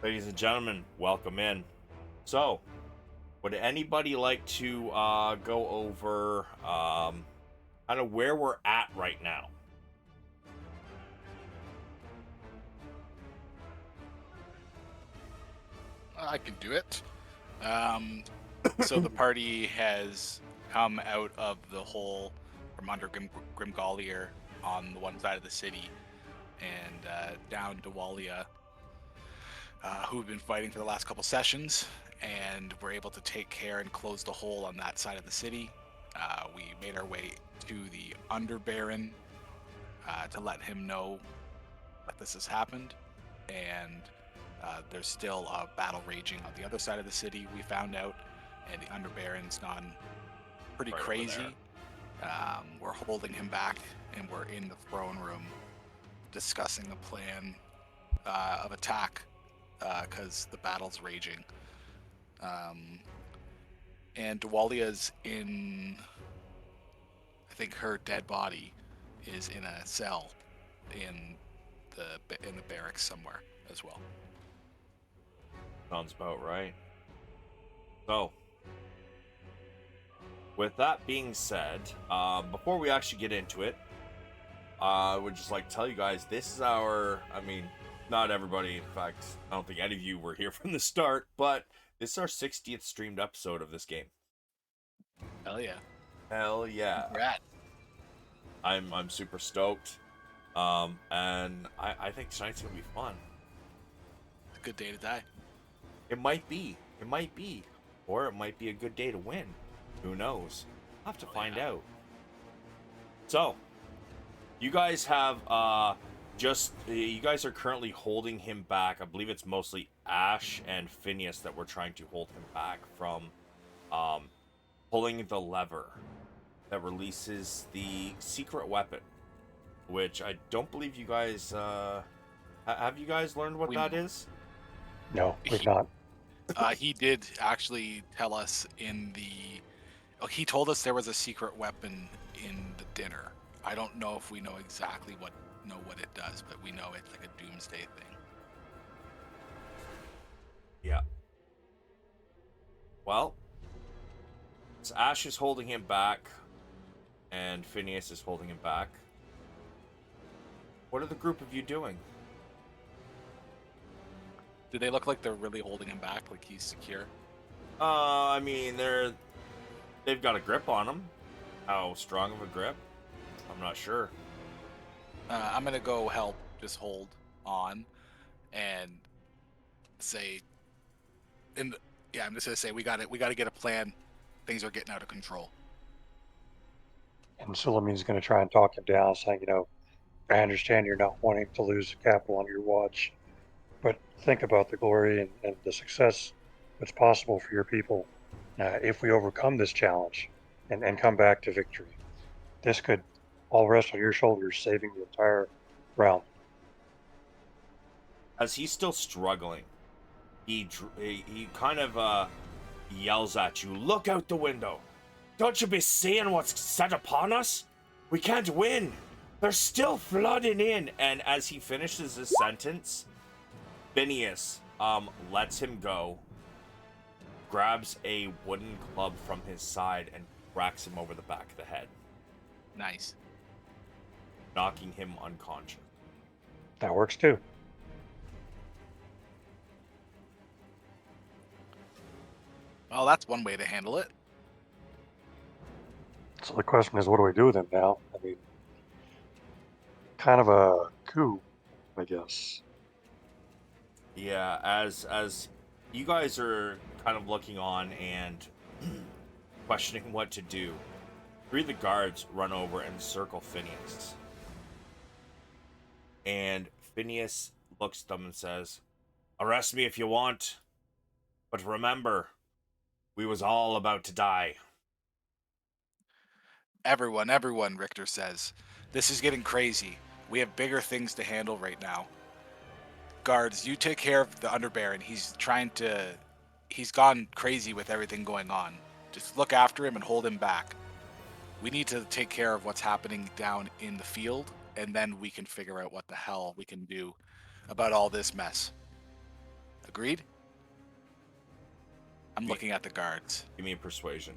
Ladies and gentlemen, welcome in. So, would anybody like to go over kind of where we're at right now? I can do it. So the party has come out of the hole from under Grimgolir on the one side of the city and down to Walia, who've been fighting for the last couple sessions, and we're able to take care and close the hole on that side of the city. We made our way to the Under Baron to let him know that this has happened, and there's still a battle raging on the other side of the city, we found out, and the Under Baron's gone pretty Right over crazy. We're holding him back, and we're in the throne room discussing the plan of attack because the battle's raging. And Dwalia's in, I think her dead body is in a cell in the barracks somewhere as well. Sounds about right. So, with that being said, before we actually get into it, I would just like to tell you guys this is not everybody, in fact, I don't think any of you were here from the start, but this is our 60th streamed episode of this game. Hell yeah. Hell yeah. Congrats. I'm super stoked. And I think tonight's gonna be fun. A good day to die. It might be. Or it might be a good day to win. Who knows? I'll have to find out. So, you guys have you guys are currently holding him back. I believe it's mostly Ash and Phineas that we're trying to hold him back from pulling the lever that releases the secret weapon, which I don't believe you guys have you guys learned what that is? No, we've not. He did actually tell us he told us there was a secret weapon in the dinner. I don't know if we know exactly what it does, but we know it's like a doomsday thing. Yeah. Well, so Ash is holding him back, and Phineas is holding him back. What are the group of you doing? Do they look like they're really holding him back, like he's secure? I mean, they've got a grip on him. How strong of a grip? I'm not sure. I'm gonna go help just hold on and say, I'm just gonna say we got to get a plan. Things are getting out of control. And Sulameen's going to try and talk him down, saying, I understand you're not wanting to lose the capital on your watch, but think about the glory and the success that's possible for your people if we overcome this challenge and come back to victory. This could all rest on your shoulders, saving the entire realm. As he's still struggling, he kind of yells at you, "Look out the window! Don't you be seeing what's set upon us? We can't win! They're still flooding in!" And as he finishes his sentence, Phineas lets him go, grabs a wooden club from his side, and cracks him over the back of the head. Nice. Knocking him unconscious. That works too. Well, that's one way to handle it. So the question is, what do we do with him now? I mean, kind of a coup, I guess. Yeah, as you guys are kind of looking on and questioning what to do, 3 of the guards run over and circle Phineas. And Phineas looks at them and says, "Arrest me if you want, but remember, we was all about to die." Everyone, Richter says. This is getting crazy. We have bigger things to handle right now. Guards, you take care of the Underbaron. He's gone crazy with everything going on. Just look after him and hold him back. We need to take care of what's happening down in the field, and then we can figure out what the hell we can do about all this mess. Agreed? I'm looking at the guards. Give me a persuasion.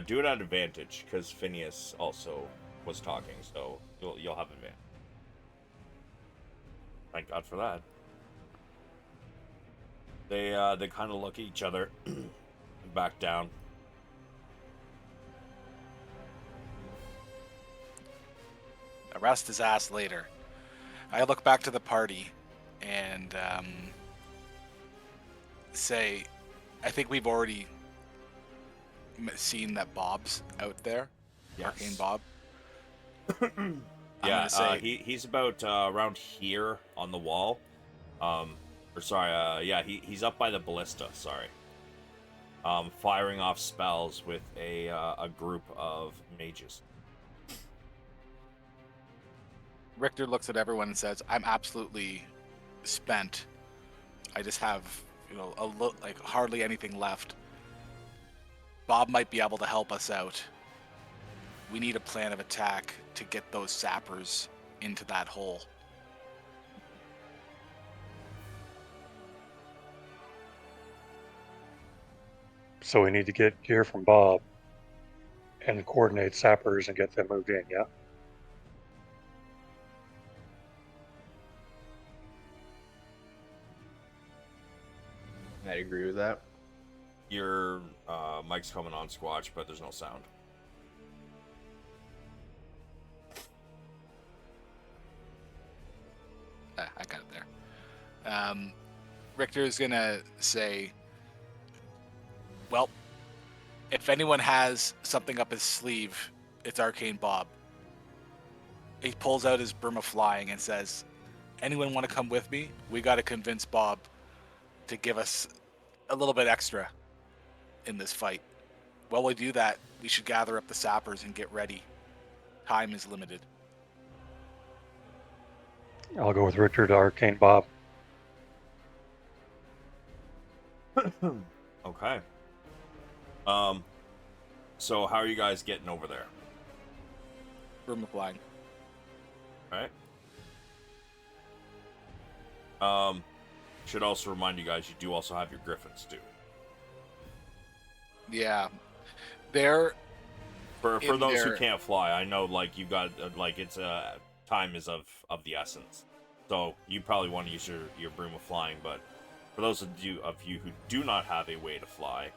Do it at advantage, because Phineas also was talking, so you'll have advantage. Thank God for that. They kind of look at each other and back down. Arrest his ass later. I look back to the party and say, I think we've already seen that Bob's out there. Yes. Arcane Bob. Yeah, he's about around here on the wall. He's up by the ballista. Sorry. Firing off spells with a group of mages. Richter looks at everyone and says, "I'm absolutely spent. I just have, hardly anything left. Bob might be able to help us out. We need a plan of attack to get those sappers into that hole." So we need to get gear from Bob and coordinate sappers and get them moved in, yeah? I'd agree with that. Your mic's coming on, Squatch, but there's no sound. I got it there. Richter's gonna say, well, if anyone has something up his sleeve, it's Arcane Bob. He pulls out his broom of flying and says, anyone want to come with me? We got to convince Bob to give us a little bit extra in this fight. While we do that, we should gather up the sappers and get ready. Time is limited. I'll go with Richter to Arcane Bob. Okay. So how are you guys getting over there? Broom of flying. Right. Should also remind you guys, you do also have your griffins too. Yeah, they're for those who can't fly. I know, like you got it's time is of the essence, so you probably want to use your broom of flying. But for those of you who do not have a way to fly,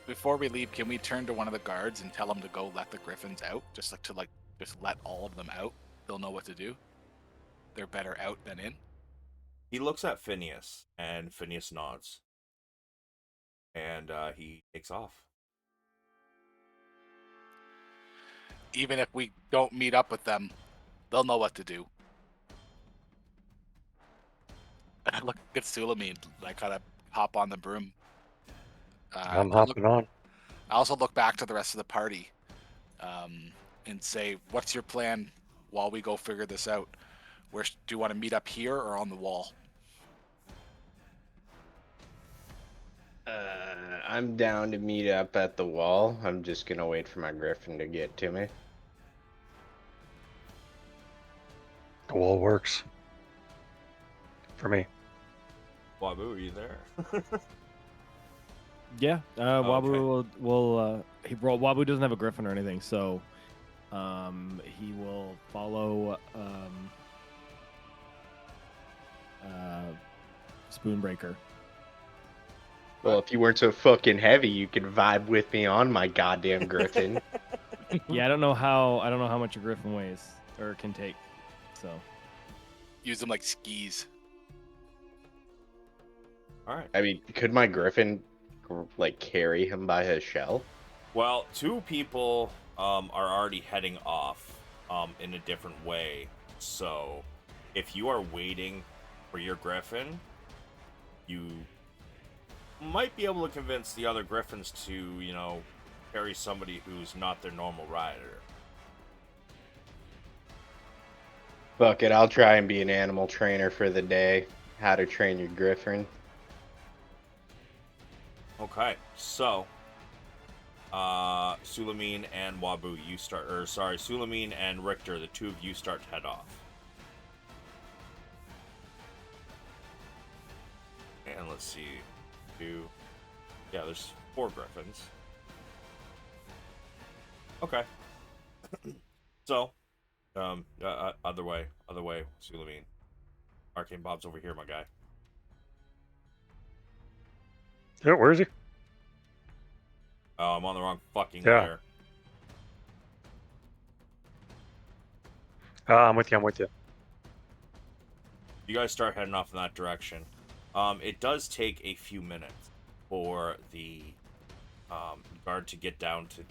before we leave, can we turn to one of the guards and tell them to go let the griffins out? Just let all of them out. They'll know what to do. They're better out than in. he looks at Phineas, and Phineas nods, and he takes off. Even if we don't meet up with them, they'll know what to do. And I look at Sulameen. I kind of hop on the broom. I'm hopping on. I also look back to the rest of the party and say, what's your plan while we go figure this out? Do you want to meet up here or on the wall? I'm down to meet up at the wall. I'm just gonna wait for my griffin to get to me. The wall works. For me. Wabu, are you there? Yeah, Wabu Okay. Wabu doesn't have a griffin or anything, so he will follow Spoonbreaker. Well, if you weren't so fucking heavy, you could vibe with me on my goddamn griffin. Yeah, I don't know how much your griffin weighs or can take. So Use them like skis. All right. I mean, could my griffin carry him by his shell? Well, two people are already heading off in a different way. So if you are waiting for your griffin, you might be able to convince the other griffins to, carry somebody who's not their normal rider. Fuck it, I'll try and be an animal trainer for the day. How to train your griffin. Okay, so Sulameen and Wabu, you start, or sorry, Sulameen and Richter, the two of you start to head off. And let's see, there's 4 griffins. Okay. So, other way, Sulameen. Arcane Bob's over here, my guy. Yeah, where is he? Oh, I'm on the wrong fucking Yeah. layer. I'm with you. You guys start heading off in that direction. It does take a few minutes for the guard to get down to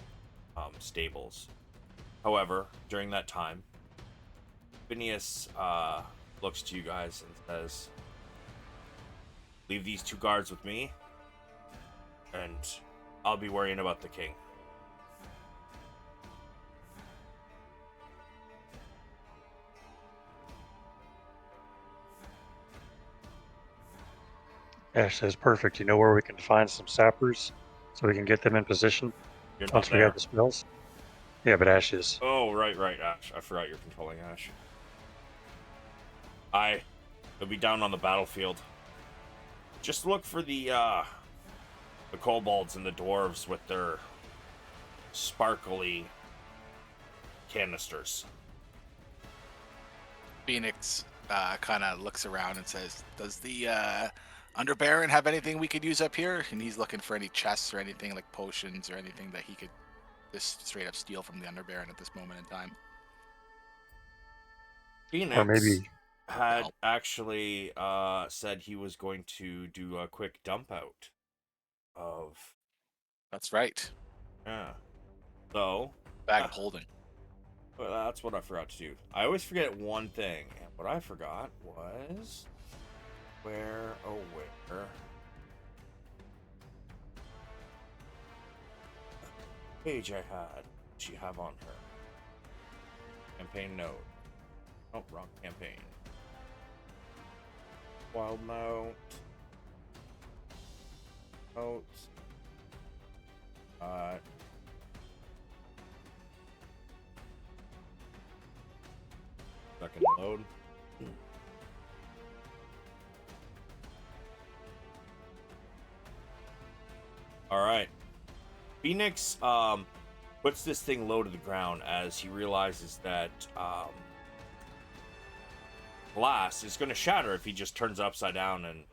stables. However, during that time, Phineas looks to you guys and says, "Leave these 2 guards with me, and I'll be worrying about the king." Ash says, perfect. You know where we can find some sappers so we can get them in position You're not once we there. have the spells? Yeah, but Ash is. Oh, right, Ash. I forgot you're controlling Ash. They'll be down on the battlefield. Just look for the kobolds and the dwarves with their sparkly canisters. Pheonix kind of looks around and says, "Does the Underbaron have anything we could use up here?" And he's looking for any chests or anything like potions or anything that he could just straight up steal from the Underbaron at this moment in time. Pheonix Or maybe had actually said he was going to do a quick dump out of. That's right. Yeah. So. Bag of holding. Well, that's what I forgot to do. I always forget one thing, and what I forgot was where. Page I had. She have on her campaign note. Oh, wrong campaign. Wildemount. Notes. Second load. All right. Pheonix puts this thing low to the ground as he realizes that glass is going to shatter if he just turns it upside down and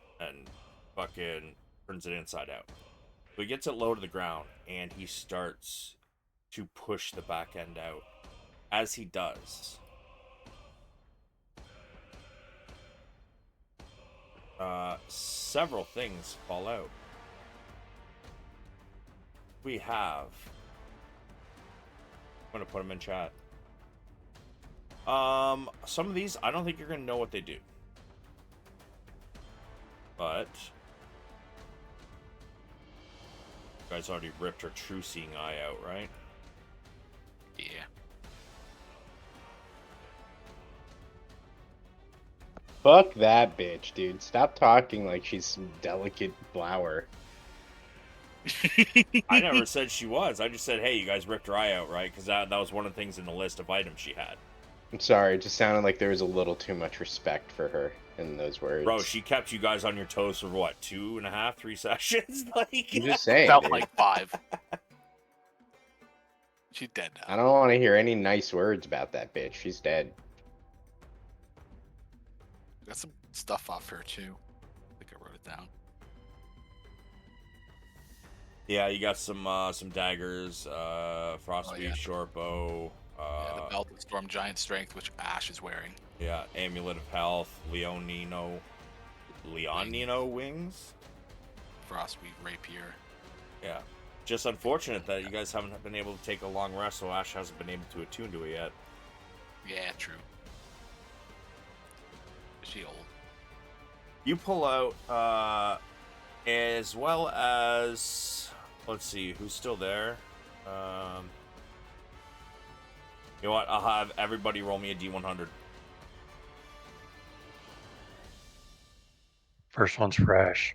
fucking turns it inside out. So he gets it low to the ground and he starts to push the back end out. As he does, several things fall out. We have. I'm gonna put them in chat. Some of these I don't think you're gonna know what they do, but you guys already ripped her true seeing eye out, right? Yeah. Fuck that bitch, dude. Stop talking like she's some delicate flower. I never said she was. I just said, hey, you guys ripped her eye out, right? Because that was one of the things in the list of items she had. I'm sorry, it just sounded like there was a little too much respect for her in those words. Bro, she kept you guys on your toes for what, 2.5, 3 sessions? Like, I'm just saying, Felt dude. like 5. She's dead now. I don't want to hear any nice words about that bitch. She's dead. Got some stuff off her too. I think I wrote it down. yeah, you got some daggers, frostbeak, short bow. Yeah, the belt of Storm Giant Strength, which Ash is wearing. Yeah, amulet of health, Leonino wings. Frostweed Rapier. Yeah, just unfortunate that you guys haven't been able to take a long rest, so Ash hasn't been able to attune to it yet. Yeah, true. Is she old? You pull out, as well as, let's see, who's still there? You know what? I'll have everybody roll me a D100. First one's for Ash.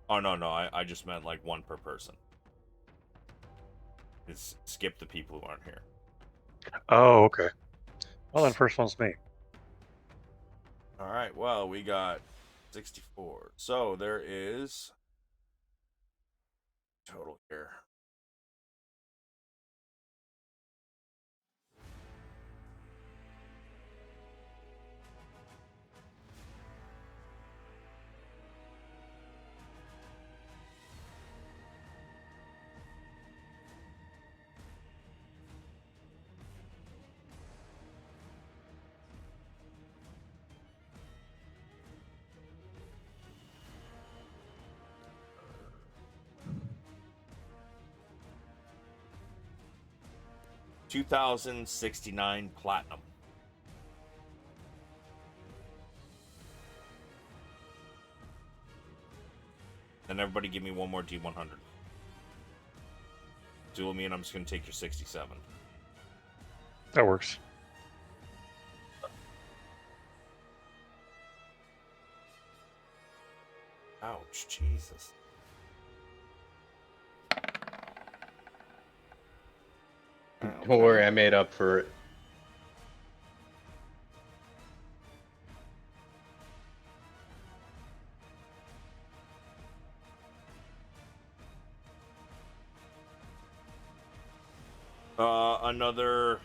Oh, no, I just meant like one per person. It's skip the people who aren't here. Oh, okay. Well, then first one's me. All right, well, we got 64. So there is total here. $2,069 platinum. And everybody give me one more D100. Sulameen, I'm just going to take your 67. That works. Ouch, Jesus. Don't worry, I made up for it. Another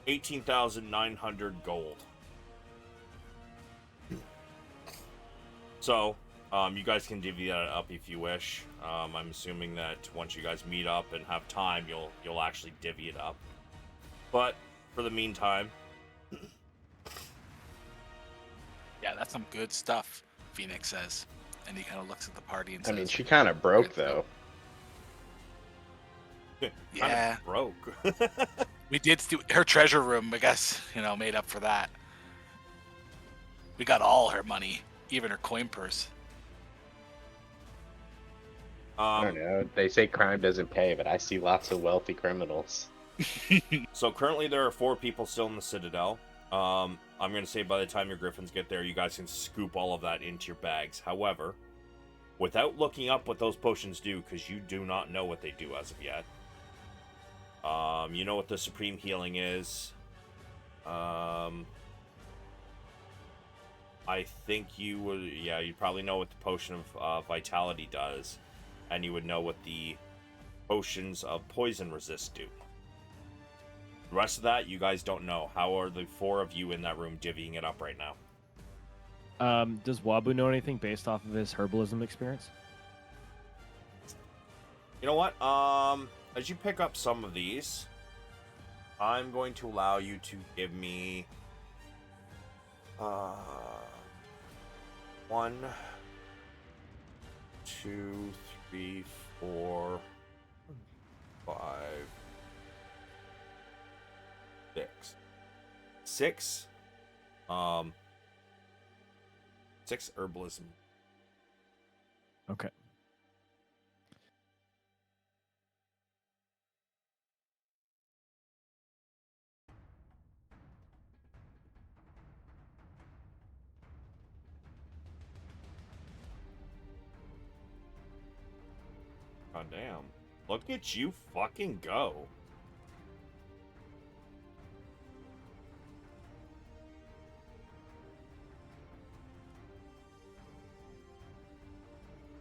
18,900 gold. So, you guys can divvy that up if you wish. I'm assuming that once you guys meet up and have time, you'll actually divvy it up. But for the meantime, Yeah, that's some good stuff, Pheonix says. And he kind of looks at the party and I says, mean, she kind of broke though. yeah, broke. we did her treasure room, I guess, made up for that. We got all her money, even her coin purse. I don't know. They say crime doesn't pay, but I see lots of wealthy criminals. So currently there are 4 people still in the Citadel. I'm going to say by the time your Griffins get there, you guys can scoop all of that into your bags. However, without looking up what those potions do, because you do not know what they do as of yet. You know what the Supreme Healing is. I think you would, yeah, you probably know what the Potion of Vitality does. And you would know what the Potions of Poison Resist do. The rest of that, you guys don't know. How are the 4 of you in that room divvying it up right now? Does Wabu know anything based off of his herbalism experience? You know what? As you pick up some of these, I'm going to allow you to give me 1, 2, 3, 4, 5, 6. 6 herbalism. Okay. God damn. Look at you fucking go.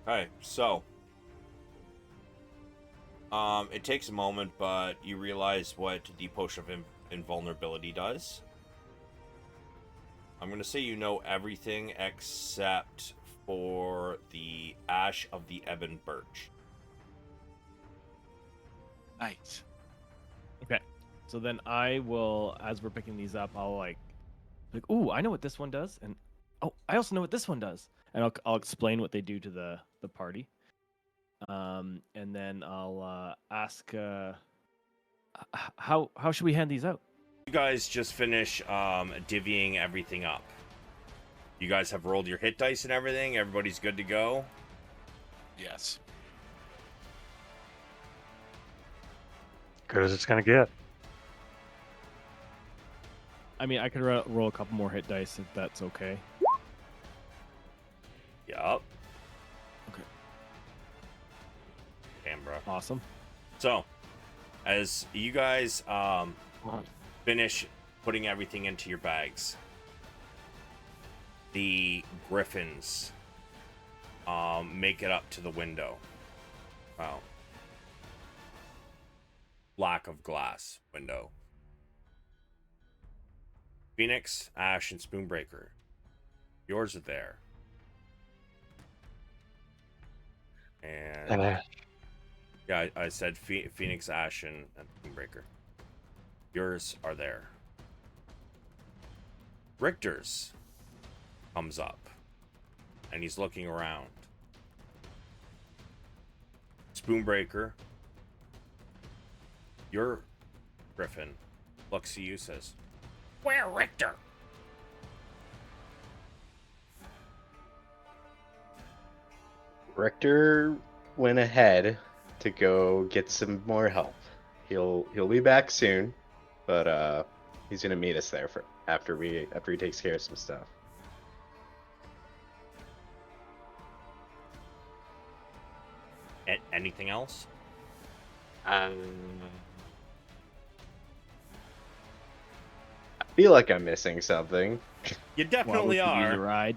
Okay, so it takes a moment, but you realize what the Potion of Invulnerability does. I'm gonna say you know everything except for the Ash of the Ebon Birch. Nice. Okay. So then I will, as we're picking these up, I'll like, ooh, I know what this one does, and oh, I also know what this one does, and I'll explain what they do to the party. And then I'll ask, how should we hand these out? You guys just finish divvying everything up. You guys have rolled your hit dice and everything. Everybody's good to go. Yes. Good as it's gonna get. I mean, I could roll a couple more hit dice if that's okay. Yup. Okay. Awesome. So, as you guys finish putting everything into your bags, the griffins make it up to the window. Wow. Lack of glass window. Pheonix, Ash, and Spoonbreaker. Yours are there. And Ash. yeah, I said Pheonix, Ash, and Spoonbreaker. Yours are there. Richter's comes up, and he's looking around. Spoonbreaker, your griffin looks to you, says, "Where Richter?" Richter went ahead to go get some more help. He'll be back soon, but he's gonna meet us there for after he takes care of some stuff. Anything else? I feel like I'm missing something. You Wabu definitely could use a are. ride.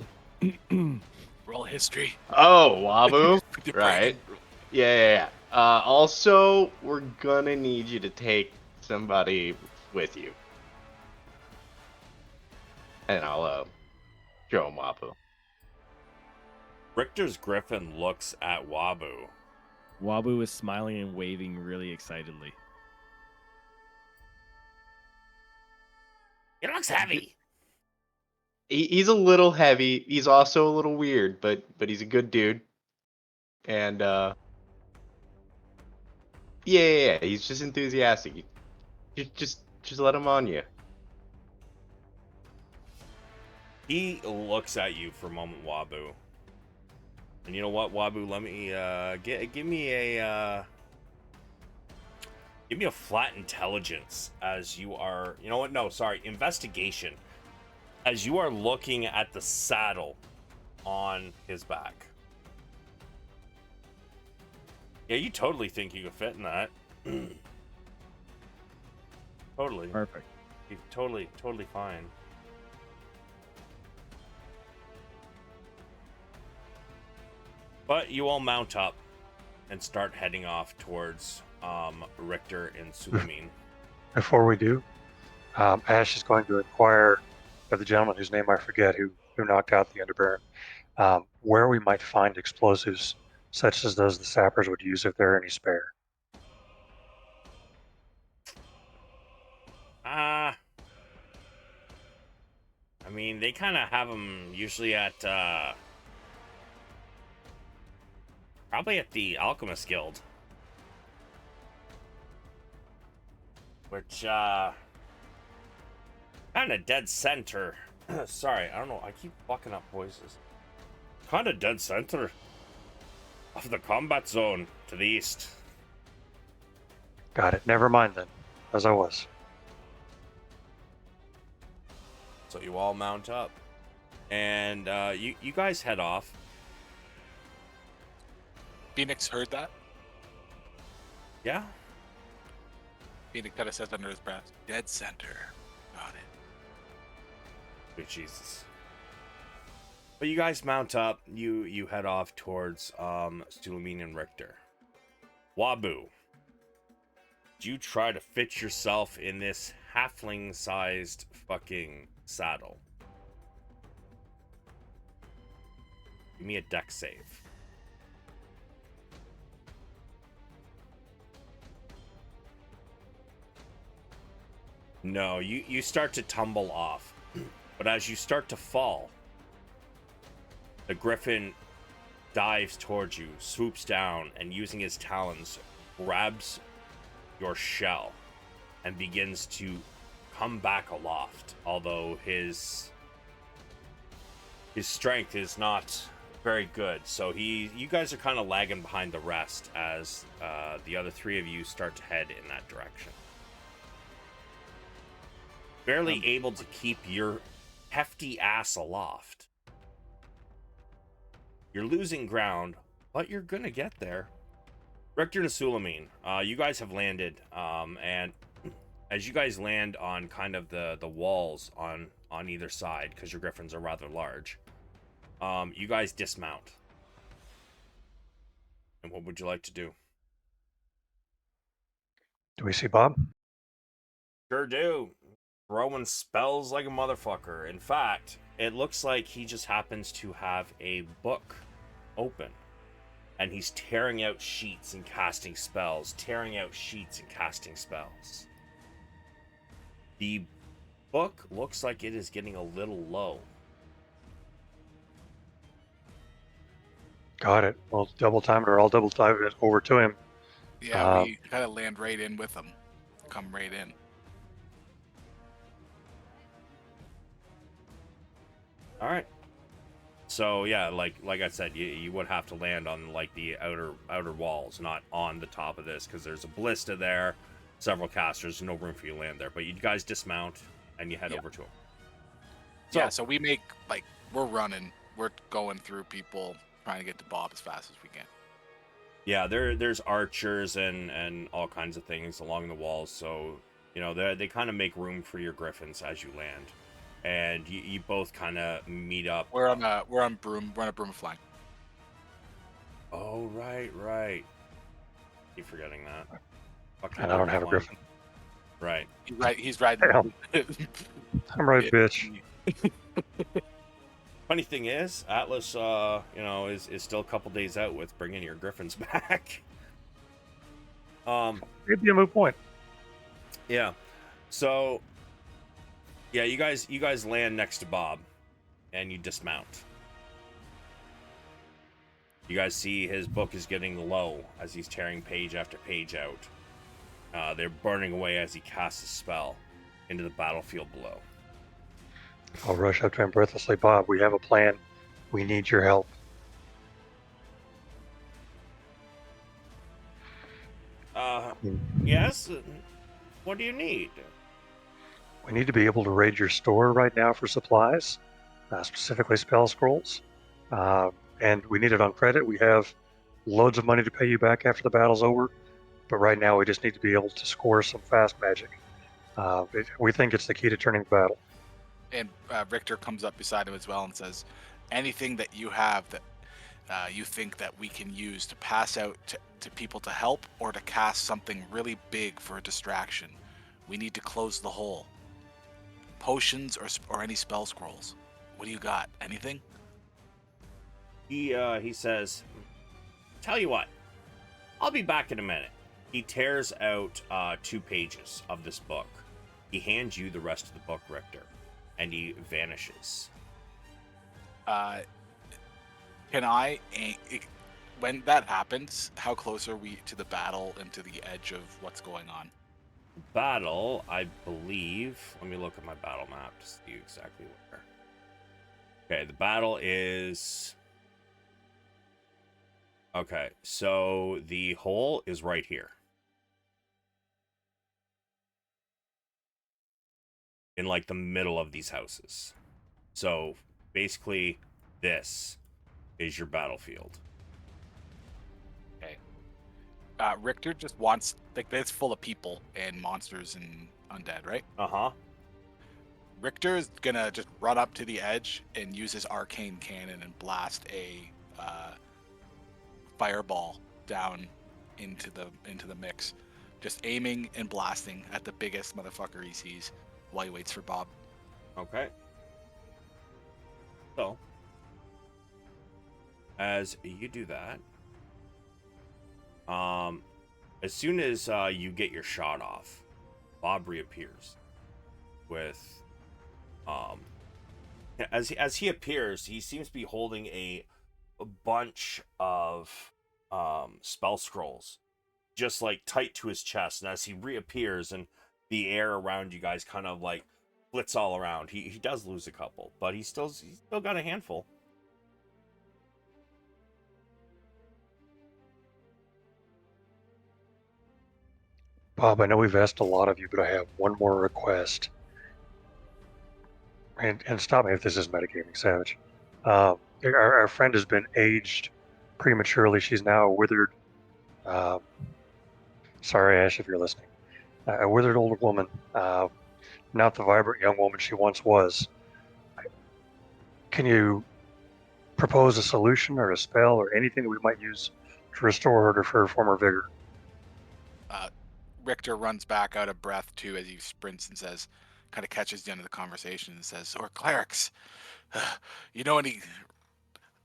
Roll history. Oh, Wabu. The Right. Brandon roll. Yeah. Also, we're gonna need you to take somebody with you. And I'll show him Wabu. Richter's griffin looks at Wabu. Wabu is smiling and waving really excitedly. It looks heavy. He's a little heavy. He's also a little weird, but he's a good dude. And yeah, he's just enthusiastic. Just let him on you. He looks at you for a moment, Wabu. And you know what, Wabu? Let me give me a flat intelligence as you are. You know what? No, sorry, investigation. As you are looking at the saddle on his back. Yeah, you totally think you could fit in that. Totally. Perfect. You're totally fine. But you all mount up and start heading off towards Richter and Sulameen. Before we do, Ash is going to inquire of the gentleman whose name I forget who knocked out the Underbaron, where we might find explosives such as those the sappers would use if there are any spare. I mean, they kind of have them usually at probably at the Alchemist Guild, which kind of dead center. Sorry, I don't know. I keep fucking up voices. Kind of dead center of the combat zone to the east. Got it. Never mind then, as I was. So you all mount up, and you guys head off. Pheonix heard that. Yeah. Pheonix kind of says under his breath, "Dead center." Got it. Good Jesus. But you guys mount up. You head off towards Sulameen and Richter. Wabu, do you try to fit yourself in this halfling-sized fucking saddle? Give me a dex save. No, you start to tumble off. But as you start to fall, the griffin dives towards you, swoops down, and using his talons, grabs your shell and begins to come back aloft. Although his strength is not very good, so you guys are kind of lagging behind the rest as the other three of you start to head in that direction. Barely able to keep your hefty ass aloft. You're losing ground, but you're gonna get there. Richter and Sulameen, you guys have landed, and as you guys land on kind of the walls on either side, because your griffins are rather large, you guys dismount. And what would you like to do? Do we see Bob? Sure do. Throwing spells like a motherfucker. In fact, it looks like he just happens to have a book open. And he's tearing out sheets and casting spells. Tearing out sheets and casting spells. The book looks like it is getting a little low. Got it. Well, double time it, or I'll double time it over to him. Yeah, we kind of land right in with them. Come right in. All right. So yeah, like I said, you would have to land on like the outer walls, not on the top of this, because there's a ballista there, several casters, no room for you to land there. But you guys dismount and you head over to them. So, Yeah, so we make like we're running, we're going through people, trying to get to Bob as fast as we can. yeah, there's archers and all kinds of things along the walls, so you know they kind of make room for your griffins as you land, and you both kind of meet up. We're on a broom flank. Oh right. Keep forgetting that. Fucking And I don't have a flying. griffin. Right. He's riding. Damn. I'm right, bitch. Funny thing is, Atlas, is still a couple days out with bringing your griffins back. Maybe a moot point. Yeah. So, yeah, you guys land next to Bob, and you dismount. You guys see his book is getting low as he's tearing page after page out. They're burning away as he casts a spell into the battlefield below. I'll rush up to him breathlessly. Bob, we have a plan. We need your help. Yes? What do you need? We need to be able to raid your store right now for supplies, specifically spell scrolls. And we need it on credit. We have loads of money to pay you back after the battle's over, but right now we just need to be able to score some fast magic. We think it's the key to turning the battle. And Richter comes up beside him as well and says, anything that you have that you think that we can use to pass out to people to help, or to cast something really big for a distraction, we need to close the hole. Potions or any spell scrolls. What do you got? Anything? He says, tell you what, I'll be back in a minute. He tears out 2 pages of this book. He hands you the rest of the book, Richter, and he vanishes. Can I, when that happens, how close are we to the battle and to the edge of what's going on? Battle, I believe. Let me look at my battle map to see exactly where. Okay, the battle is. Okay, so the hole is right here. In like the middle of these houses. So basically, this is your battlefield. Okay. Richter just wants, like, it's full of people and monsters and undead, right? Uh-huh. Richter is gonna just run up to the edge and use his arcane cannon and blast a fireball down into the mix, just aiming and blasting at the biggest motherfucker he sees while he waits for Bob. Okay. So, as you do that, as soon as you get your shot off, Bob reappears with, as he appears, he seems to be holding a bunch of spell scrolls, just like tight to his chest. And as he reappears, and the air around you guys kind of like flits all around, he does lose a couple, but he's still got a handful. Bob, I know we've asked a lot of you, but I have one more request. And stop me if this is metagaming, Savage. Our friend has been aged prematurely. She's now a withered Uh, sorry, Ash, if you're listening. A withered old woman, not the vibrant young woman she once was. Can you propose a solution or a spell or anything that we might use to restore her to her former vigor? Richter runs back out of breath too as he sprints and says, kind of catches the end of the conversation and says, "Or clerics? You know any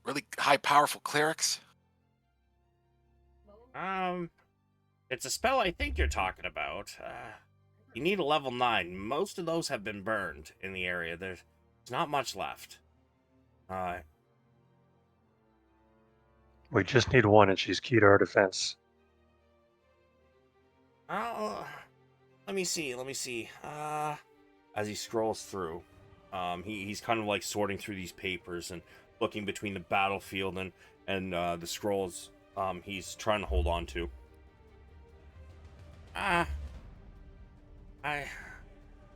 really high, powerful clerics?" It's a spell I think you're talking about. You need a level 9. Most of those have been burned in the area. There's not much left. We just need one, and she's key to our defense. Let me see. As he scrolls through, he's kind of like sorting through these papers and looking between the battlefield and the scrolls he's trying to hold on to. All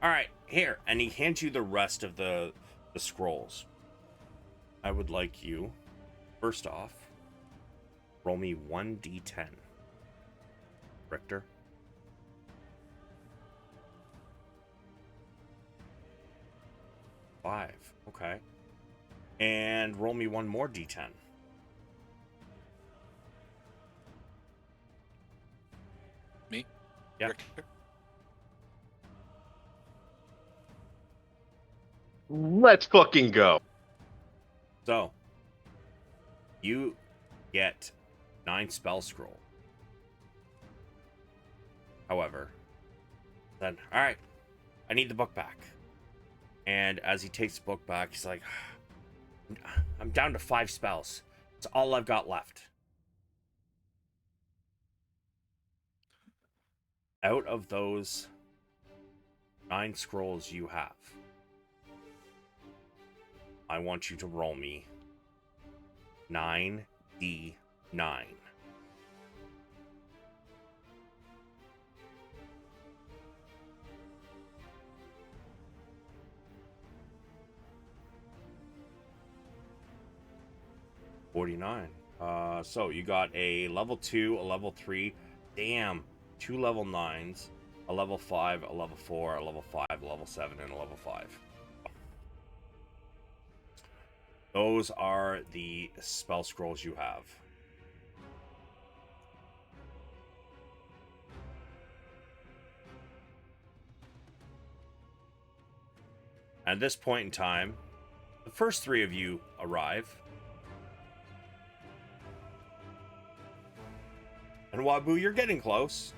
right, here, and he hands you the rest of the scrolls. I would like you, first off, roll me 1d10. Richter. 5. Okay. And roll me one more d10. Me? Yeah. Richter? Let's fucking go. So, you get 9 spell scroll. However, then, all right, I need the book back. And as he takes the book back, he's like, I'm down to 5 spells. It's all I've got left. Out of those 9 scrolls you have, I want you to roll me 9d9. 49. So you got a level 2, a level 3, damn, 2 level 9s, a level 5, a level 4, a level 5, a level 7, and a level 5. Those are the spell scrolls you have. At this point in time, the first 3 of you arrive. And Wabu, you're getting close.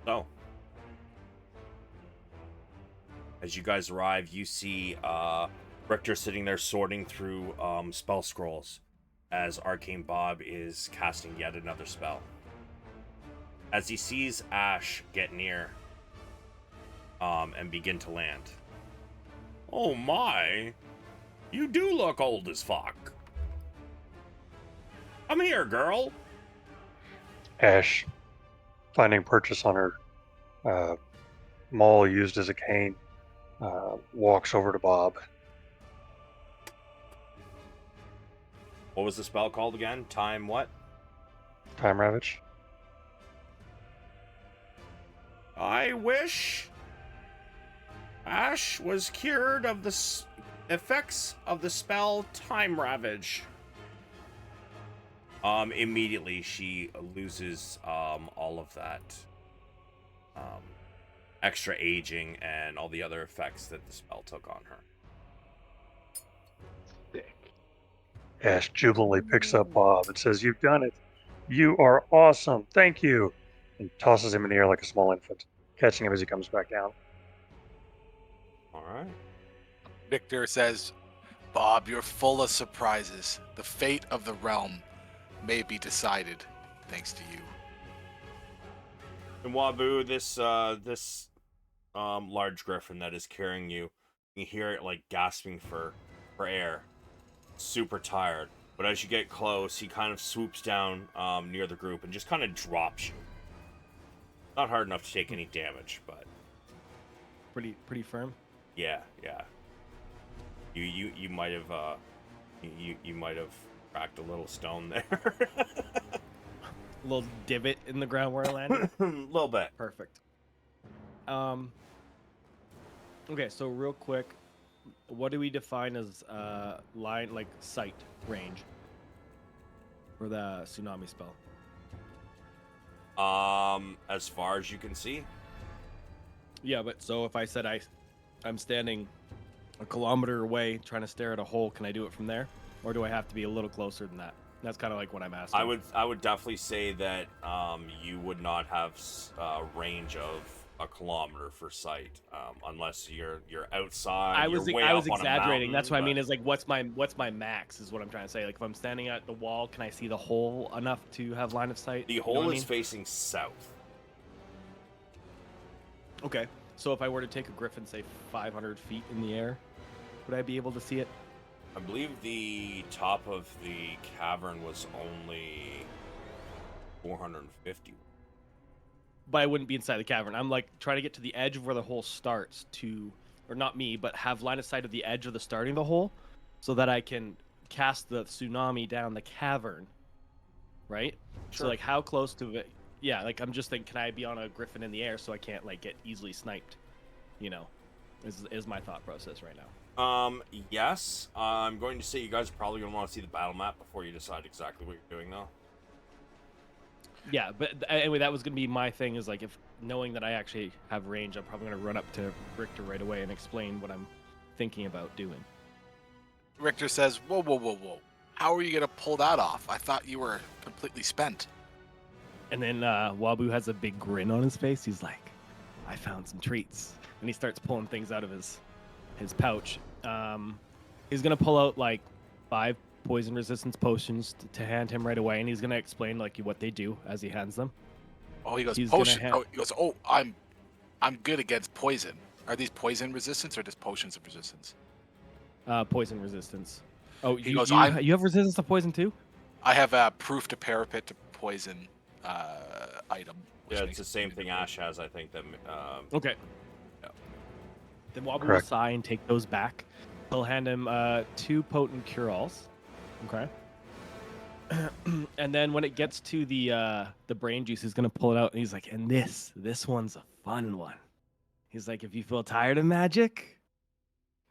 So, as you guys arrive, you see Richter sitting there sorting through spell scrolls as Arcane Bob is casting yet another spell. As he sees Ash get near and begin to land. Oh my! You do look old as fuck. Come here, girl. Ash, finding purchase on her maul used as a cane, walks over to Bob. What was the spell called again? Time what? Time Ravage. I wish Ash was cured of the effects of the spell Time Ravage. Immediately she loses all of that extra aging and all the other effects that the spell took on her. Sick. Ash jubilantly picks up Bob and says, "You've done it. You are awesome. Thank you." And tosses him in the air like a small infant, catching him as he comes back down. All right. Richter says, "Bob, you're full of surprises. The fate of the realm may be decided thanks to you." And Wabu, this large griffin that is carrying you, you hear it like gasping for air, super tired. But as you get close, he kind of swoops down near the group and just kind of drops you. Not hard enough to take any damage, but Pretty firm. Yeah. You might have you might have cracked a little stone there. A little divot in the ground where I landed. A little bit. Perfect. Okay, so real quick, what do we define as line, like sight range for the tsunami spell? As far as you can see. Yeah, but so if I said I'm standing a kilometer away trying to stare at a hole, can I do it from there, or do I have to be a little closer than that? That's kind of like what I'm asking. I would definitely say that you would not have a range of a kilometer for sight, unless you're outside. I was you're way up on a exaggerating. mountain, That's what I but mean. Is like what's my max is what I'm trying to say. Like if I'm standing at the wall, can I see the hole enough to have line of sight? the You know hole what I is mean? facing south. Okay. So if I were to take a griffin, say 500 feet in the air, would I be able to see it? I believe the top of the cavern was only 450. But I wouldn't be inside the cavern. I'm like trying to get to the edge of where the hole starts to, or not me, but have line of sight of the edge of the starting of the hole, so that I can cast the tsunami down the cavern. Right. Sure. So like how close to it? Yeah. Like I'm just thinking, can I be on a griffin in the air so I can't like get easily sniped? You know, is my thought process right now. Yes. I'm going to say you guys are probably going to want to see the battle map before you decide exactly what you're doing, though. Yeah, but anyway, that was going to be my thing, is like, if knowing that I actually have range, I'm probably going to run up to Richter right away and explain what I'm thinking about doing. Richter says, "Whoa, whoa, whoa, whoa! How are you gonna pull that off? I thought you were completely spent." And then Wabu has a big grin on his face. He's like, I found some treats. And he starts pulling things out of his pouch. He's going to pull out like 5 poison resistance potions to hand him right away. And he's going to explain like what they do as he hands them. Oh, he goes, He's gonna potion. hand- Oh, he goes, oh, I'm good against poison. Are these poison resistance or just potions of resistance? Poison resistance. Oh, He you, goes, you, I'm- you have resistance to poison too? I have a proof to parapet to poison item. which Yeah, it's makes the it same easy thing to Ash has, I think. That Okay. Yeah. Then Wabu will Correct. sigh and take those back. He'll hand him 2 potent cure-alls. Okay. And then when it gets to the brain juice, he's gonna pull it out and he's like, and this one's a fun one. He's like, if you feel tired of magic,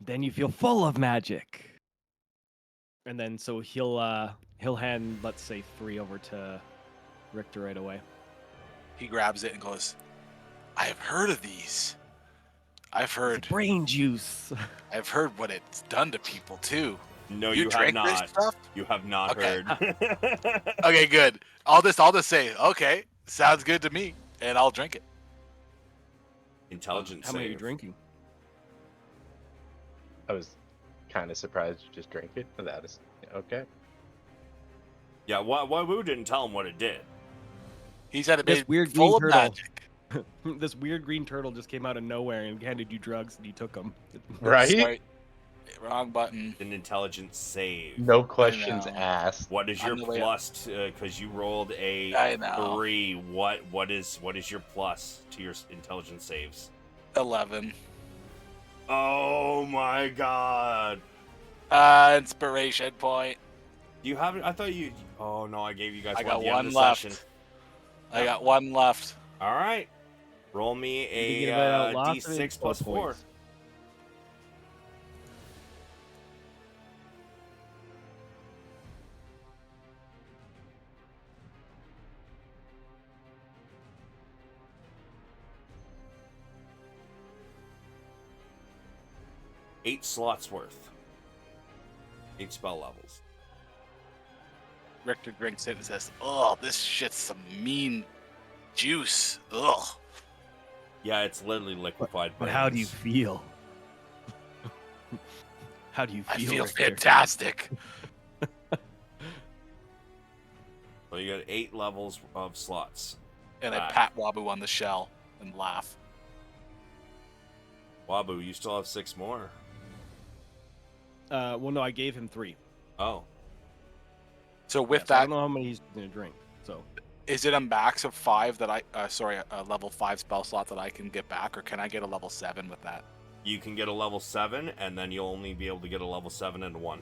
then you feel full of magic. And then so he'll hand, let's say, 3 over to Richter right away. He grabs it and goes, I have heard of these. I've heard Brain juice. I've heard what it's done to people too. no, You you have drink this not. stuff? You have not Okay. heard. Okay, good. I'll just say, okay, sounds good to me, and I'll drink it. Intelligence How many are you save. drinking? I was kind of surprised you just drank it. But that is okay. Yeah, Wabu didn't tell him what it did. He said it This made weird full of green turtle. magic. This weird green turtle just came out of nowhere and handed you drugs and you took them. Right? Sorry. Wrong button. An intelligence save. No questions know. asked. What is your On the way plus? Because you rolled a I know. 3. What is your plus to your intelligence saves? 11. Oh my god! Inspiration point. You haven't? I thought you. Oh no, I gave you guys I one got at the end one of the left. session. I got 1 left. All right, roll me You give a out lots of d6 inspo plus 4. points. Eight slots worth. 8 spell levels. Richter drinks it and says, oh, this shit's some mean juice. Ugh. Yeah, it's literally liquefied. But how do you brains. feel? How do you I feel? feel Richter? fantastic. So you got 8 levels of slots. And I Back. pat Wabu on the shell and laugh. Wabu, you still have 6 more. Well, no, I gave him 3. Oh, So with I that, don't know how many he's gonna drink. So is it a max of 5 that a level 5 spell slot that I can get back, or can I get a level 7 with that? you can get a level 7, and then you'll only be able to get a level 7 and 1.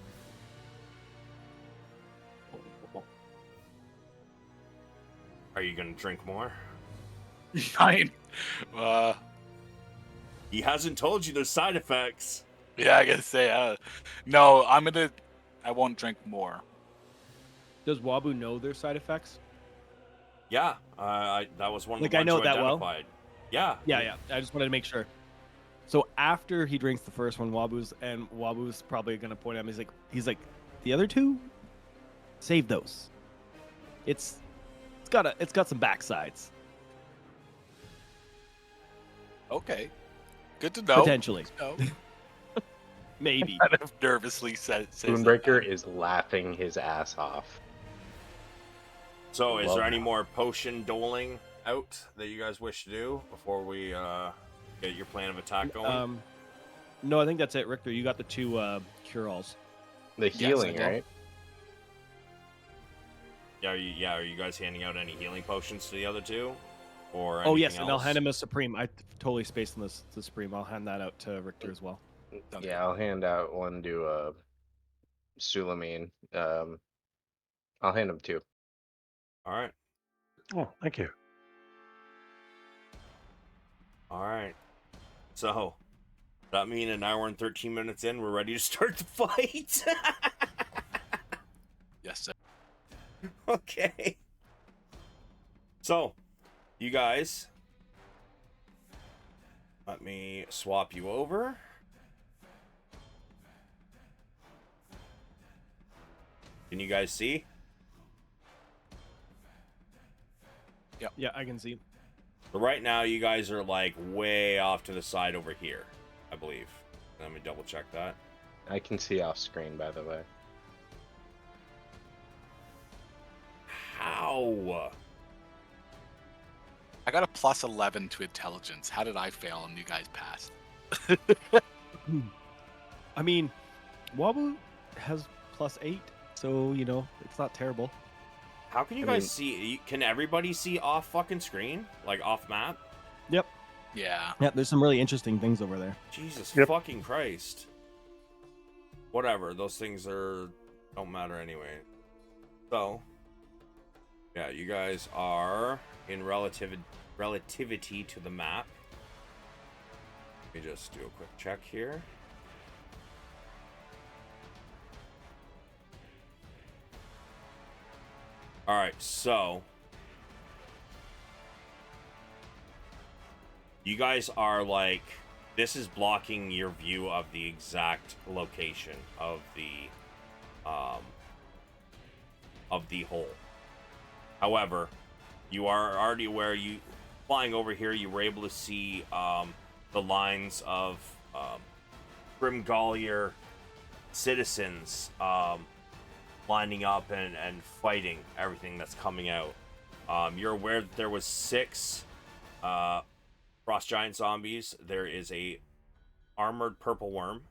Are you gonna drink more? Fine. He hasn't told you there's side effects. Yeah, I gotta say, no, I won't drink more. Does Wabu know their side effects? Yeah, that was one of Like, the I ones know you that well? identified. Yeah. Yeah. I just wanted to make sure. So after he drinks the first one, Wabu's probably gonna point at him. He's like, the other two, save those. It's got some backsides Okay. Good to know. potentially, No. maybe. Kind of nervously says Spoonbreaker is laughing his ass off. So, is Love there any that. more potion doling out that you guys wish to do before we get your plan of attack going? No, I think that's it, Richter. You got the two cure-alls. The healing, do. right? Are you guys handing out any healing potions to the other two? Or Oh yes, anything and I'll else? hand him a Supreme. I totally spaced on this the Supreme. I'll hand that out to Richter as well. Yeah, I'll hand out one to Sulameen. I'll hand him 2. All right. Oh, thank you. All right. So, does that mean an hour and 13 minutes in, we're ready to start the fight? Yes, sir. Okay. So, you guys, let me swap you over. Can you guys see? Yeah, I can see. So right now, you guys are like way off to the side over here, I believe. Let me double check that. I can see off screen, by the way. How? I got a plus 11 to intelligence. How did I fail and you guys passed? I mean, Wabu has +8, so it's not terrible. How can you I guys mean- see? Can everybody see off fucking screen? Like off map? Yep. Yeah. Yeah, there's some really interesting things over there. Jesus Yep. fucking Christ. Whatever, those things don't matter anyway. So, yeah, you guys are in relativity to the map. Let me just do a quick check here. Alright, so you guys are like, this is blocking your view of the exact location of the hole. However, you are already aware, you flying over here, you were able to see the lines of Grimgolir citizens lining up and fighting everything that's coming out. You're aware that there was 6 frost giant zombies. There is a armored purple worm,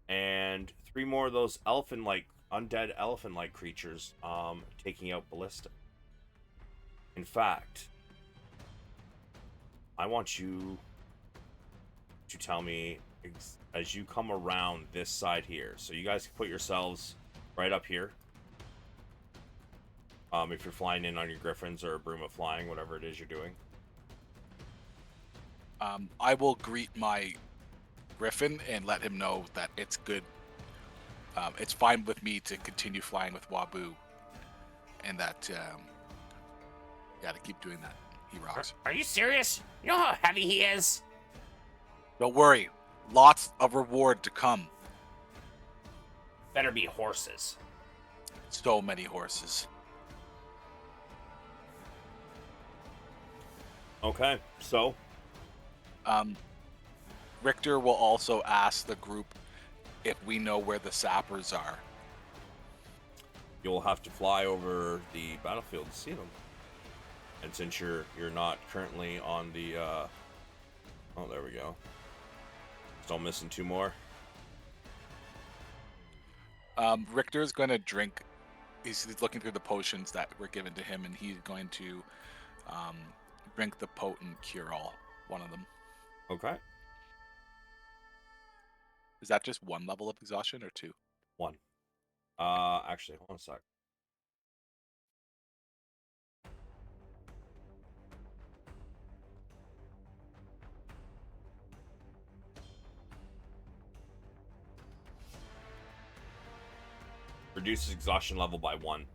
and 3 more of those undead elephant-like creatures taking out Ballista. In fact, I want you to tell me as you come around this side here. So you guys can put yourselves right up here. If you're flying in on your griffins or a broom of flying, whatever it is you're doing. I will greet my griffin and let him know that it's good. It's fine with me to continue flying with Wabu, and that to keep doing that. He rocks. Are you serious? You know how heavy he is? Don't worry, lots of reward to come. Better be horses. So many horses. Okay, so Richter will also ask the group if we know where the sappers are. you'll have to fly over the battlefield to see them. And since you're not currently on the oh, there we go. Still missing 2 more. Richter's going to drink. He's looking through the potions that were given to him, and he's going to drink the potent cure-all, one of them. Okay. Is that just one level of exhaustion or two? One. Actually, hold on a sec. Reduces exhaustion level by 1.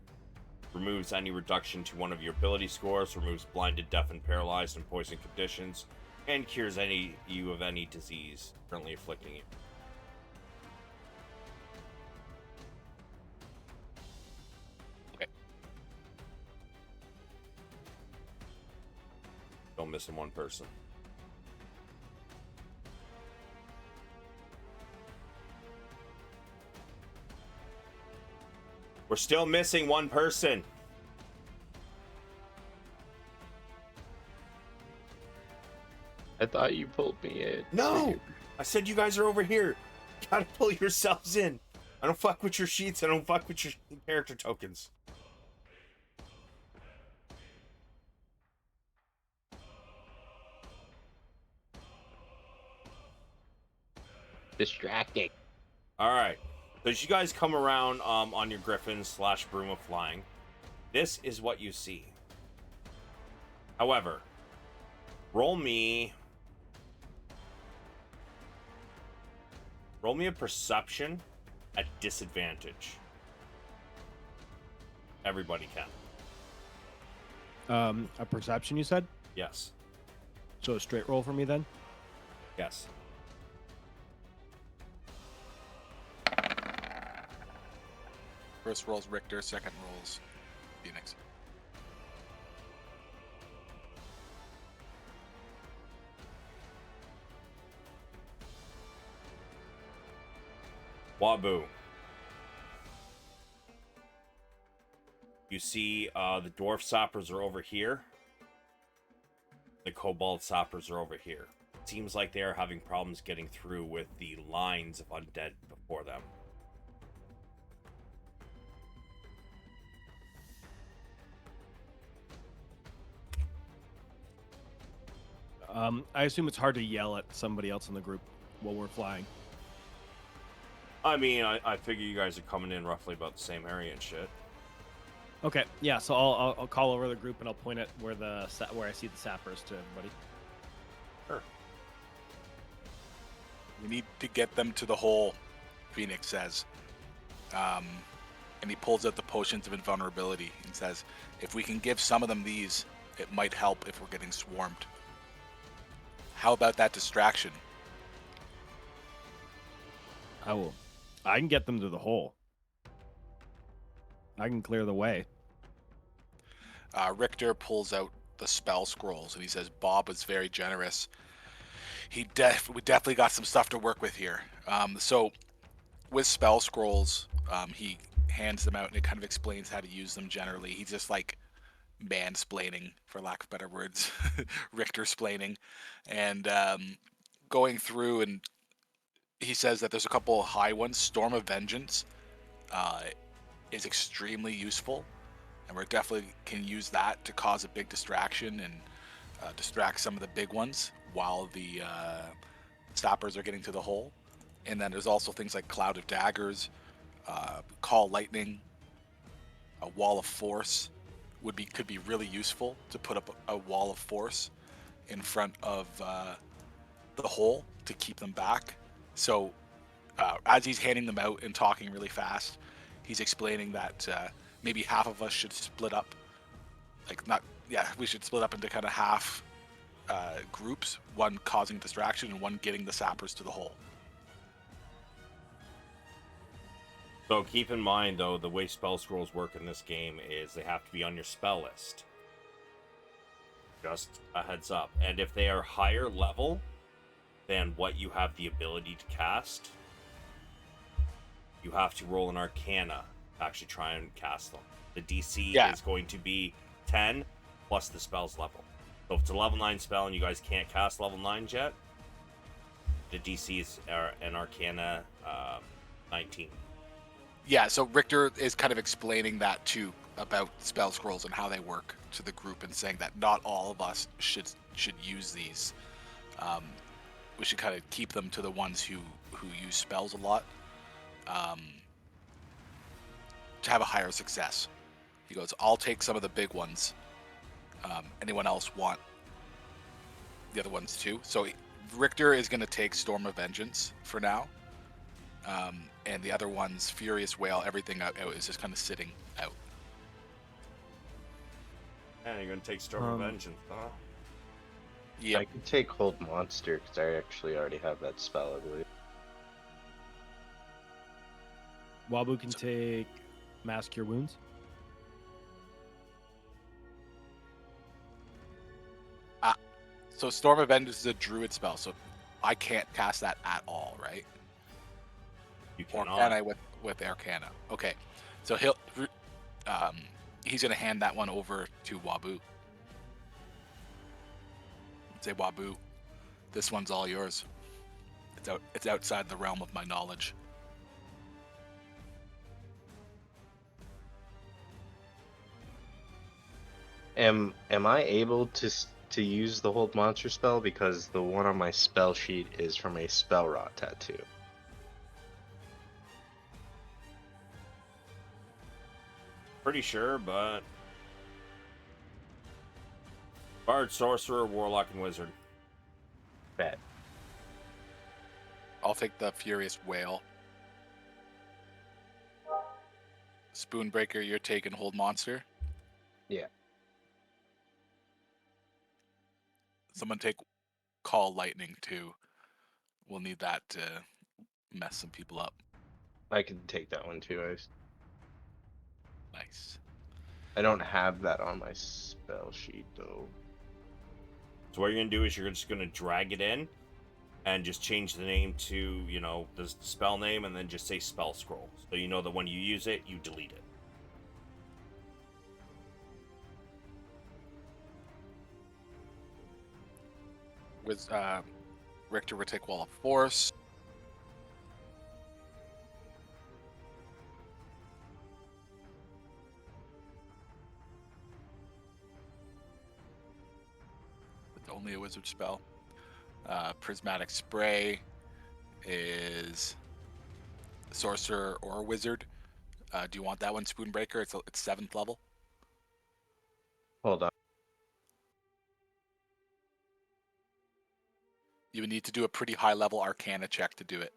Removes any reduction to one of your ability scores. Removes blinded, deafened, paralyzed, and poison conditions. And cures you of any disease currently afflicting you. Okay. Don't missing one person. We're still missing one person. I thought you pulled me in. No! I said you guys are over here. You gotta pull yourselves in. I don't fuck with your sheets. I don't fuck with your character tokens. Distracting. Alright. So as you guys come around on your griffin / broom of flying, this is what you see. However, roll me a perception at disadvantage. Everybody can. A perception, you said? Yes. So a straight roll for me then? Yes. First rolls Richter, second rolls Pheonix. Wabu. You see the dwarf sappers are over here. The kobold sappers are over here. Seems like they are having problems getting through with the lines of undead before them. I assume it's hard to yell at somebody else in the group while we're flying. I mean, I figure you guys are coming in roughly about the same area and shit. Okay, yeah. So I'll call over the group and I'll point at where I see the sappers to everybody. Sure. We need to get them to the hole, Pheonix says. And he pulls out the potions of invulnerability and says, if we can give some of them these, it might help if we're getting swarmed. How about that distraction? I can get them to the hole. I can clear the way. Richter pulls out the spell scrolls and he says, Bob was very generous. We definitely got some stuff to work with here. So with spell scrolls, he hands them out and it kind of explains how to use them generally. He's just like mansplaining, for lack of better words, Richter-splaining, and going through, and he says that there's a couple of high ones. Storm of Vengeance is extremely useful, and we definitely can use that to cause a big distraction and distract some of the big ones while the stoppers are getting to the hole. And then there's also things like Cloud of Daggers, Call Lightning, a Wall of Force could be really useful to put up a wall of force in front of the hole to keep them back. So as he's handing them out and talking really fast, he's explaining that maybe half of us should split up. We should split up into kind of half groups, one causing distraction and one getting the sappers to the hole. So keep in mind, though, the way spell scrolls work in this game is they have to be on your spell list. Just a heads up. And if they are higher level than what you have the ability to cast, you have to roll an Arcana to actually try and cast them. The DC is going to be 10 plus the spell's level. So if it's a level 9 spell and you guys can't cast level 9s yet, the DC is an Arcana 19. Yeah, so Richter is kind of explaining that too, about spell scrolls and how they work to the group, and saying that not all of us should use these. We should kind of keep them to the ones who who use spells a lot to have a higher success. He goes, I'll take some of the big ones. Anyone else want the other ones too? So Richter is going to take Storm of Vengeance for now. And the other one's Furious Whale, everything out is just kind of sitting out. And you're gonna take Storm of Vengeance, huh? Yeah. I could take Hold Monster because I actually already have that spell, I believe. Wabu can take Mass Cure Wounds. So Storm of Vengeance is a druid spell, so I can't cast that at all, right? You Or cannot. can I with Arcana? Okay, so he's gonna hand that one over to Wabu. Say, Wabu, this one's all yours. It's outside the realm of my knowledge. Am I able to use the Hold Monster spell because the one on my spell sheet is from a Spell Rot tattoo? Pretty sure, but Bard, Sorcerer, Warlock, and Wizard. Bet. I'll take the Furious Whale. Spoonbreaker, you're taking Hold Monster. Yeah. Someone take Call Lightning too. We'll need that to mess some people up. I can take that one too. Nice. I don't have that on my spell sheet though. So what you're gonna do is you're just gonna drag it in, and just change the name to, you know, the spell name, and then just say Spell Scroll, so you know that when you use it, you delete it. With Richter will take Wall of Force. It's only a wizard spell. Prismatic Spray is sorcerer or wizard. Do you want that one, Spoonbreaker? It's 7th level. Hold on. You would need to do a pretty high level Arcana check to do it.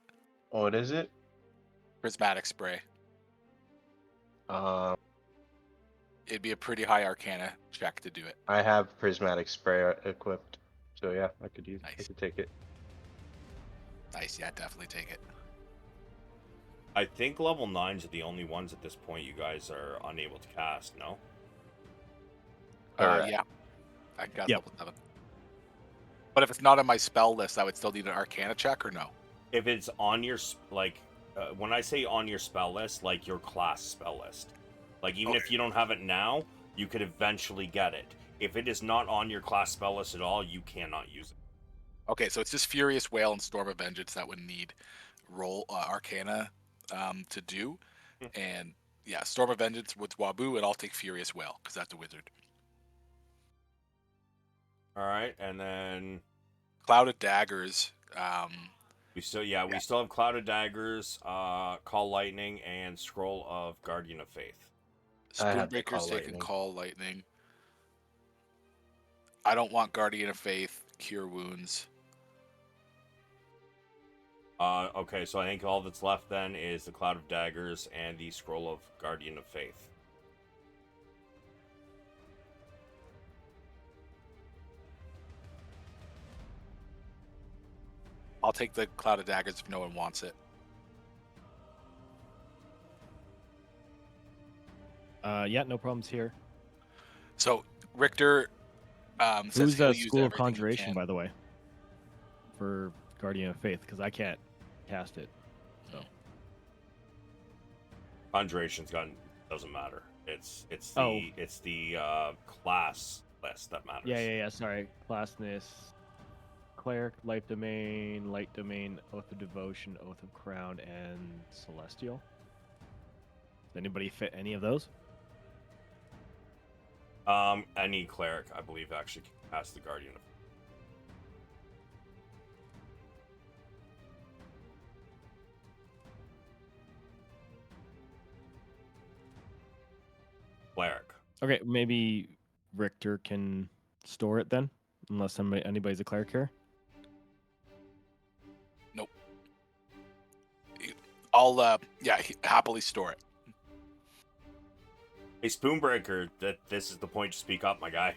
What is it? Prismatic Spray. It'd be a pretty high Arcana check to do it. I have Prismatic Spray equipped, so yeah, I could use. Nice. I could take it. Nice, yeah, definitely take it. I think level 9s are the only ones at this point you guys are unable to cast, no? Alright. Yeah, I got Yep. level 7. But if it's not on my spell list, I would still need an Arcana check, or no? If it's on your, when I say on your spell list, like your class spell list. Like, even if Okay. you don't have it now, you could eventually get it. If it is not on your class spell list at all, you cannot use it. Okay, so it's just Furious Whale and Storm of Vengeance that would need roll Arcana to do. And yeah, Storm of Vengeance with Wabu, and I'll take Furious Whale, because that's a wizard. Alright, and then Cloud of Daggers. we still have Cloud of Daggers, Call Lightning, and Scroll of Guardian of Faith. I have the Spoonbreaker's Call taking Lightning. Call Lightning. I don't want Guardian of Faith, Cure Wounds. Okay, so I think all that's left then is the Cloud of Daggers and the Scroll of Guardian of Faith. I'll take the Cloud of Daggers if no one wants it. Yeah, no problems here. So Richter says Who's he'll the use School of everything he Conjuration, can. by the way? For Guardian of Faith, because I can't cast it. So Conjuration's doesn't matter. It's Oh. the class list that matters. yeah. Sorry, classness, cleric, light domain, oath of devotion, oath of crown, and celestial. Does anybody fit any of those? Any cleric, I believe, actually can cast the Guardian of. Okay, maybe Richter can store it then, unless anybody's a cleric here. I'll happily store it. Hey, Spoonbreaker, this is the point to speak up, my guy.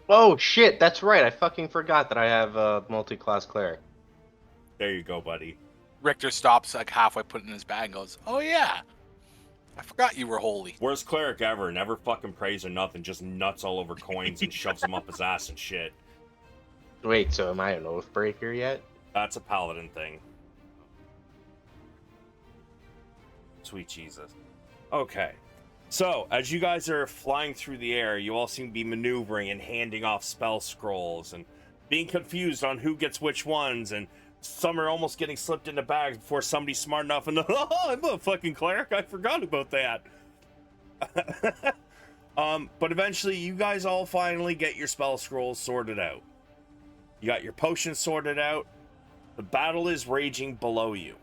Oh shit, that's right. I fucking forgot that I have a multi-class cleric. There you go, buddy. Richter stops like halfway, put it in his bag, and goes, "Oh yeah, I forgot you were holy." Worst cleric ever. Never fucking prays or nothing. Just nuts all over coins and shoves them up his ass and shit. Wait, so am I an oath breaker yet? That's a paladin thing. Sweet Jesus. Okay. So, as you guys are flying through the air, you all seem to be maneuvering and handing off spell scrolls and being confused on who gets which ones, and some are almost getting slipped into bags before somebody's smart enough and, oh, I'm a fucking cleric, I forgot about that. But eventually, you guys all finally get your spell scrolls sorted out. You got your potions sorted out. The battle is raging below you.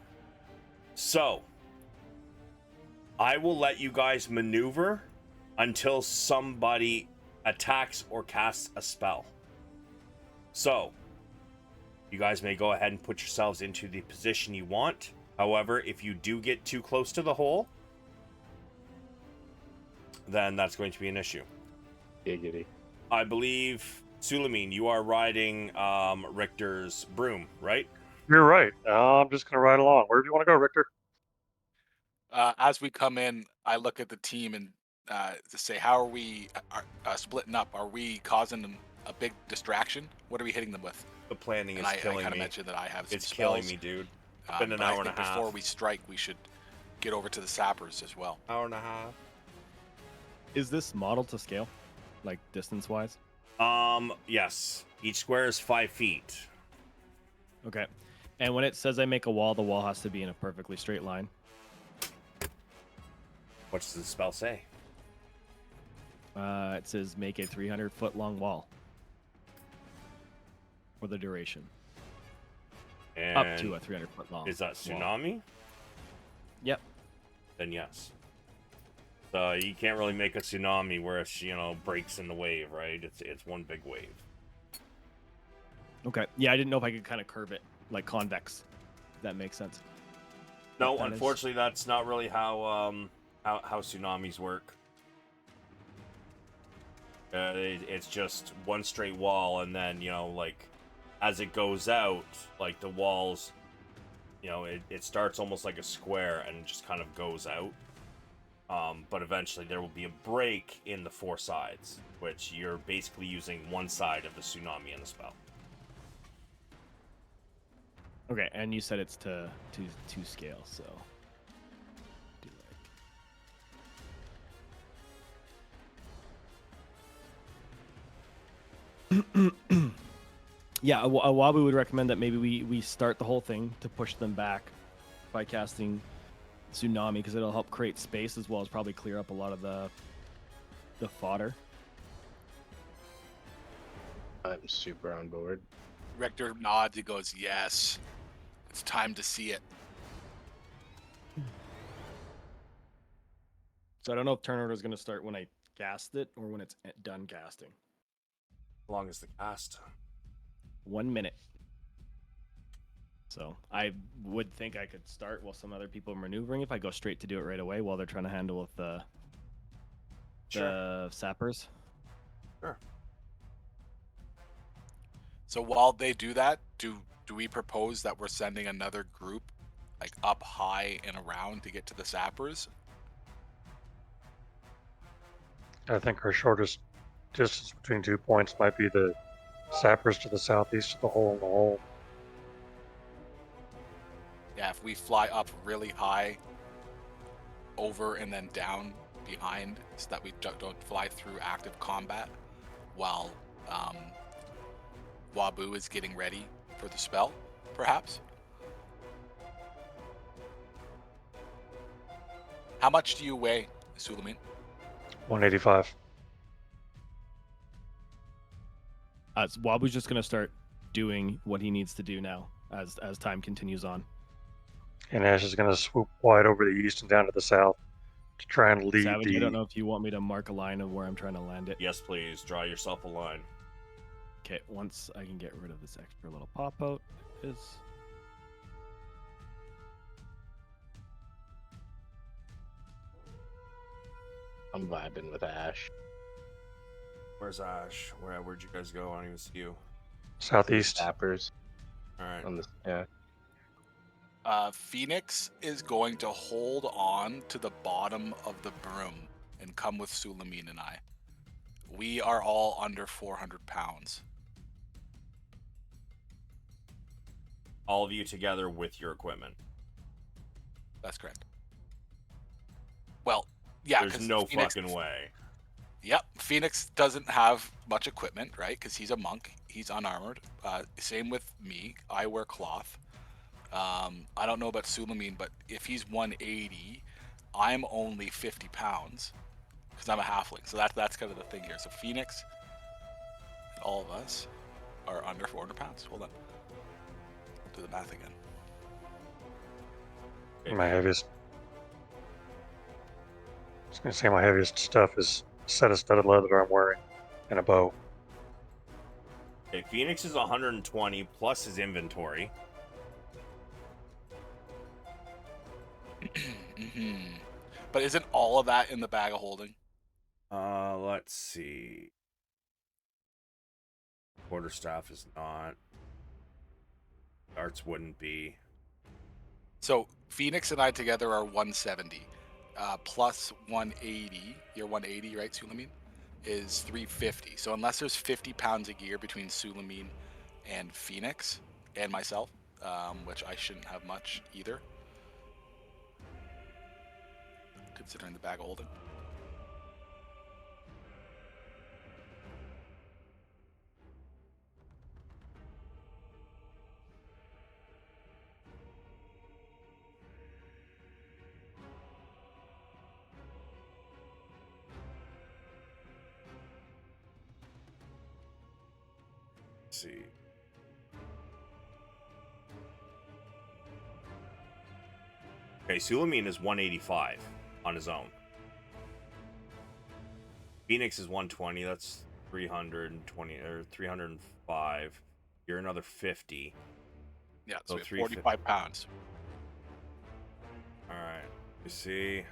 So, I will let you guys maneuver until somebody attacks or casts a spell. So, you guys may go ahead and put yourselves into the position you want. However, if you do get too close to the hole, then that's going to be an issue. Giggity. I believe, Sulameen, you are riding Richter's broom, right? You're right. I'm just going to ride along. Where do you want to go, Richter? As we come in, I look at the team and to say, how are we splitting up? Are we causing them a big distraction? What are we hitting them with? The planning And is I killing kind of me. mentioned that I have some It's spells. killing me, dude. It's been an but hour I and a think half. before we strike, we should get over to the sappers as well. Hour and a half. Is this model to scale, like distance-wise? Yes. Each square is 5 feet. Okay. And when it says I make a wall, the wall has to be in a perfectly straight line. What does the spell say? It says make a 300-foot long wall for the duration. And Up to a 300-foot long. is that wall. tsunami? Yep. Then yes. So you can't really make a tsunami where it's, breaks in the wave, right? It's one big wave. Okay. Yeah, I didn't know if I could kind of curve it, like convex. If that makes sense. No, That is- unfortunately, that's not really how tsunamis work. It's just one straight wall, and then as it goes out, like the walls, it starts almost like a square and just kind of goes out. But eventually there will be a break in the 4 sides, which you're basically using one side of the tsunami in the spell. Okay, and you said it's to scale, so do like. Yeah, a wabu would recommend that maybe we start the whole thing to push them back by casting Tsunami, because it'll help create space as well as probably clear up a lot of the fodder. I'm super on board. Richter nods. He goes, "Yes, it's time to see it." So I don't know if turn order is going to start when I cast it or when it's done casting. As long as the cast. 1 minute. So I would think I could start while some other people are maneuvering if I go straight to do it right away while they're trying to handle with the sappers. Sure. So while they do that, do we propose that we're sending another group like up high and around to get to the sappers? I think our shortest distance between 2 points might be the sappers to the southeast of the hole in the hole. Yeah, if we fly up really high, over and then down behind, so that we don't fly through active combat while Wabu is getting ready for the spell, perhaps? How much do you weigh, Sulameen? 185. So Wabu's just going to start doing what he needs to do now as time continues on. And Ash is going to swoop wide over the east and down to the south to try and lead Savage, the. I don't know if you want me to mark a line of where I'm trying to land it. Yes, please. Draw yourself a line. Okay, once I can get rid of this extra little pop out, is I'm vibing with Ash. Where's Ash? Where'd you guys go? I don't even see you. Southeast. Sappers All right. on this. Yeah. Pheonix is going to hold on to the bottom of the broom and come with Sulameen and I. We are all under 400 pounds. All of you together with your equipment. That's correct. Well, yeah. There's 'cause no Pheonix- fucking way. Yep, Pheonix doesn't have much equipment, right? Because he's a monk. He's unarmored. Same with me. I wear cloth. I don't know about Sulameen, but if he's 180, I'm only 50 pounds because I'm a halfling. So that's kind of the thing here. So Pheonix, all of us, are under 400 pounds. Hold on. I'll do the math again. My heaviest. I was gonna say my heaviest stuff is a set of studded leather I'm wearing and a bow. Okay, Pheonix is 120 plus his inventory. But isn't all of that in the bag of holding? Let's see. Quarterstaff is not. Darts wouldn't be. So Pheonix and I together are 170. Plus 180. You're 180, right, Sulameen? Is 350. So unless there's 50 pounds of gear between Sulameen and Pheonix and myself, which I shouldn't have much either, considering the bag of holding. Let's see. Okay, Sulameen is 185 on his own. Pheonix is 120. That's 320 or 305. You're another 50. Yeah, So so we have 350. 45 pounds. All right. You see.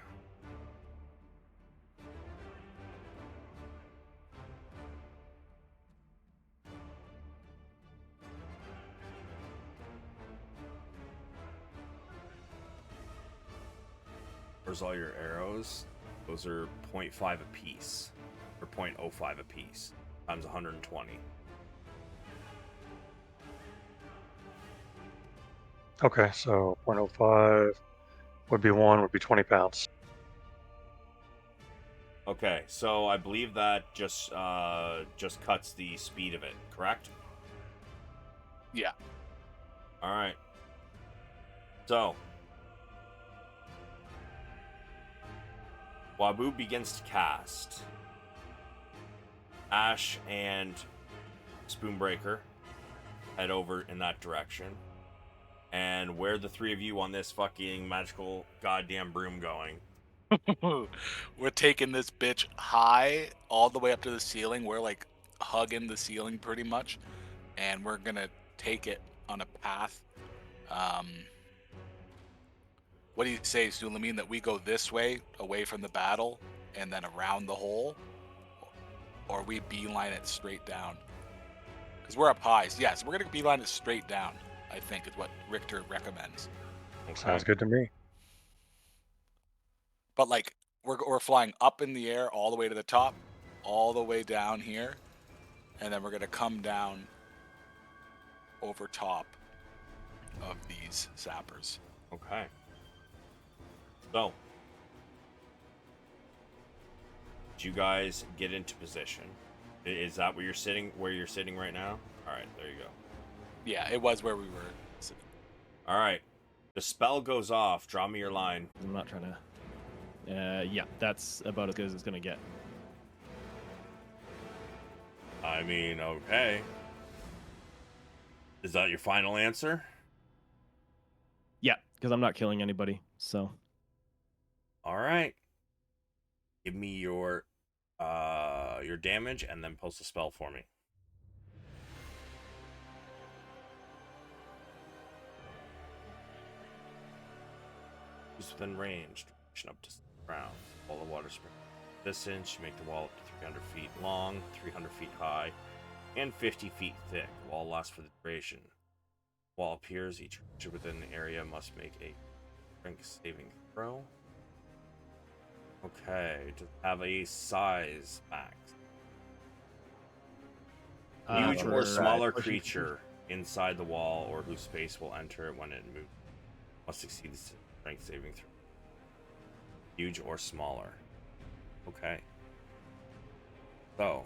Where's all your arrows? Those are 0.5 a piece, or 0.05 a piece, times 120. Okay, so 0.05 would be 20 pounds. Okay, so I believe that just cuts the speed of it, correct? Yeah. All right. So Wabu begins to cast. Ash and Spoonbreaker head over in that direction. And where are the three of you on this fucking magical goddamn broom going? We're taking this bitch high all the way up to the ceiling. We're like hugging the ceiling pretty much. And we're going to take it on a path. What do you say, Sulameen, that we go this way, away from the battle, and then around the hole? Or we beeline it straight down? Because we're up high. Yes, we're going to beeline it straight down, I think, is what Richter recommends. Sounds good to me. But, like, we're flying up in the air all the way to the top, all the way down here, and then we're going to come down over top of these sappers. Okay. So, did you guys get into position? Is that where you're sitting? Where you're sitting right now? All right, there you go. Yeah, it was where we were sitting. All right, the spell goes off. Draw me your line. I'm not trying to. Yeah, that's about as good as it's gonna get. I mean, okay. Is that your final answer? Yeah, because I'm not killing anybody. So All right. Give me your damage and then post a spell for me. Who's within range? Direction up to the ground. All the water spring. Distance, you make the wall up to 300 feet long, 300 feet high, and 50 feet thick. Wall lasts for the duration. Wall appears, each creature within the area must make a strength saving throw. Okay, to have a size max. Huge or smaller creature inside the wall or whose space will enter it when it moves must succeed the strength saving throw. Huge or smaller. Okay. So.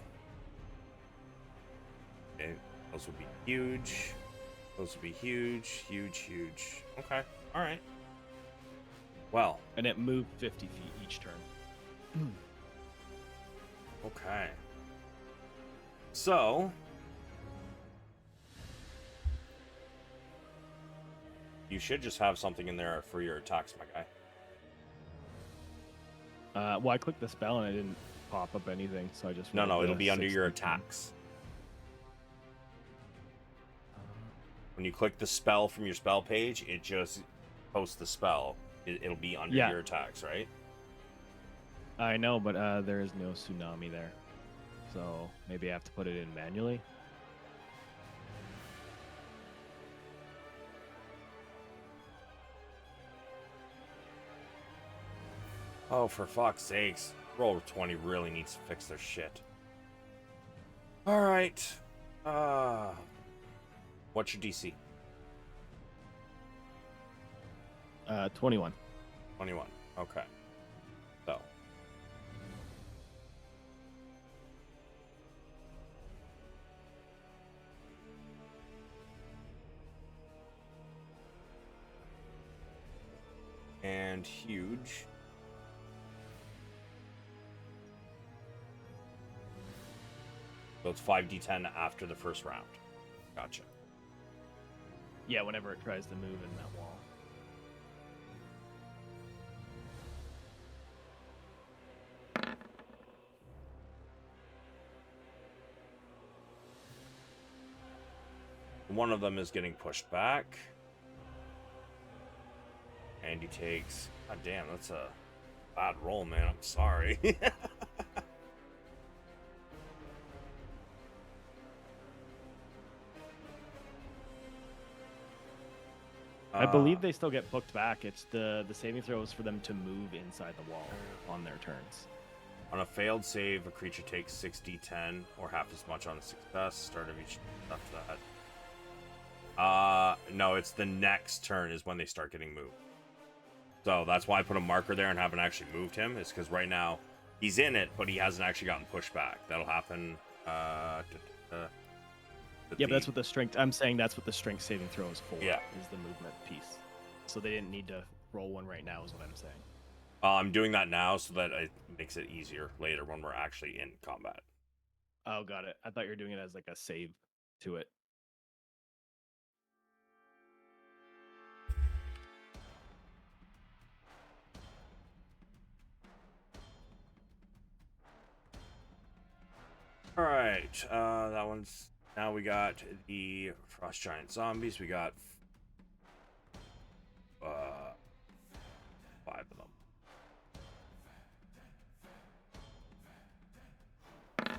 Okay, those would be huge. Those would be huge, huge, huge. Okay, alright. Well. And it moved 50 feet each turn. Okay. So. You should just have something in there for your attacks, my guy. Well, I clicked the spell and I didn't pop up anything, so I just... No, it'll be under 60. your attacks. When you click the spell from your spell page, it just posts the spell. It'll be under your attacks, right? I know, but there is no tsunami there. So maybe I have to put it in manually. Oh, for fuck's sakes. Roll20 really needs to fix their shit. Alright. What's your DC? 21. 21. Okay. So. And huge. So it's 5d10 after the first round. Gotcha. Yeah, whenever it tries to move in that wall. One of them is getting pushed back. And he takes... God damn, that's a bad roll, man. I'm sorry. I believe they still get booked back. It's the saving throws for them to move inside the wall on their turns. On a failed save, a creature takes 6d10 or half as much on a success. Start of each after that. No, it's the next turn is when they start getting moved. So that's why I put a marker there and haven't actually moved him. Is because right now he's in it, but he hasn't actually gotten pushed back. That'll happen. Yeah, but that's what the strength. I'm saying that's what the strength saving throw is for. Yeah, is the movement piece. So they didn't need to roll one right now, is what I'm saying. I'm doing that now so that it makes it easier later when we're actually in combat. Oh, got it. I thought you were doing it as like a save to it. All right, that one's. Now we got the Frost Giant Zombies. We got 5 of them.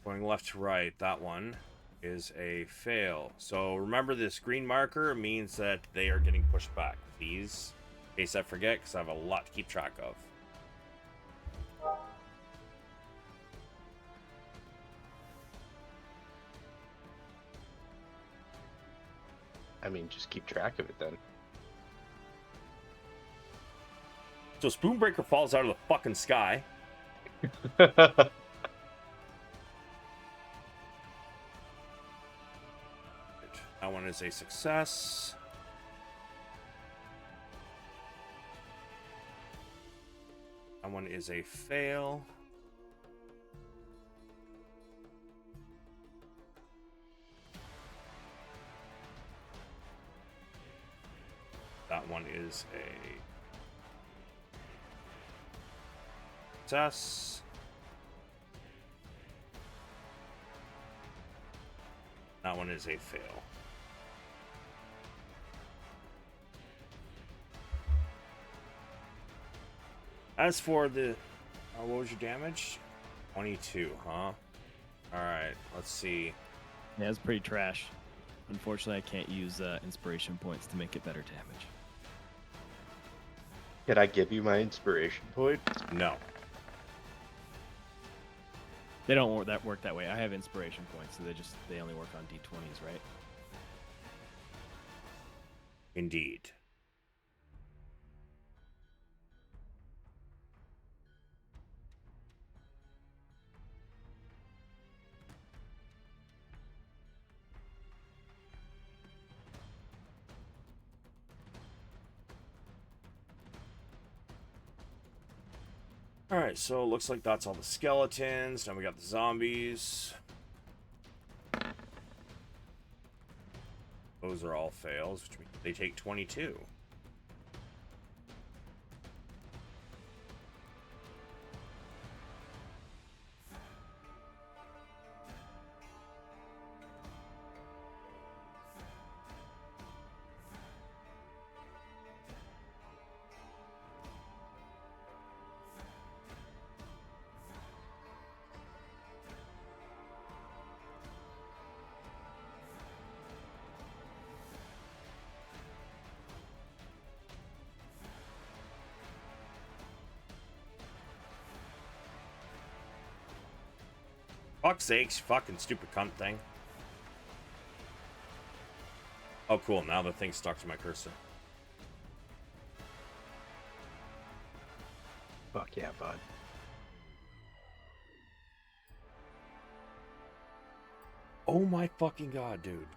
Going left to right, that one is a fail. So remember, this green marker means that they are getting pushed back. Please, in case I forget, because I have a lot to keep track of. I mean, just keep track of it then. So Spoonbreaker falls out of the fucking sky. That one is a success. That one is a fail. That one is a success. That one is a fail. As for the... what was your damage? 22, huh? Alright, let's see. Yeah, it's pretty trash. Unfortunately, I can't use inspiration points to make it better damage. Can I give you my inspiration point? No. They don't work that way. I have inspiration points, so they only work on d20s, right? Indeed. Alright, so it looks like that's all the skeletons. Now we got the zombies. Those are all fails, which means they take 22. Fuck's sakes, fucking stupid cunt thing. Oh, cool. Now the thing's stuck to my cursor. Fuck yeah, bud. Oh my fucking god, dude.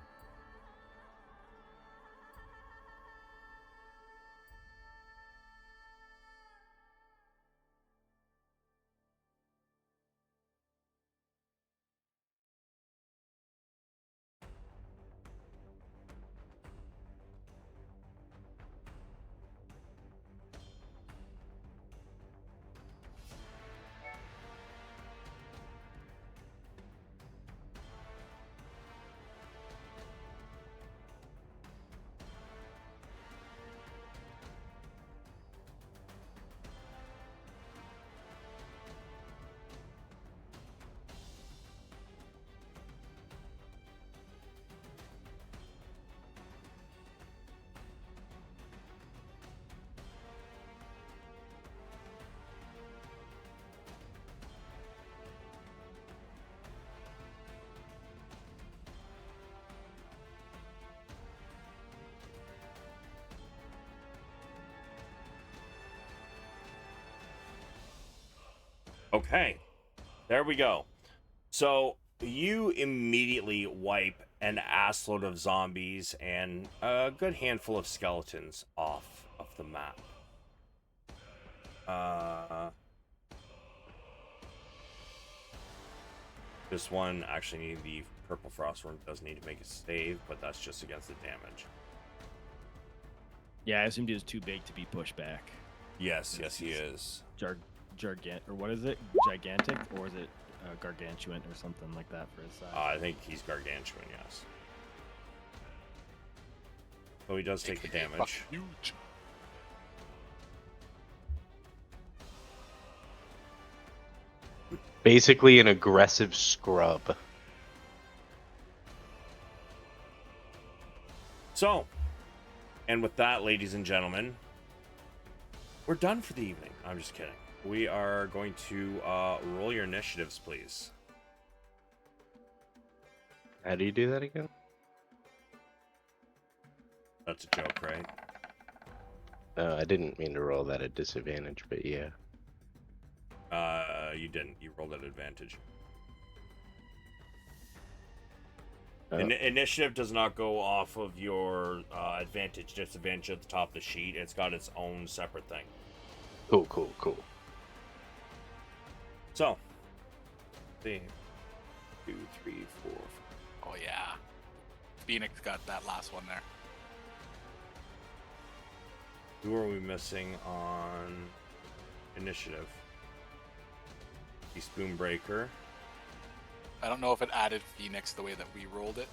Okay, there we go. So you immediately wipe an assload of zombies and a good handful of skeletons off of the map. This one actually needs the purple frostworm, does need to make a save, but that's just against the damage. Yeah, I assumed he was too big to be pushed back. Yes, yes, he is. Gigant, or what is it? Gigantic, or is it gargantuan or something like that for his size? I think he's gargantuan, yes. So he does take the damage. Huge. Basically an aggressive scrub. So, and with that, ladies and gentlemen, we're done for the evening. I'm just kidding. We are going to roll your initiatives, please. How do you do that again? That's a joke, right? I didn't mean to roll that at disadvantage, but yeah. You didn't. You rolled at advantage. Oh. Initiative does not go off of your advantage, disadvantage at the top of the sheet. It's got its own separate thing. Cool, cool, cool. So, 2, 3, 4. Oh yeah. Pheonix got that last one there. Who are we missing on initiative? The Spoonbreaker. I don't know if it added Pheonix the way that we rolled it,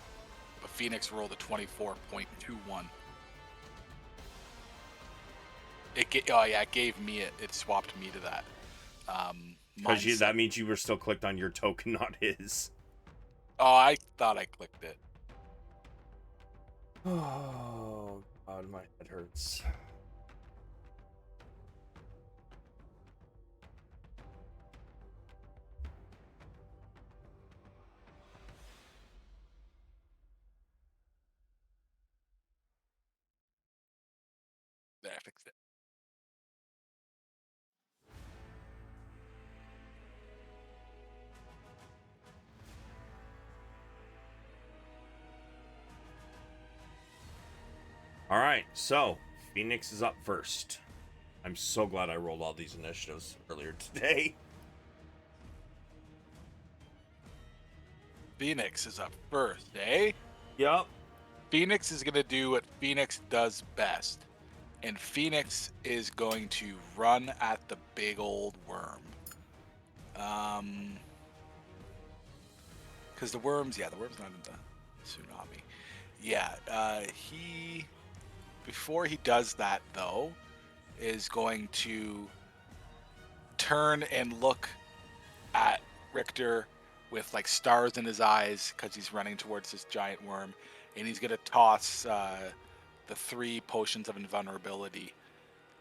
but Pheonix rolled a 24.21. It gave me it. It swapped me to that. Because that means you were still clicked on your token, not his. Oh, I thought I clicked it. Oh God, my head hurts. There, I fixed it. All right, so Pheonix is up first. I'm so glad I rolled all these initiatives earlier today. Pheonix is up first, eh? Yep. Pheonix is going to do what Pheonix does best. And Pheonix is going to run at the big old worm. Because the worm's not in the tsunami. Yeah, before he does that, though, is going to turn and look at Richter with like stars in his eyes because he's running towards this giant worm, and he's gonna toss the 3 potions of invulnerability,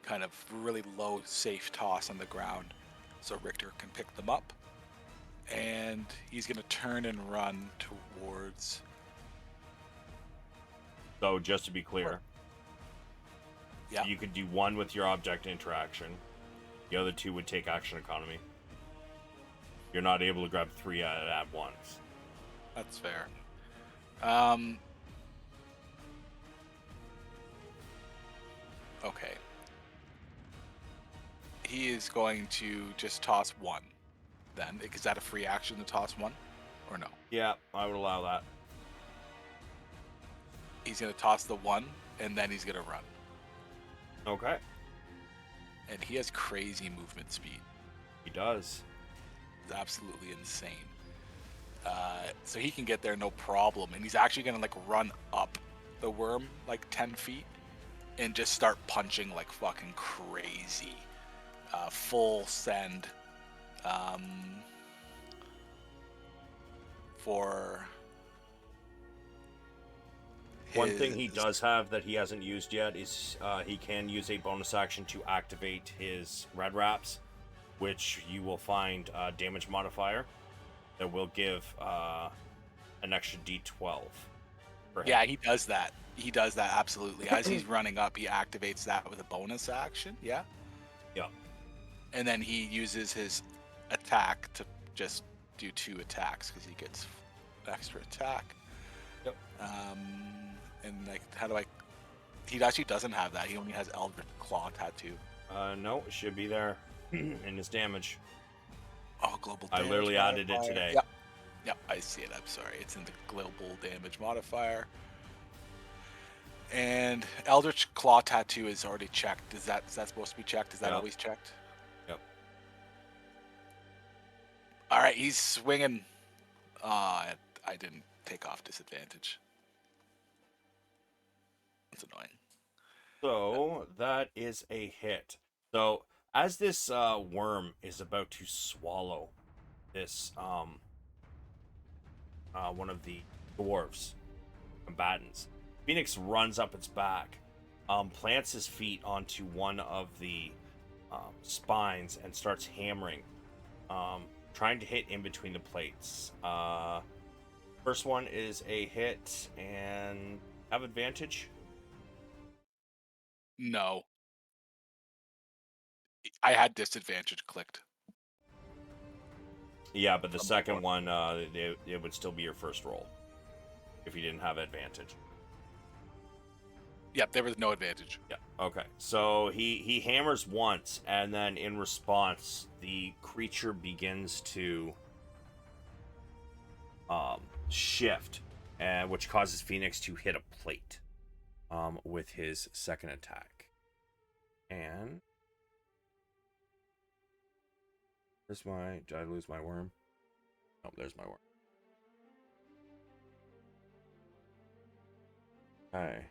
kind of really low, safe toss on the ground, so Richter can pick them up, and he's gonna turn and run towards. So just to be clear, Yeah. you could do 1 with your object interaction. The other 2 would take action economy. You're not able to grab 3 at once. That's fair. Okay. He is going to just toss 1. Then, is that a free action to toss 1, or no? Yeah, I would allow that. He's gonna toss the 1, and then he's gonna run. Okay. And he has crazy movement speed. He does. It's absolutely insane. So he can get there no problem, and he's actually gonna like run up the worm like 10 feet and just start punching like fucking crazy. Full send. For One thing he does have that he hasn't used yet is he can use a bonus action to activate his red wraps, which you will find damage modifier that will give an extra d12 for him. Yeah, he does that. He does that absolutely. As he's running up, he activates that with a bonus action. Yeah. Yeah. And then he uses his attack to just do 2 attacks because he gets extra attack. Yep. And like, how do I? He actually doesn't have that. He only has Eldritch Claw tattoo. No, it should be there in his damage. Oh, global I damage. literally added it today. Yep. Yep, I see it. I'm sorry. It's in the global damage modifier. And Eldritch Claw tattoo is already checked. Is that supposed to be checked? Is that Yep. always checked? Yep. All right, he's swinging. I didn't take off disadvantage. That's annoying. So that is a hit. So as this worm is about to swallow this one of the dwarves combatants, Pheonix runs up its back, plants his feet onto one of the spines and starts hammering, trying to hit in between the plates. First one is a hit and have advantage. No. I had disadvantage clicked. Yeah, but the second one, it would still be your first roll if you didn't have advantage. Yep, there was no advantage. Yeah. Okay. So he hammers once, and then in response, the creature begins to shift, which causes Pheonix to hit a plate with his second attack. And Did I lose my worm? Oh, there's my worm. Okay.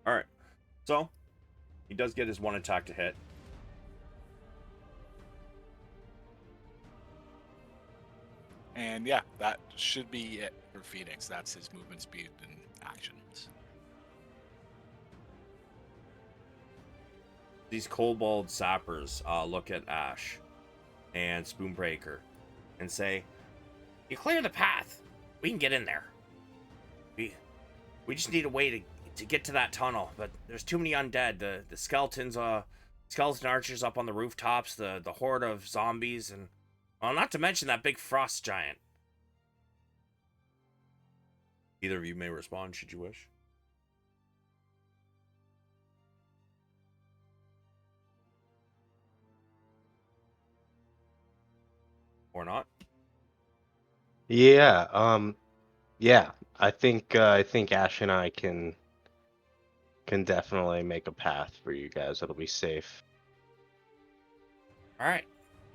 Alright. So, he does get his one attack to hit. And yeah, that should be it for Pheonix. That's his movement speed and actions. These kobold sappers look at Ash and Spoonbreaker and say, "You clear the path. We can get in there. We just need a way to get to that tunnel, but there's too many undead. The skeletons, skeleton archers up on the rooftops, the horde of zombies, and well, not to mention that big frost giant." Either of you may respond should you wish. Or not. Yeah. Yeah. I think Ash and I can definitely make a path for you guys. It'll be safe. All right.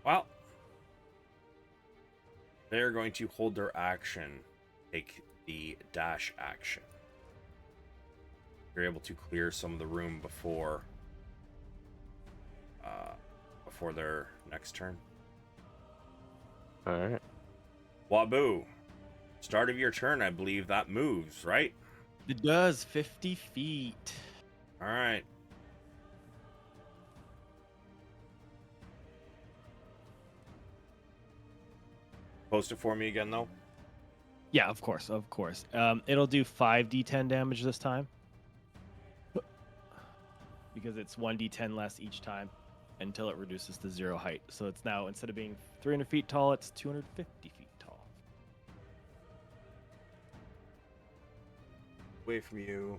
Well, they're going to hold their action, take the dash action. You're able to clear some of the room before their next turn. All right. Wabu, start of your turn, I believe that moves, right? It does 50 feet. All right. Post it for me again, though. Yeah, of course, of course. It'll do 5d10 damage this time. Because it's 1d10 less each time until it reduces to 0 height. So it's now, instead of being 300 feet tall, it's 250 feet tall. Away from you.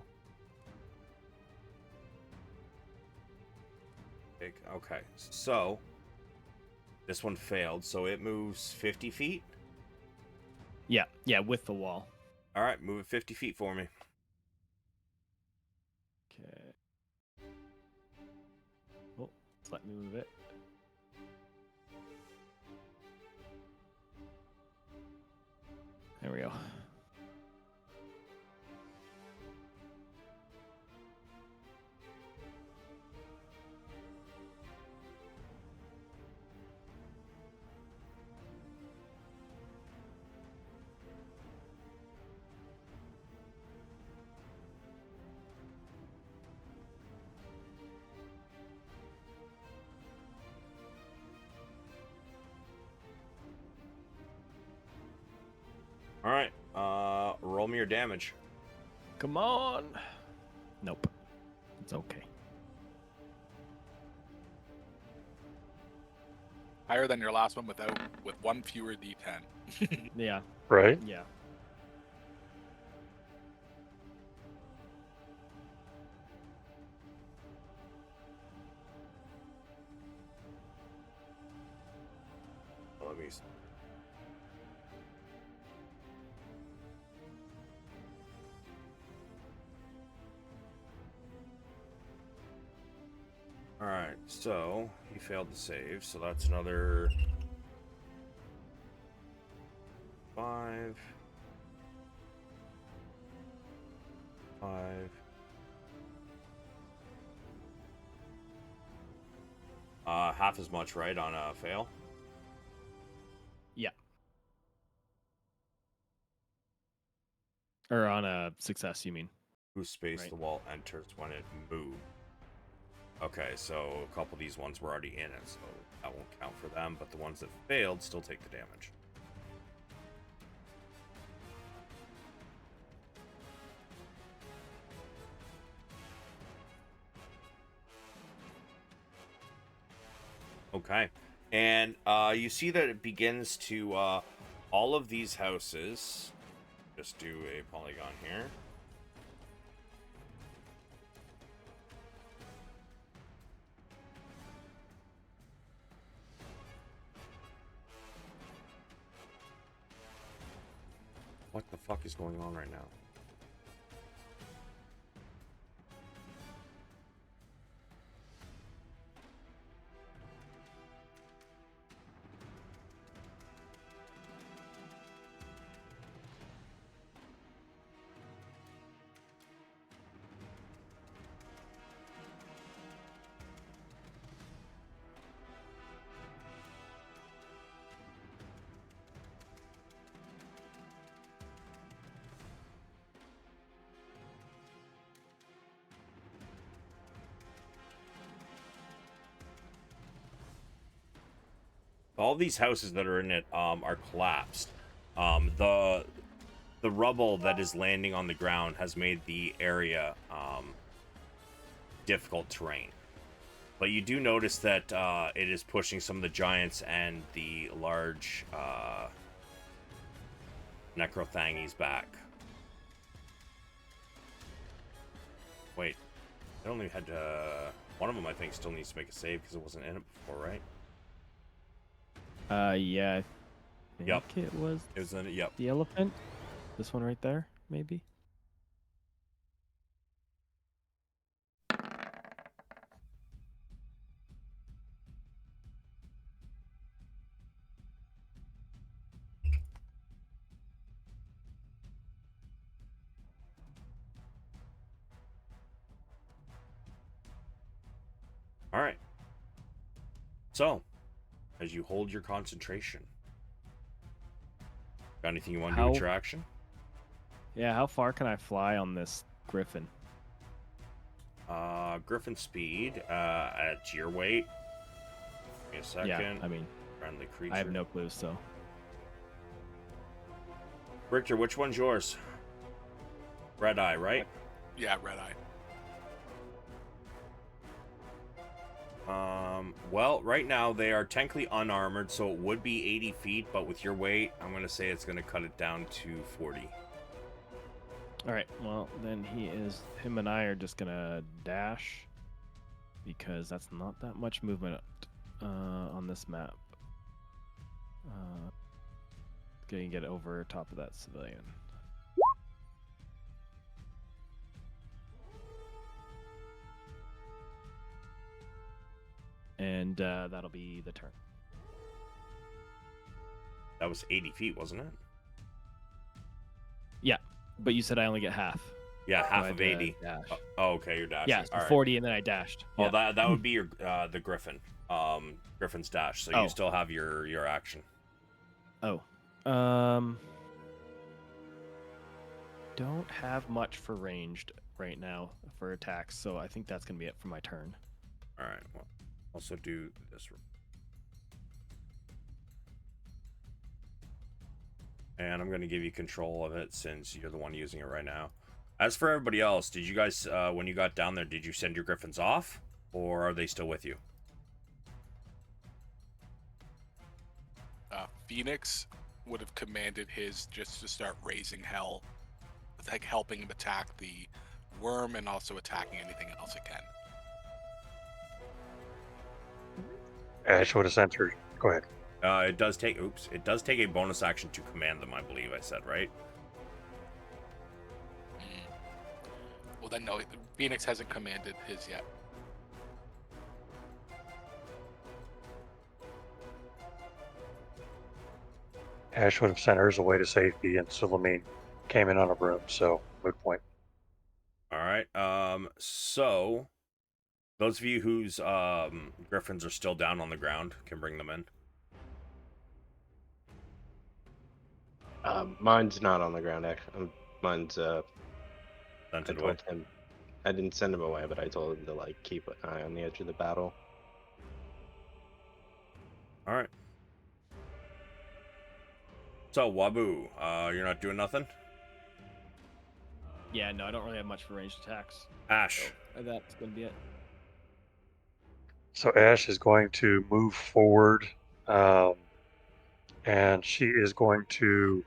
Okay, so this one failed, so it moves 50 feet. Yeah, with the wall. All right, move it 50 feet for me. Okay. Oh, just let me move it. There we go. All right, roll me your damage. Come on. Nope. It's okay. Higher than your last one with one fewer D10. Yeah. Right? Yeah. Let me see. All right, so he failed to save, so that's another 5. Half as much, right, on a fail? Yeah. Or on a success, you mean? Whose space Right. the wall enters when it moves. Okay, so a couple of these ones were already in it, so that won't count for them, but the ones that failed still take the damage. Okay, and you see that it begins to, all of these houses, just do a polygon here. What the fuck is going on right now? all these houses that are in it are collapsed. The rubble that is landing on the ground has made the area difficult terrain. But you do notice that it is pushing some of the giants and the large necrothangies back. Wait, I only had one of them. I think still needs to make a save because it wasn't in it before, right? Yeah. I think Yep. it was It was in it. Yep. the elephant. This one right there, maybe. All right. So, as you hold your concentration, got anything you want to do with How- your action? Yeah, how far can I fly on this griffin? Griffin speed at your weight. Give me a second. Yeah, I mean, Friendly creature. I have no clue, so. Richter, which one's yours? Red Eye, right? Yeah, red eye. Well, right now they are technically unarmored, so it would be 80 feet, but with your weight, I'm going to say it's going to cut it down to 40. All right, well, then him and I are just going to dash because that's not that much movement on this map. Gonna get over top of that civilian. And that'll be the turn. That was 80 feet, wasn't it? Yeah, but you said I only get half. Yeah, So half I of had to 80. dash. Oh, okay, you're dashing. Yeah, so All right. 40 and then I dashed. Well, Yeah. that would be your the Griffin. Griffin's dash, so Oh. you still have your action. Oh. Don't have much for ranged right now for attacks, so I think that's gonna be it for my turn. All right. Well, also do this. And I'm going to give you control of it since you're the one using it right now. As for everybody else, did you guys, when you got down there, did you send your griffins off? Or are they still with you? Pheonix would have commanded his just to start raising hell, like helping him attack the worm and also attacking anything else it can. Ash would have sent her. Go ahead. It does take a bonus action to command them, I believe I said, right? Well, then no, Pheonix hasn't commanded his yet. Ash would have sent hers away to safety, and Sulameen came in on a broom, so moot point. All right. So those of you whose griffins are still down on the ground can bring them in. Mine's not on the ground. Mine's I Sent it away. told him. I didn't send him away, but I told him to like keep an eye on the edge of the battle. All right. So Wabu, you're not doing nothing. Yeah, no, I don't really have much for ranged attacks. Ash. So that's gonna be it. So Ash is going to move forward, and she is going to.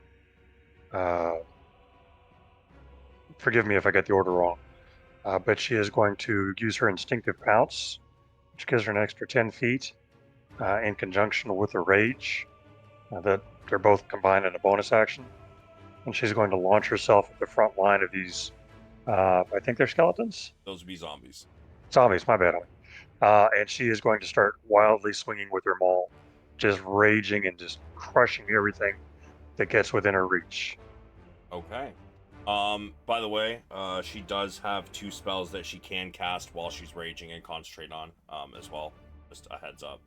Forgive me if I get the order wrong, but she is going to use her instinctive pounce, which gives her an extra 10 feet, in conjunction with her rage. That they're both combined in a bonus action, and she's going to launch herself at the front line of these. I think they're skeletons. Those would be zombies. Zombies, my bad. And she is going to start wildly swinging with her maul, just raging and just crushing everything that gets within her reach. Okay. By the way, she does have 2 spells that she can cast while she's raging and concentrate on, as well. Just a heads up.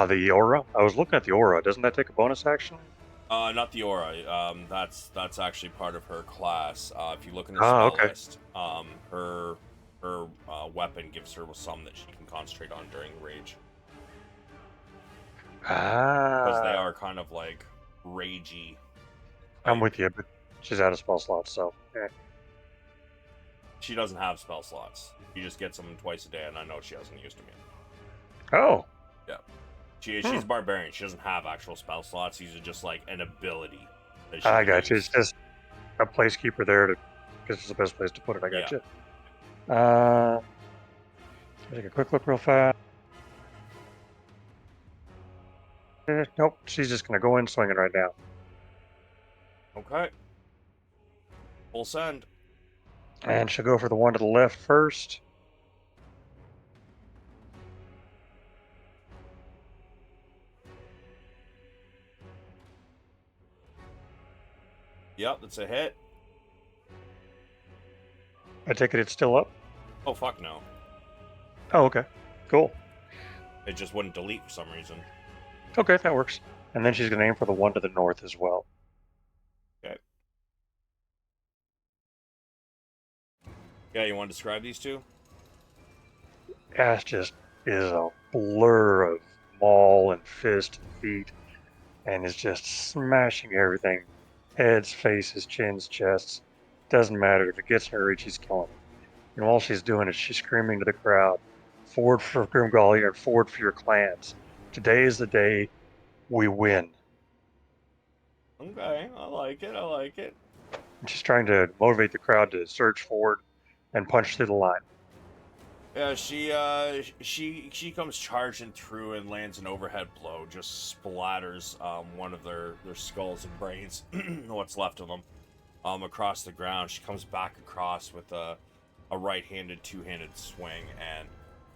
The aura. I was looking at the aura. Doesn't that take a bonus action? Not the aura. That's actually part of her class. If you look in her Ah, spell okay. list, her weapon gives her some that she can concentrate on during rage. because they Ah, are kind of like ragey. I'm Like, with you, but she's out of spell slots, so she doesn't have spell slots. She just gets them twice a day, and I know she hasn't used them yet. Oh, Yeah. She's a barbarian. She doesn't have actual spell slots. These are just like an ability that she I can got you. use. It's just a placekeeper there to, because it's the best place to put it. I got Yeah. you. Take a quick look real fast. Nope, she's just gonna go in swinging right now. Okay. Full send. And she'll go for the one to the left first. Yep, that's a hit. I take it it's still up. Oh, fuck no. Oh, okay. Cool. It just wouldn't delete for some reason. Okay, that works. And then she's gonna aim for the one to the north as well. Okay. Yeah, you want to describe these two? Ash just is a blur of maul and fist and feet, and is just smashing everything. Heads, faces, chins, chests. Doesn't matter. If it gets in her reach, she's killing it. And all she's doing is she's screaming to the crowd, forward for Grimgolir and forward for your clans. Today is the day we win. Okay, I like it. I like it. And she's trying to motivate the crowd to surge forward and punch through the line. Yeah, she comes charging through and lands an overhead blow, just splatters one of their skulls and brains, what's left of them, across the ground. She comes back across with a right-handed, two-handed swing and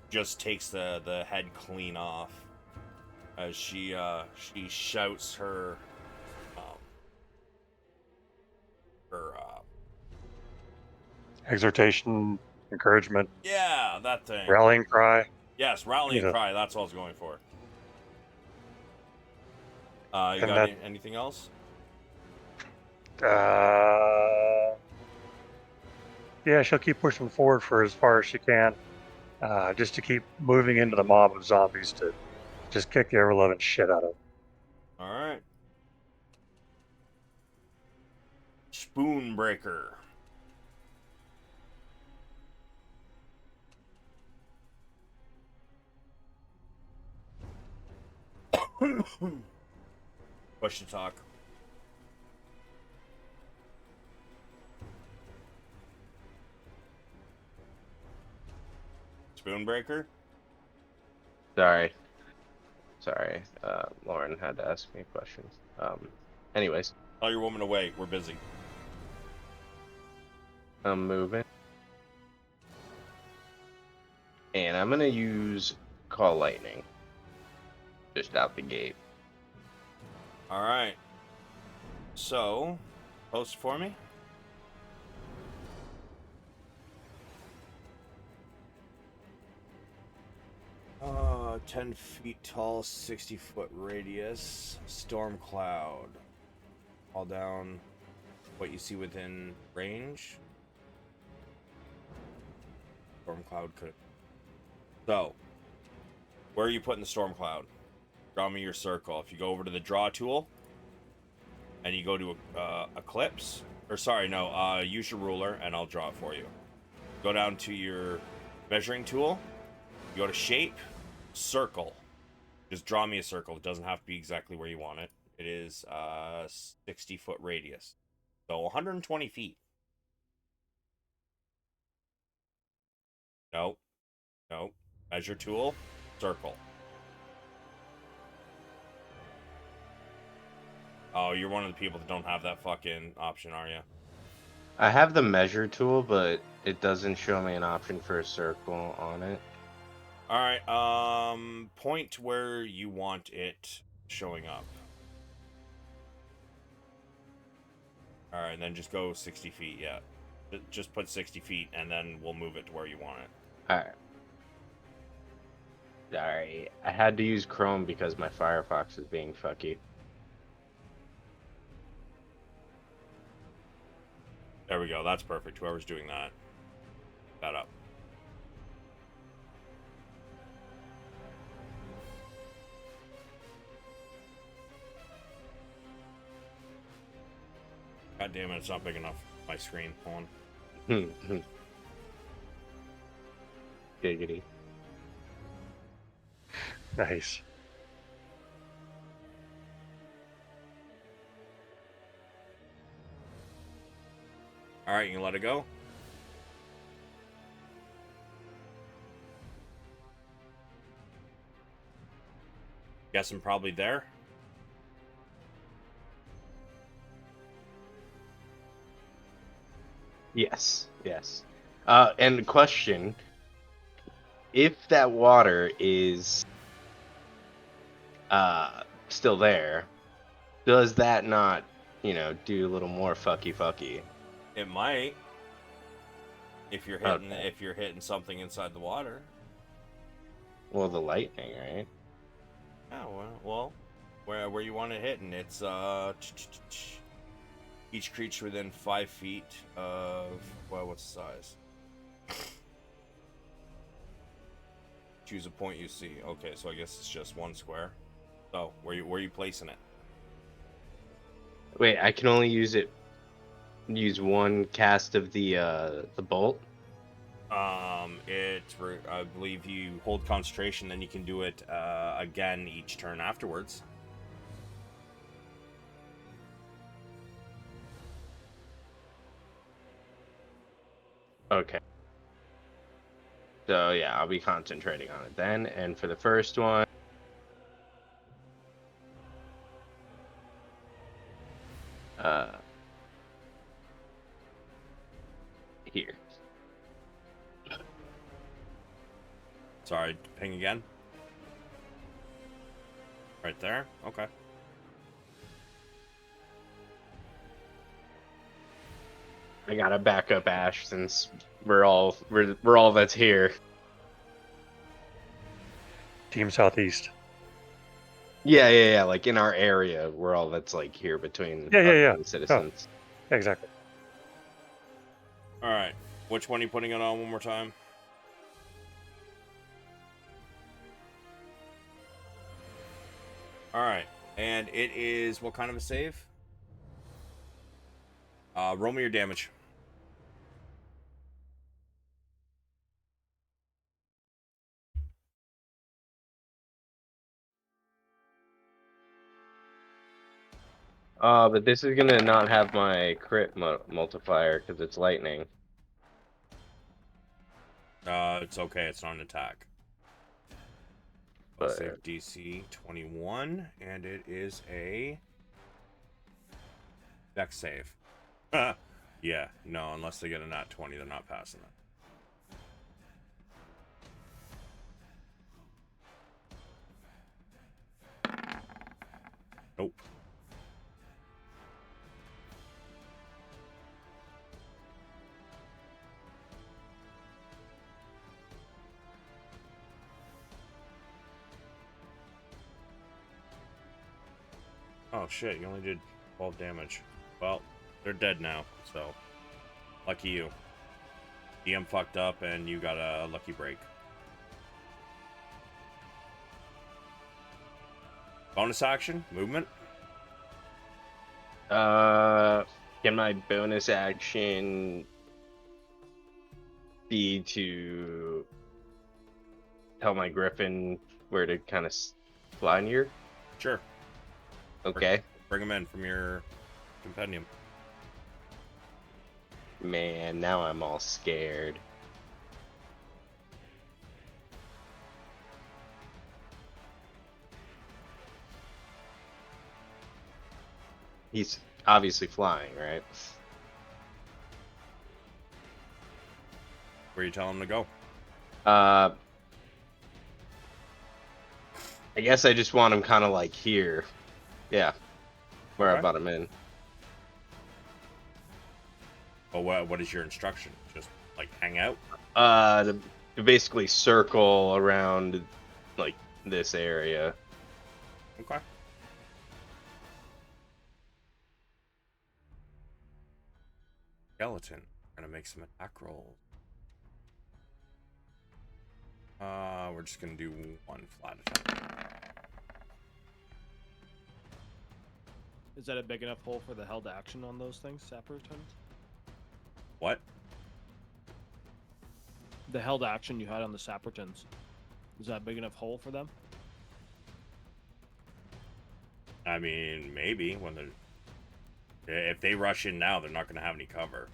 just takes the head clean off as she shouts her Exhortation, encouragement, yeah, that thing. rallying cry. Yes, rallying cry. That's what I was going for. You And got anything else? Yeah, she'll keep pushing forward for as far as she can, just to keep moving into the mob of zombies to just kick the ever-loving shit out of them. All right. Spoonbreaker. Push to talk. Spoonbreaker? Sorry. Lauren had to ask me questions. Anyways, Tell your woman to wait. We're busy. I'm moving. And I'm gonna use Call Lightning. Just out the gate. All right. So, post for me. Uh, 10 feet tall, 60-foot radius, storm cloud. All down what you see within range. Storm cloud could. So, where are you putting the storm cloud? Draw me your circle. If you go over to the draw tool, and you go to eclipse, or sorry, no, use your ruler, and I'll draw it for you. Go down to your measuring tool. You go to shape, circle. Just draw me a circle. It doesn't have to be exactly where you want it. It is 60-foot radius, so 120 feet. No. Measure tool, circle. Oh, you're one of the people that don't have that fucking option, are you? I have the measure tool, but it doesn't show me an option for a circle on it. All right. Point where you want it showing up. All right, and then just go 60 feet. Yeah, just put 60 feet, and then we'll move it to where you want it. All right. Sorry, I had to use Chrome because my Firefox is being fucky. There we go. That's perfect. Whoever's doing that up. God damn it, it's not big enough. My screen. Hold on. Giggity. Nice. Alright, you can let it go. Guess I'm probably there. Yes, yes. And question: if that water is still there, does that not, do a little more fucky? It might. If you're Okay. hitting something inside the water. Well, the lightning, right? Oh well, where you want it hitting? It's each creature within 5 feet of what's the size? Choose a point you see. Okay, so I guess it's just 1 square. So where you placing it? Wait, I can only use one cast of the bolt. I believe you hold concentration, then you can do it again each turn afterwards. Okay. So yeah, I'll be concentrating on it then. And for the first one, here. Sorry, ping again. Right there. Okay. I got a backup Ash since we're all that's here. Team Southeast. Yeah. Like in our area, we're all that's like here between us Yeah. and citizens. Oh, exactly. All right. Which one are you putting it on one more time? All right. And it is what kind of a save? Roll me your damage. But this is gonna not have my crit multiplier because it's lightning. It's okay. It's not an attack. I'll But save DC 21, and it is a dex save. Yeah, no, unless they get a nat 20, they're not passing it. Nope. Oh shit, you only did 12 damage. Well, they're dead now, so lucky you. DM fucked up and you got a lucky break. Bonus action, movement. can my bonus action be to tell my griffin where to kind of fly near? Sure. Okay. Bring him in from your compendium. Man, now I'm all scared. He's obviously flying, right? Where you tell him to go? I guess I just want him kind of like here. Yeah. Where Okay. I brought him in. Well, what is your instruction? Just like hang out? To basically circle around like this area. Okay. Skeleton. Gonna make some attack rolls. We're just gonna do one flat attack. Is that a big enough hole for the held action on those things, Sappertons? What? The held action you had on the Sappertons. Is that a big enough hole for them? I mean, maybe when if they rush in now, they're not going to have any cover.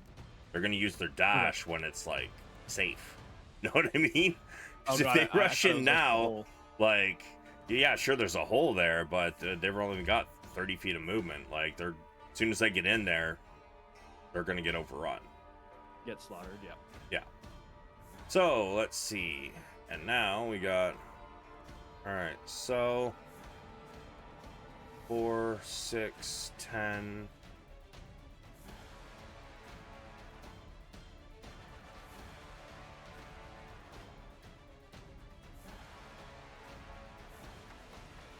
They're going to use their dash when it's like safe. Know what I mean? 'Cause if they rush in now, like, yeah, sure, there's a hole there, but they've only got 30 feet of movement. Like, as soon as they get in there, they're going to get overrun. Get slaughtered, yeah. Yeah. So let's see, and now we got. All right, so 4, 6, 10.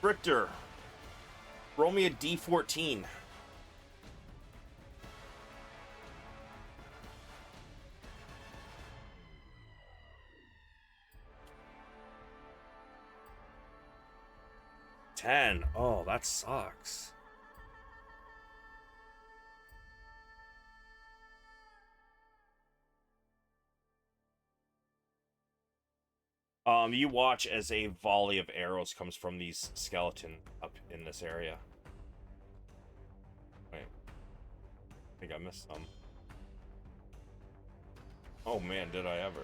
Richter, roll me a D14. $10. Oh, that sucks. You watch as a volley of arrows comes from these skeleton up in this area. Wait. I think I missed some. Oh man, did I ever.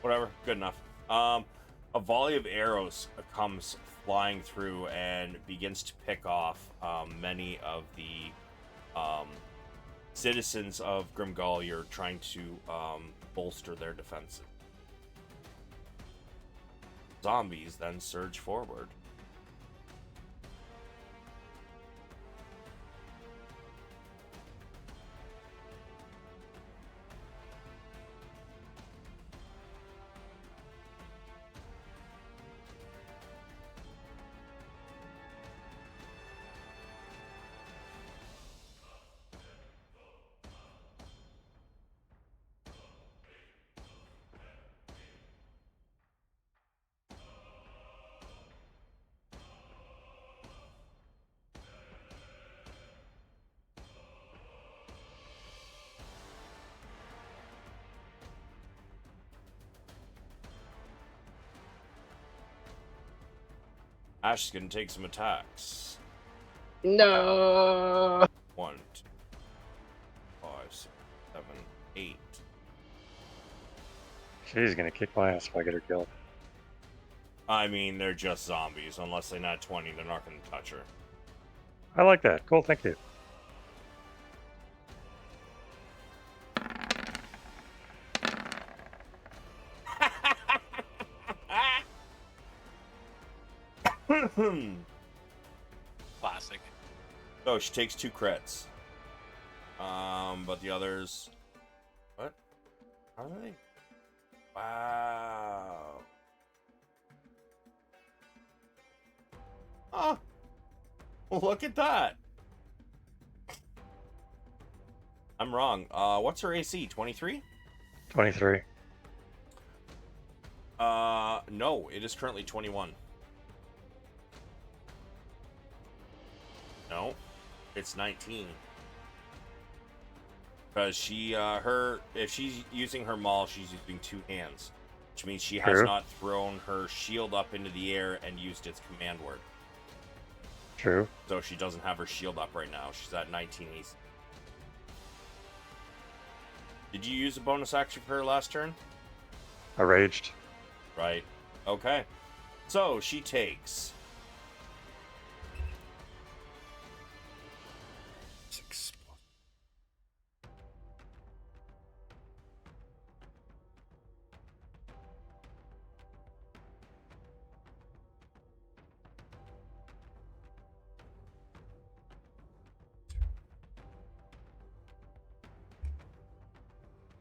Whatever, good enough. A volley of arrows comes flying through and begins to pick off many of the citizens of Grimgolir trying to bolster their defenses. Zombies then surge forward. Ash is gonna take some attacks. No. 1, 2, 5, 6, 7, 8. She's gonna kick my ass if I get her killed. I mean, they're just zombies. Unless they nat 20, they're not gonna touch her. I like that. Cool, thank you. Classic. Oh, she takes 2 crits. But the others. What? How are they? Wow. Oh. Well, look at that. I'm wrong. What's her AC? 23? 23. No, it is currently 21. No, it's 19. Because she, if she's using her maul, she's using 2 hands, which means she has True. not thrown her shield up into the air and used its command word. True. So she doesn't have her shield up right now. She's at 19 AC. Did you use a bonus action for her last turn? I raged. Right. Okay. So she takes 6 plus.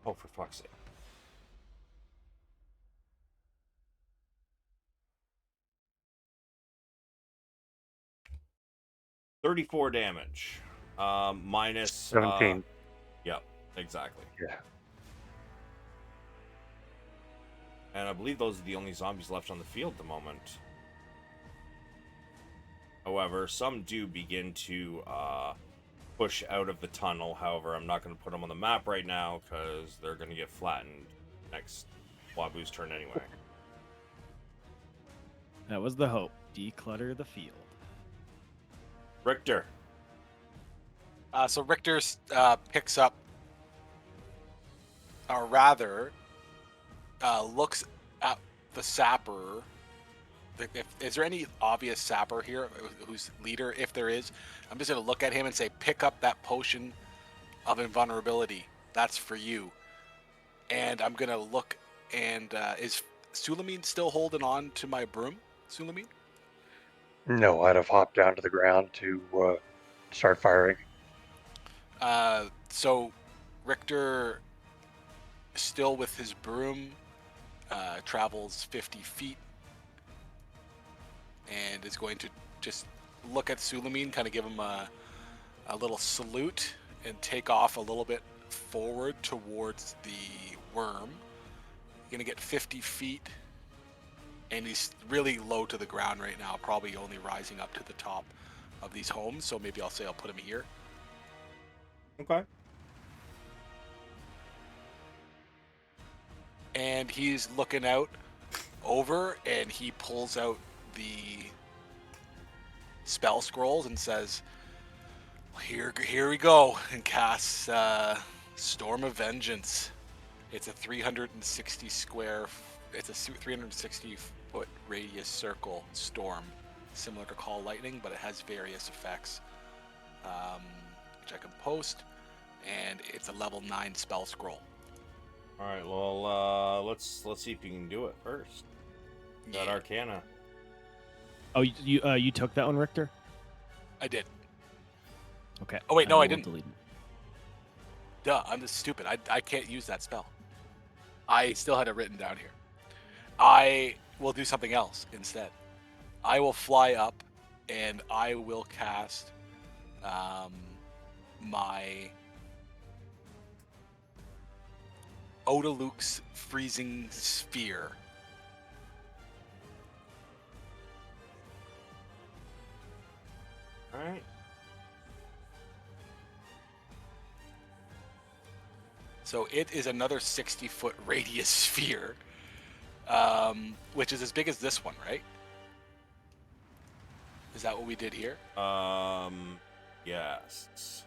Oh, for fuck's sake. $34 damage. Minus 17. Yep, exactly. Yeah. And I believe those are the only zombies left on the field at the moment. However, some do begin to push out of the tunnel. However, I'm not going to put them on the map right now because they're going to get flattened next Wabu's turn anyway. That was the hope. Declutter the field. Richter. So Richter picks up, or rather, looks at the sapper. Is there any obvious sapper here who's leader? If there is, I'm just going to look at him and say, pick up that potion of invulnerability. That's for you. And I'm going to look, and is Sulameen still holding on to my broom? Sulameen? No, I'd have hopped down to the ground to start firing. So Richter, still with his broom, travels 50 feet and is going to just look at Sulameen, kind of give him a little salute, and take off a little bit forward towards the worm. Going to get 50 feet, and he's really low to the ground right now, probably only rising up to the top of these homes, so maybe I'll put him here. Okay. And he's looking out over, and he pulls out the spell scrolls and says, here we go, and casts Storm of Vengeance. It's a 360 foot radius circle storm, similar to Call Lightning, but it has various effects, which I can post, and it's a level 9 spell scroll. All right. Well, let's see if you can do it first. Got Arcana. Oh, you took that one, Richter? I did. Okay. Oh wait, no, I will didn't. delete it. Duh, I'm just stupid. I can't use that spell. I still had it written down here. I will do something else instead. I will fly up, and I will cast my Odaluk's Freezing Sphere. All right. So it is another 60-foot radius sphere, which is as big as this one, right? Is that what we did here? Yes.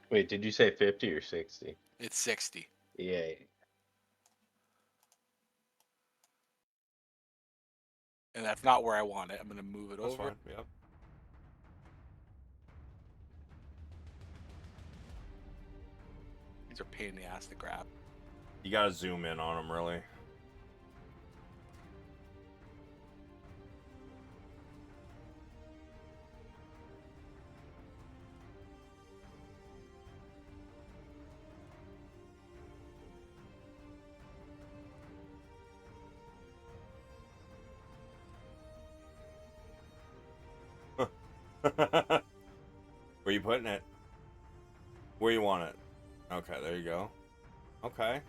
Wait, did you say 50 or 60? It's 60. Yeah. And that's not where I want it. I'm going to move it That's over. fine. Yep. These are a pain in the ass to grab. You gotta zoom in on them, really. Where you putting it? Where you want it? Okay, there you go. Okay.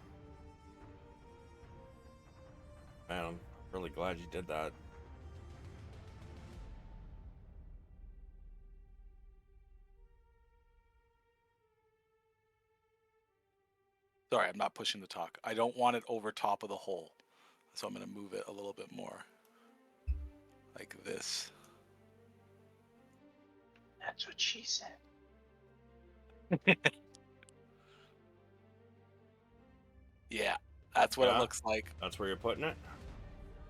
Man, I'm really glad you did that. Sorry, I'm not pushing the talk. I don't want it over top of the hole. So I'm going to move it a little bit more. Like this. That's what she said. Yeah, that's what Yeah. it looks like. That's where you're putting it?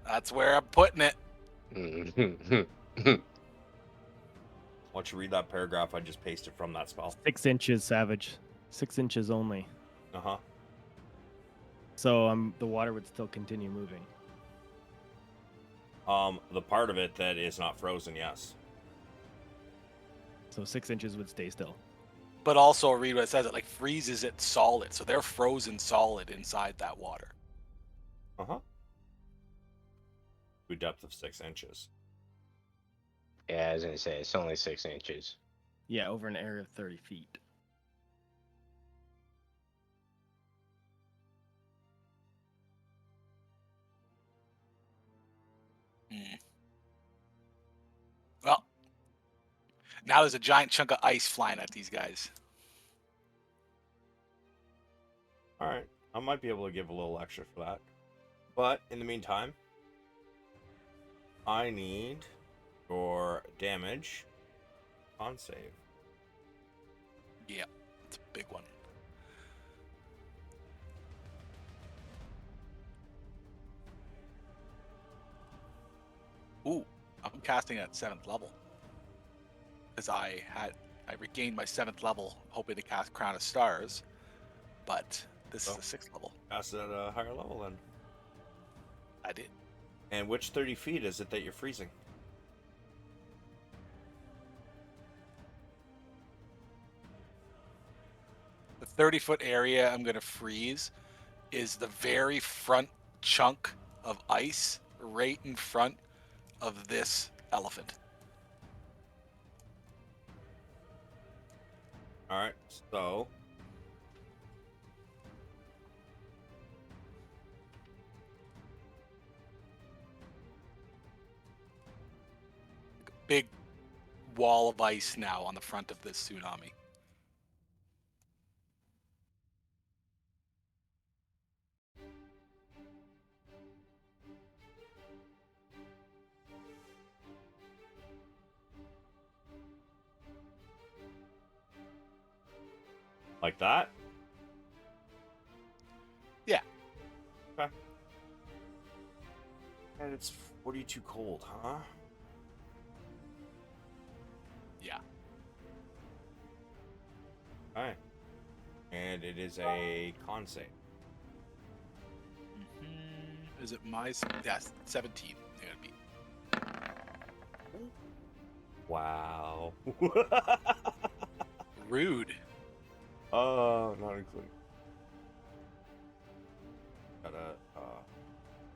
That's where I'm putting it. Why don't you read that paragraph I just pasted from that spell? 6 inches, Savage. 6 inches only. Uh-huh. So the water would still continue moving. The part of it that is not frozen, yes. So 6 inches would stay still. But also read what it says. It like freezes it solid. So they're frozen solid inside that water. Uh-huh. To a depth of 6 inches. Yeah, I was gonna say it's only 6 inches. Yeah, over an area of 30 feet. Now there's a giant chunk of ice flying at these guys. All right, I might be able to give a little extra for that. But in the meantime, I need your damage on save. Yeah, it's a big one. Ooh, I'm casting at 7th level. Because I regained my 7th level, hoping to cast Crown of Stars, but this is the 6th level. Cast it at a higher level then. I did. And which 30 feet is it that you're freezing? The 30-foot area I'm going to freeze is the very front chunk of ice right in front of this elephant. All right, so Big wall of ice now on the front of this tsunami. like that. Yeah. Okay. And it's 42 cold, huh? Yeah. All right. And it is a con save. Is it my... Yes, 17. They're gonna be Wow. rude. Oh, not including. Gotta,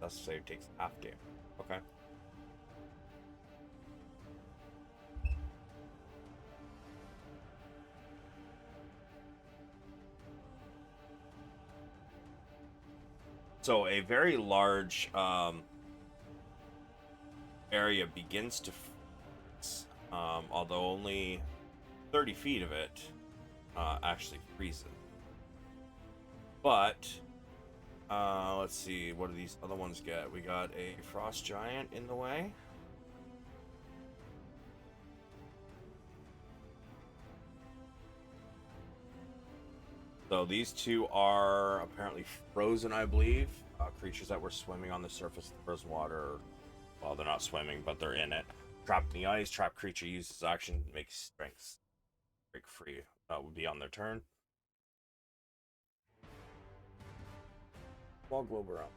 that save takes half damage. Okay. So a very large area begins to freeze, although only 30 feet of it actually freezes. But let's see, what do these other ones get? We got a frost giant in the way. So these two are apparently frozen, I believe. Creatures that were swimming on the surface of the frozen water. Well, they're not swimming, but they're in it. Trapped in the ice, trapped creature uses action, makes strengths. Break free. Would be on their turn. Small globe around.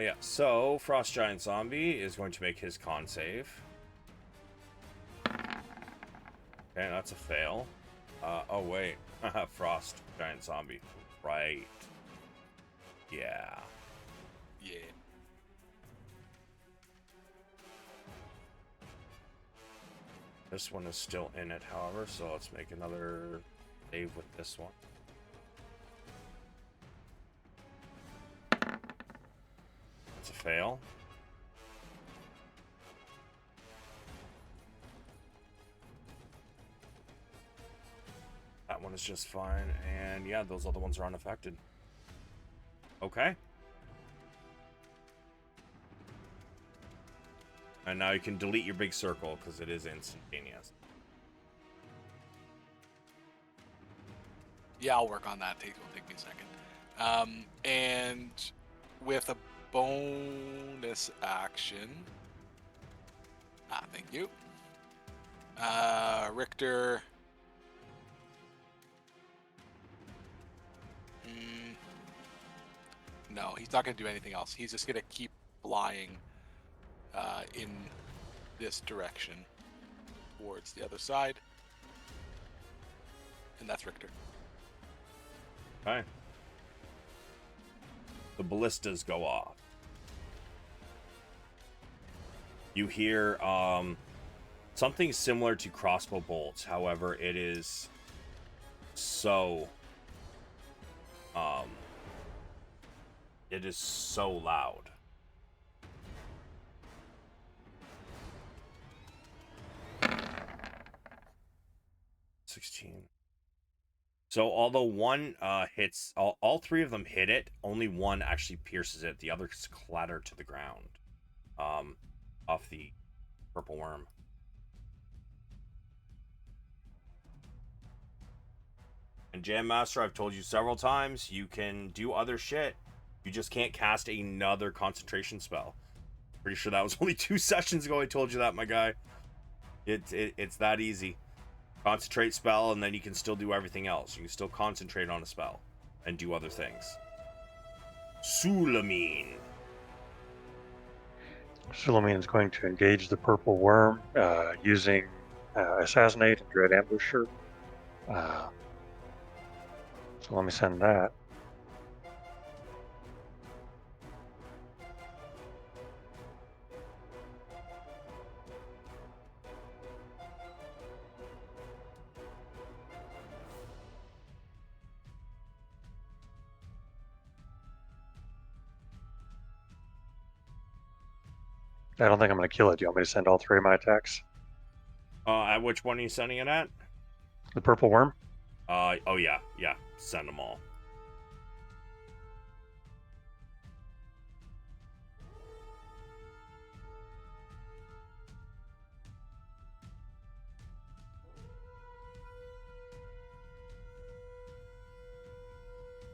Yeah. So Frost Giant Zombie is going to make his con save. Okay, that's a fail. Oh wait, Frost Giant Zombie. Right. Yeah. Yeah. This one is still in it, however, so let's make another save with this one. That's a fail. That one is just fine, and yeah, those other ones are unaffected. Okay. And now you can delete your big circle because it is instantaneous. Yeah, I'll work on that. It'll take me a second. And with a bonus action. Thank you. Richter. No, he's not going to do anything else. He's just going to keep flying in this direction towards the other side. And that's Richter. Okay. The ballistas go off. You hear something similar to crossbow bolts. However, it is so loud. 16. So although one hits, all three of them hit it, only one actually pierces it. The others clatter to the ground off the purple worm. And Jam Master, I've told you several times, you can do other shit. You just can't cast another concentration spell. Pretty sure that was only 2 sessions ago I told you that, my guy. It's that easy. Concentrate spell, and then you can still do everything else. You can still concentrate on a spell and do other things. Sulameen. Sulameen is going to engage the purple worm using Assassinate and Dread Ambusher. So let me send that. I don't think I'm going to kill it. Do you want me to send all 3 of my attacks? At which one are you sending it at? The purple worm? Oh yeah. Send them all.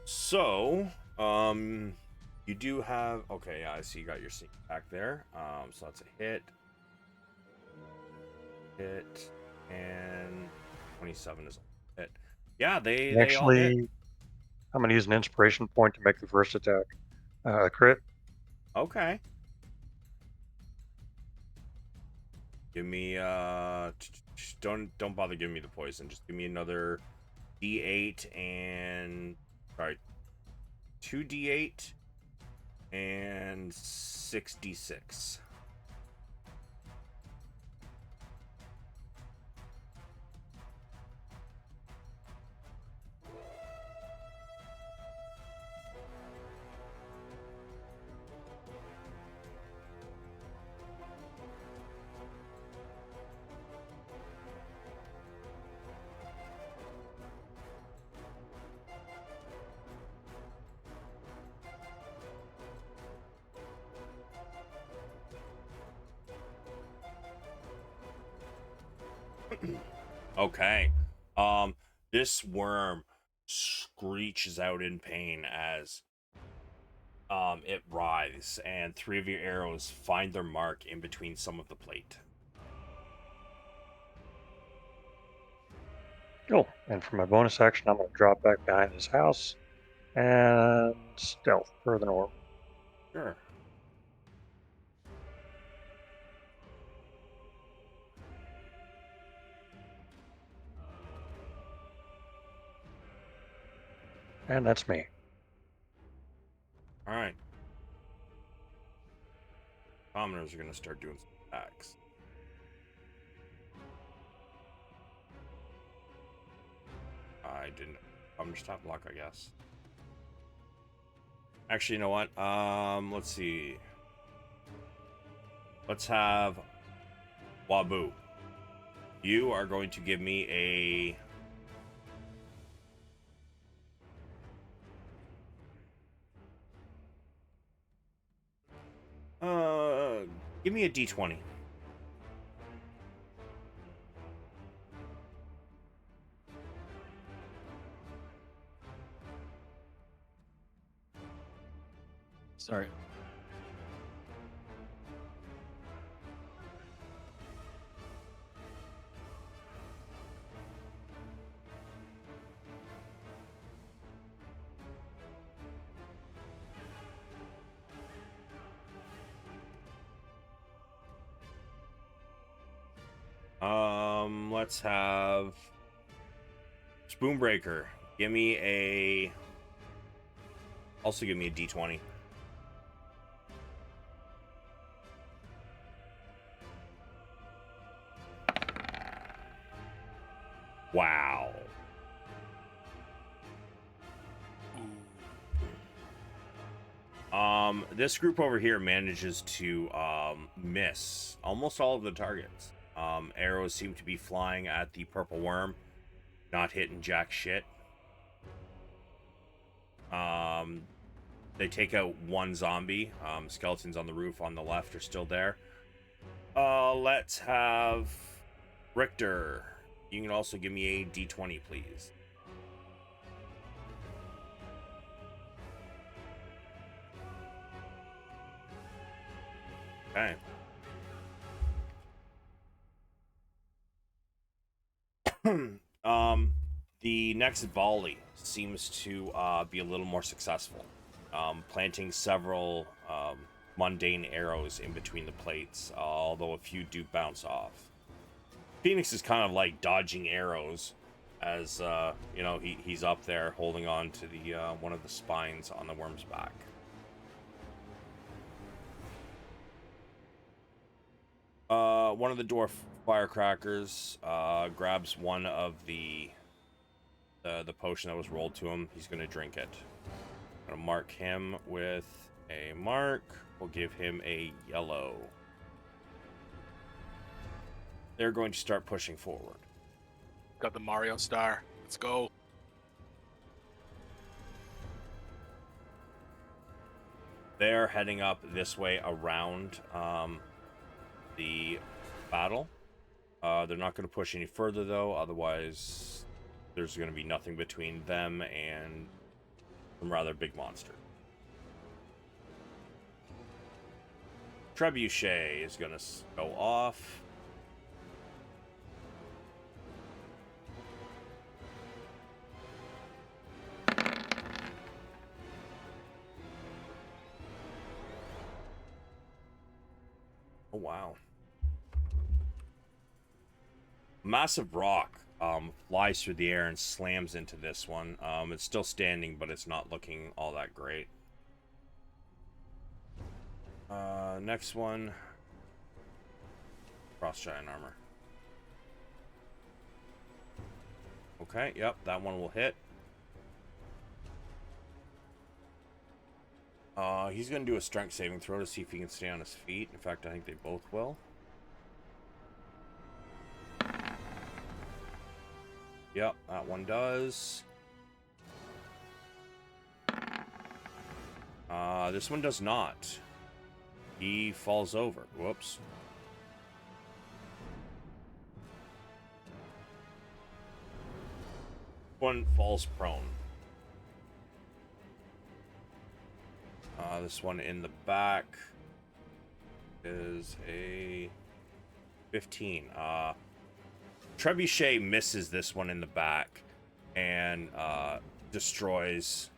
So, you do have, okay, yeah, I see you got your sneak attack there. So that's a hit, and 27 is a hit. Yeah, they all hit. Actually, I'm going to use an inspiration point to make the first attack a crit. Okay. Give me don't bother giving me the poison. Just give me another D8 and 2d8 and 6d6. Okay. This worm screeches out in pain as it writhes, and 3 of your arrows find their mark in between some of the plate. Cool. And for my bonus action, I'm going to drop back behind this house and stealth further north. Sure. And that's me. All right. Commoners are going to start doing some attacks. I didn't. I'm just top block, I guess. Actually, you know what? Let's see. Let's have Wabu. You are going to give me a give me a D20. Sorry. Let's have Spoonbreaker. Give me a. Also, give me a D20. Wow. This group over here manages to miss almost all of the targets. Arrows seem to be flying at the purple worm. not hitting jack shit. They take out one zombie. Skeletons on the roof on the left are still there. Let's have Richter. You can also give me a d20, please. Okay. The next volley seems to be a little more successful, planting several mundane arrows in between the plates, although a few do bounce off. Pheonix is kind of like dodging arrows as you know, he's up there holding on to the one of the spines on the worm's back. One of the dwarf firecrackers grabs one of the potion that was rolled to him. He's going to drink it. I'm going to mark him with a mark. We'll give him a yellow. They're going to start pushing forward. Got the Mario star. Let's go. They're heading up this way around the battle. They're not going to push any further, though. Otherwise, there's going to be nothing between them and some rather big monster. Trebuchet is going to go off. Oh, wow. Massive rock flies through the air and slams into this one. It's still standing, but it's not looking all that great. Next one. Cross giant armor. Okay, yep, that one will hit. He's going to do a strength saving throw to see if he can stay on his feet. In fact, I think they both will. Yep, that one does. This one does not. He falls over. Whoops. One falls prone. This one in the back is a 15. Trebuchet misses this one in the back and destroys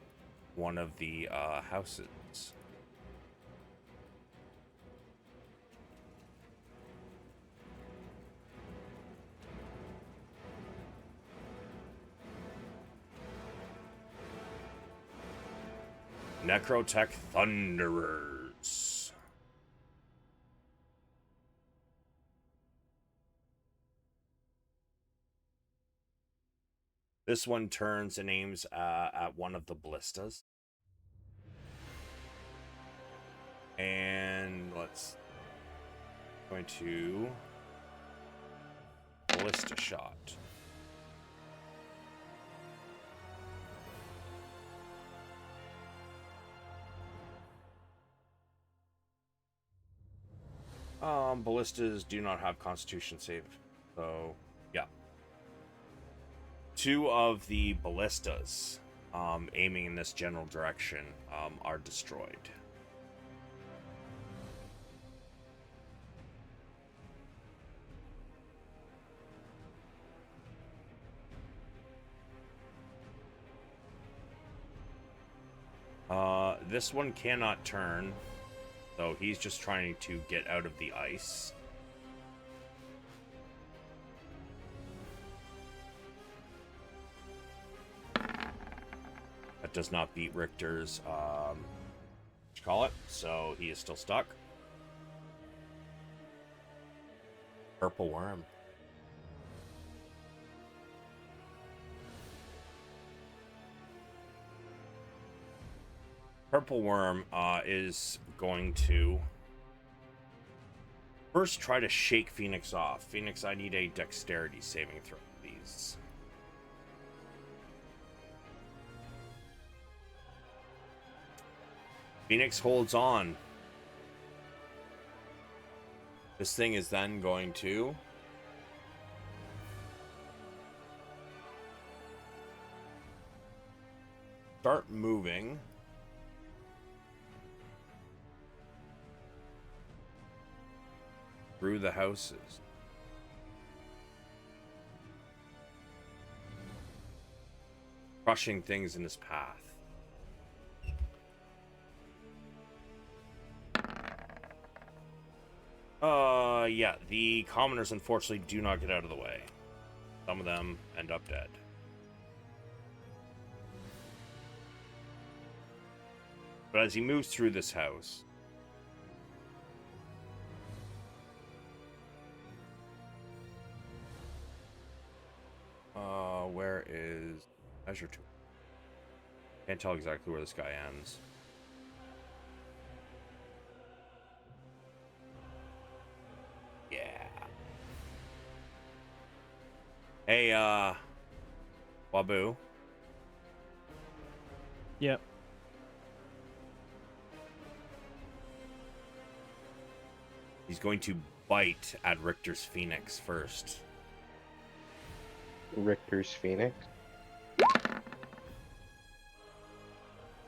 one of the houses. Necrotech Thunderers. This one turns and aims at one of the ballistas. And let's going to ballista shot. Ballistas do not have Constitution save, so yeah. Two of the ballistas aiming in this general direction are destroyed. This one cannot turn. So he's just trying to get out of the ice. That does not beat Richter's, what you call it, so he is still stuck. Purple worm. Purple worm is going to first try to shake Pheonix off. Pheonix, I need a dexterity saving throw, please. Pheonix holds on. This thing is then going to start moving through the houses. Crushing things in his path. Yeah, the commoners unfortunately do not get out of the way. Some of them end up dead. But as he moves through this house, where is measure tool? Can't tell exactly where this guy ends. Yeah. Hey, wabu. Yep. He's going to bite at Richter's Pheonix first. Richter's Pheonix.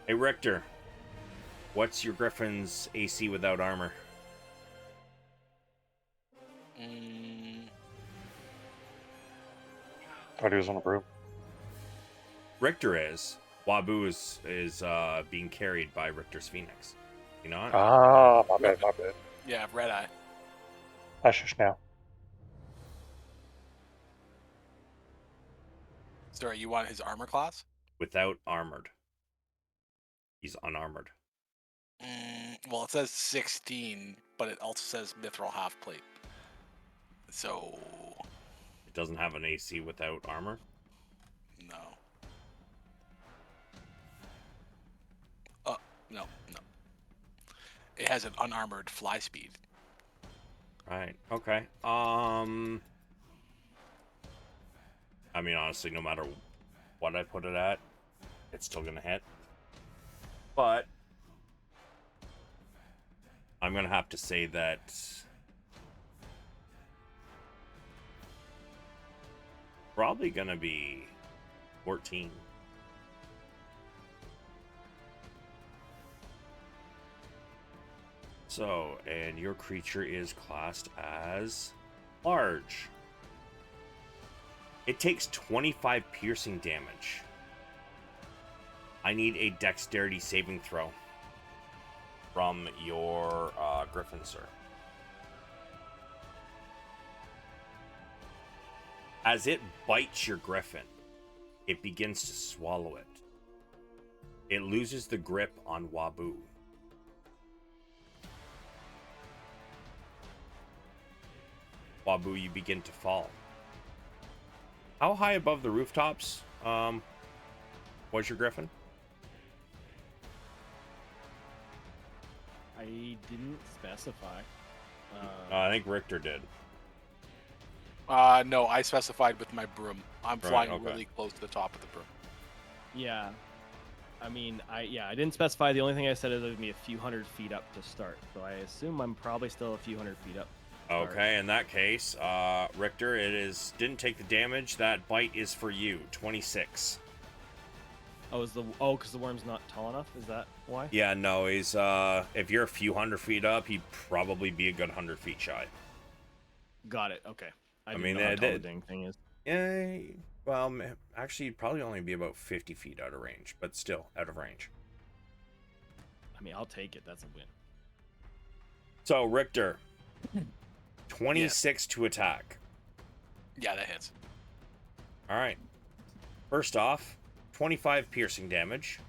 Hey, Richter. What's your Griffin's AC without armor? Thought he was on a broom. Richter is. Wabu is being carried by Richter's Pheonix. You know what? Ah, my bad, my bad. Yeah, red eye. Hush now. Sorry, you want his armor class? Without armored. He's unarmored. Well, it says 16, but it also says mithril half plate. So, It doesn't have an AC without armor. no. No. It has an unarmored fly speed. Right. Okay. I mean, honestly, no matter what I put it at, it's still gonna hit. But I'm gonna have to say that probably gonna be 14. So, and your creature is classed as large. It takes 25 piercing damage. I need a dexterity saving throw from your griffin, sir. As it bites your griffin, it begins to swallow it. It loses the grip on Wabu. Wabu, you begin to fall. How high above the rooftops was your griffin? I didn't specify. I think Richter did. No, I specified with my broom. I'm Right, flying okay. really close to the top of the broom. Yeah. I mean, I didn't specify. The only thing I said is it would be a few hundred feet up to start. So I assume I'm probably still a few hundred feet up. Okay, in that case, Richter, didn't take the damage. That bite is for you. 26. Because the worm's not tall enough? Is that why? Yeah, no, he's if you're a few hundred feet up, he'd probably be a good 100 feet shy. Got it. Okay. I mean, mean, know how tall the dang thing is. Yeah, well, actually, he'd probably only be about 50 feet out of range, but still out of range. I mean, I'll take it. That's a win. So, Richter, 26 to attack. Yeah, that hits. All right. First off, 25 piercing damage.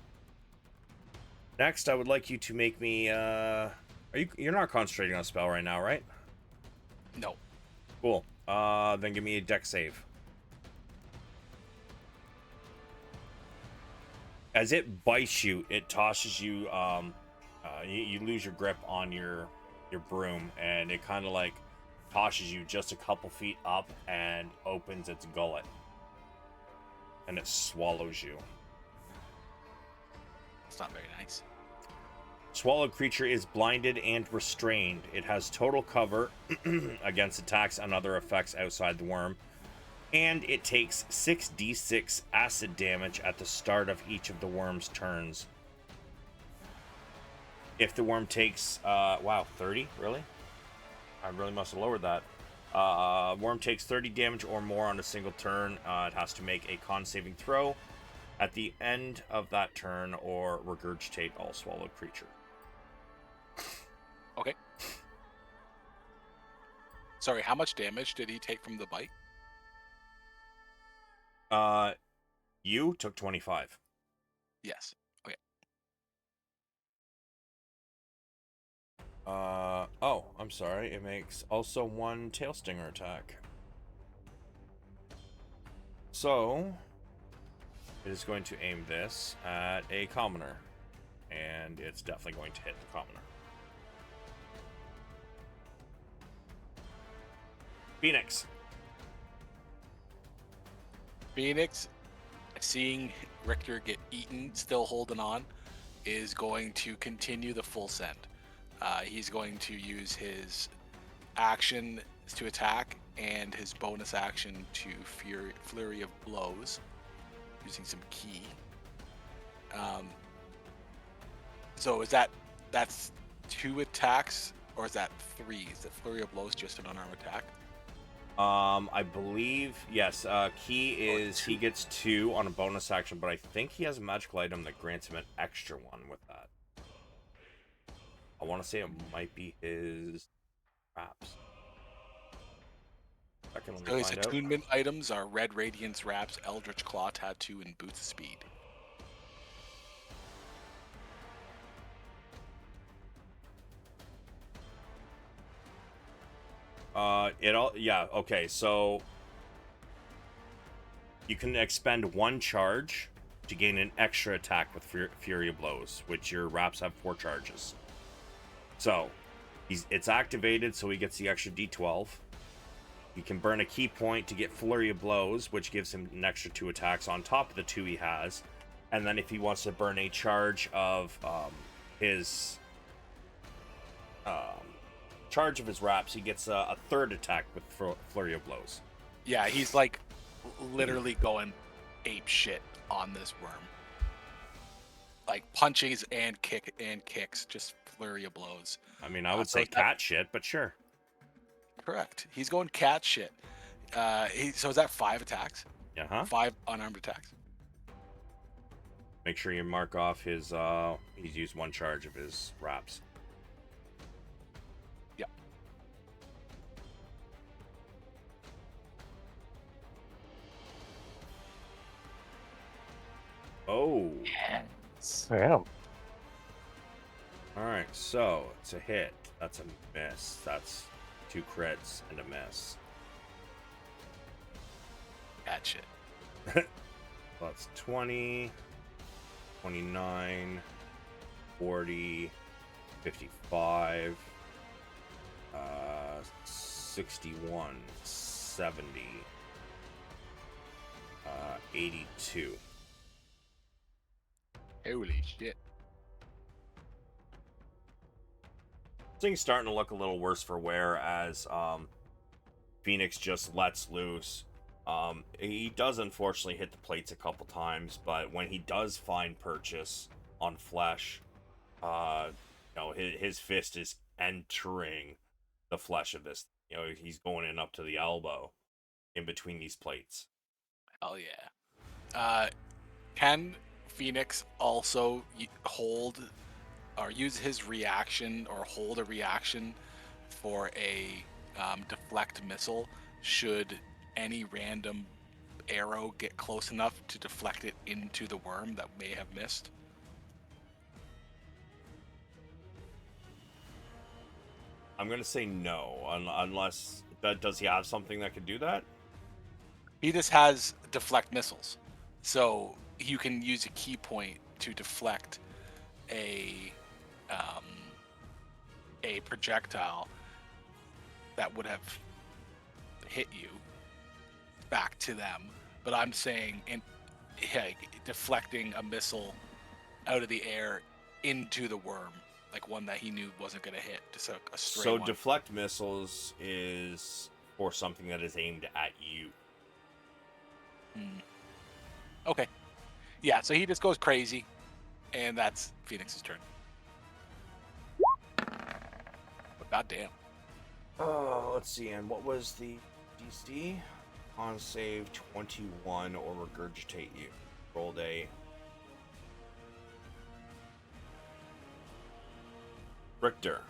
Next, I would like you to make me. You're not concentrating on a spell right now, right? No. Cool. Then give me a dex save. As it bites you, it tosses you. You lose your grip on your broom, and it kind of like tosses you just a couple feet up and opens its gullet, and it swallows you. It's not very nice. Swallowed creature is blinded and restrained. It has total cover against attacks and other effects outside the worm. And it takes 6d6 acid damage at the start of each of the worm's turns. If the worm takes, wow, 30? Really? I really must have lowered that. Worm takes 30 damage or more on a single turn. It has to make a con saving throw at the end of that turn or regurgitate all swallowed creature. Okay. Sorry, how much damage did he take from the bite? You took 25. Yes. Okay. Oh, I'm sorry. It makes also 1 tail stinger attack. So, it is going to aim this at a commoner. And it's definitely going to hit the commoner. Pheonix. Pheonix, seeing Richter get eaten, still holding on, is going to continue the full send. He's going to use his action to attack and his bonus action to Flurry of Blows, using some key. So that's 2 attacks, or is that 3? Is the Flurry of Blows just an unarmed attack? I believe, yes, key is he gets 2 on a bonus action, but I think he has a magical item that grants him an extra 1 with that. I want to say it might be his wraps. So his attunement items are Red Radiance Wraps, Eldritch Claw Tattoo, and Boots of Speed. Yeah, okay, so you can expend 1 charge to gain an extra attack with Fury of Blows, which your wraps have 4 charges. So, it's activated, so he gets the extra d12. He can burn a key point to get Flurry of Blows, which gives him an extra 2 attacks on top of the 2 he has. And then if he wants to burn a charge of his wraps, he gets a 3rd attack with Flurry of Blows. Yeah, he's like literally going ape shit on this worm. Like punches and kicks, just Flurry of Blows. I mean, I would say cat shit, but sure. Correct. He's going cat shit. So is that 5 attacks? Uh-huh. 5 unarmed attacks. Make sure you mark off his, he's used 1 charge of his wraps. Yep. Oh. Yes. Damn. Alright, so it's a hit. That's a miss. That's 2 crits and a miss. Cat shit. That's 20, 29, 40, 55, 61, 70, 82. Holy shit. Things starting to look a little worse for wear as Pheonix just lets loose. He does unfortunately hit the plates a couple times, but when he does find purchase on flesh, his fist is entering the flesh of this. He's going in up to the elbow in between these plates. Hell yeah. Can Pheonix also hold or use his reaction or hold a reaction for a deflect missile should any random arrow get close enough to deflect it into the worm that may have missed? I'm gonna say no, unless does he have something that could do that? He just has deflect missiles, so you can use a key point to deflect a projectile that would have hit you back to them. But I'm saying deflecting a missile out of the air into the worm like one that he knew wasn't gonna hit, just a straight So one. deflect missiles is for something that is aimed at you. Okay. Yeah, so he just goes crazy, and that's Pheonix's turn. But goddamn. Let's see, and what was the DC? On save 21 or regurgitate you. Rolled a... Richter.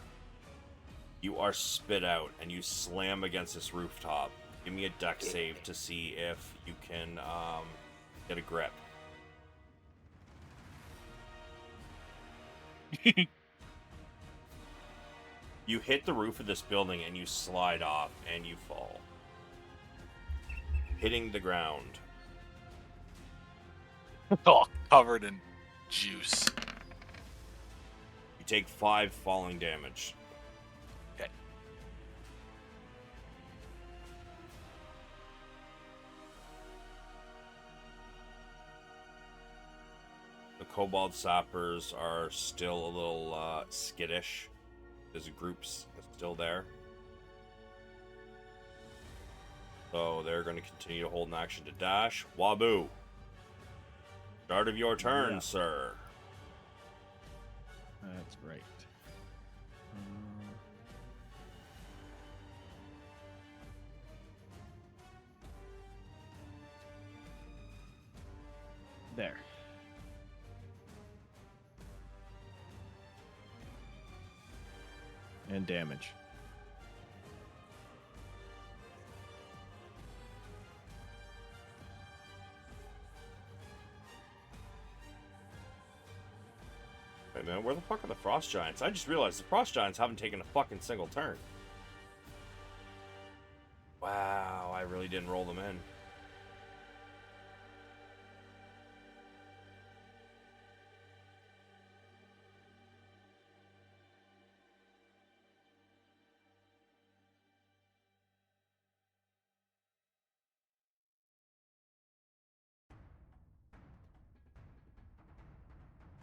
You are spit out and you slam against this rooftop. Give me a deck save to see if you can get a grip. You hit the roof of this building and you slide off and you fall. Hitting the ground. Oh, covered in juice. You take 5 falling damage. Okay. The Kobold Sappers are still a little skittish. There's groups still there. So they're going to continue to hold an action to dash. Wabu. Start of your turn, sir. That's right. There. And damage. Hey man, where the fuck are the Frost Giants? I just realized the Frost Giants haven't taken a fucking single turn. Wow, I really didn't roll them in.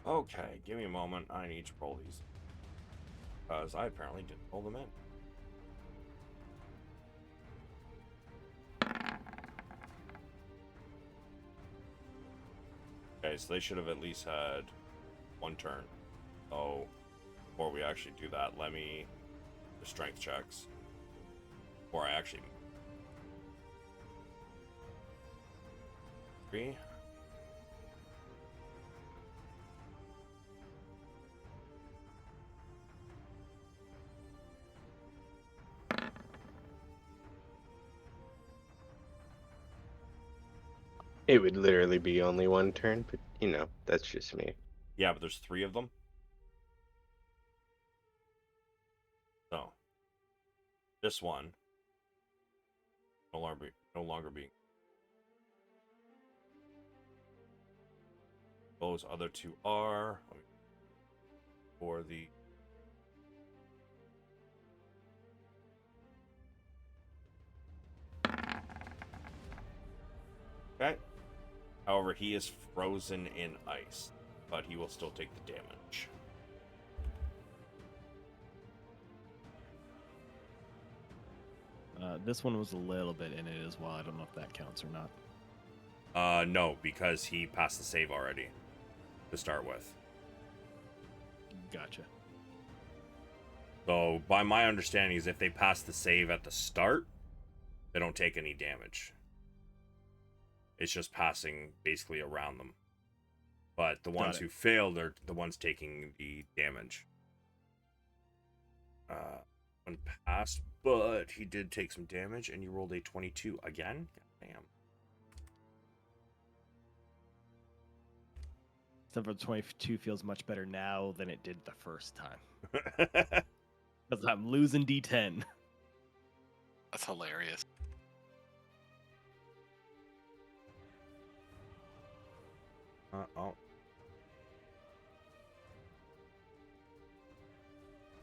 Okay, give me a moment. I need to roll these. Because I apparently didn't roll them in. Okay, so they should have at least had 1 turn. So, before we actually do that, let me... the strength checks. Before I actually... 3. It would literally be only 1 turn, but you know, that's just me. Yeah, but there's 3 of them. So, this one no longer being. Those other 2 are for the okay. However, he is frozen in ice, but he will still take the damage. This one was a little bit in it as well. I don't know if that counts or not. No, because he passed the save already to start with. Gotcha. So, by my understanding, is if they pass the save at the start, they don't take any damage. It's just passing basically around them. But the ones who failed are the ones taking the damage. One passed, but he did take some damage, and you rolled a 22 again. God damn. Except for 22 feels much better now than it did the first time. Because I'm losing D10. That's hilarious. Oh.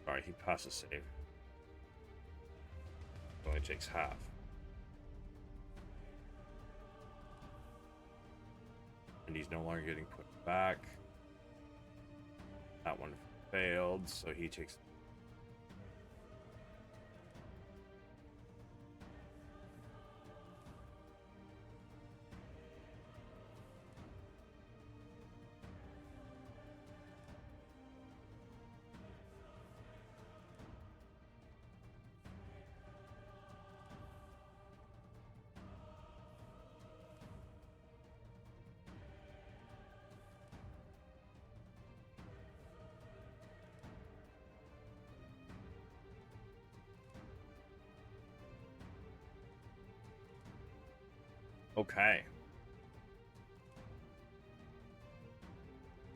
Sorry, he passes save. Only takes half. And he's no longer getting put back. That one failed, so he takes. Okay.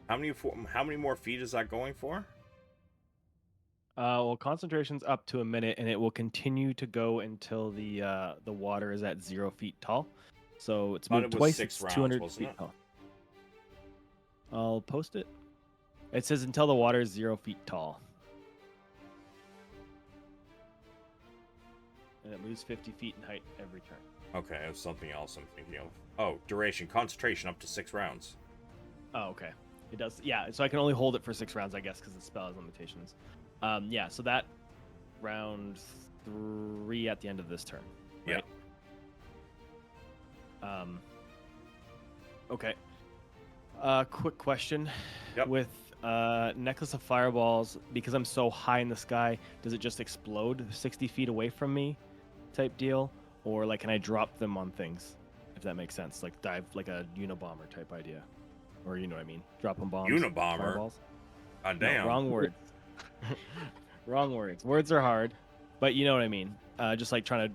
How many more feet is that going for? Well, concentration's up to a minute, and it will continue to go until the water is at 0 feet tall. So it's Thought moved it was twice. 6 It's rounds, 200 wasn't feet it? tall. I'll post it. It says until the water is 0 feet tall, and it moves 50 feet in height every turn. Okay, it was something else I'm thinking of. Oh, duration, concentration up to 6 rounds. Oh, okay. It does. Yeah. So I can only hold it for 6 rounds, I guess, because the spell has limitations. Yeah. So that round 3 at the end of this turn. Right? Yeah. Okay. Quick question. Yep. With necklace of fireballs, because I'm so high in the sky, does it just explode 60 feet away from me, type deal, or like can I drop them on things, if that makes sense, like dive like a Unabomber type idea, or you know what I mean, drop on bombs. Unabomber? Fireballs. God No, damn. wrong words. Wrong words. Words are hard, but you know what I mean. Just like trying to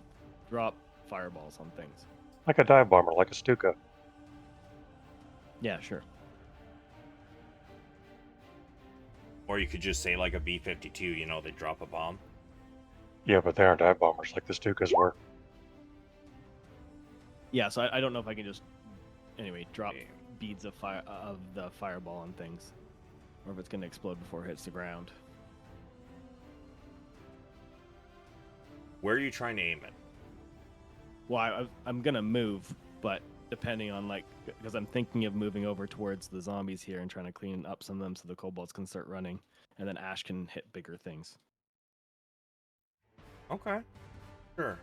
drop fireballs on things. Like a dive bomber, like a Stuka. Yeah, sure. Or you could just say like a B-52, you know, they drop a bomb. Yeah, but they aren't dive bombers like the Stukas were. Yeah, so I don't know if I can just anyway drop Yeah. beads of fire of the fireball on things, or if it's gonna explode before it hits the ground. Where are you trying to aim it? Well, I'm gonna move, but depending on like, because I'm thinking of moving over towards the zombies here and trying to clean up some of them so the kobolds can start running, and then Ash can hit bigger things. Okay. Sure.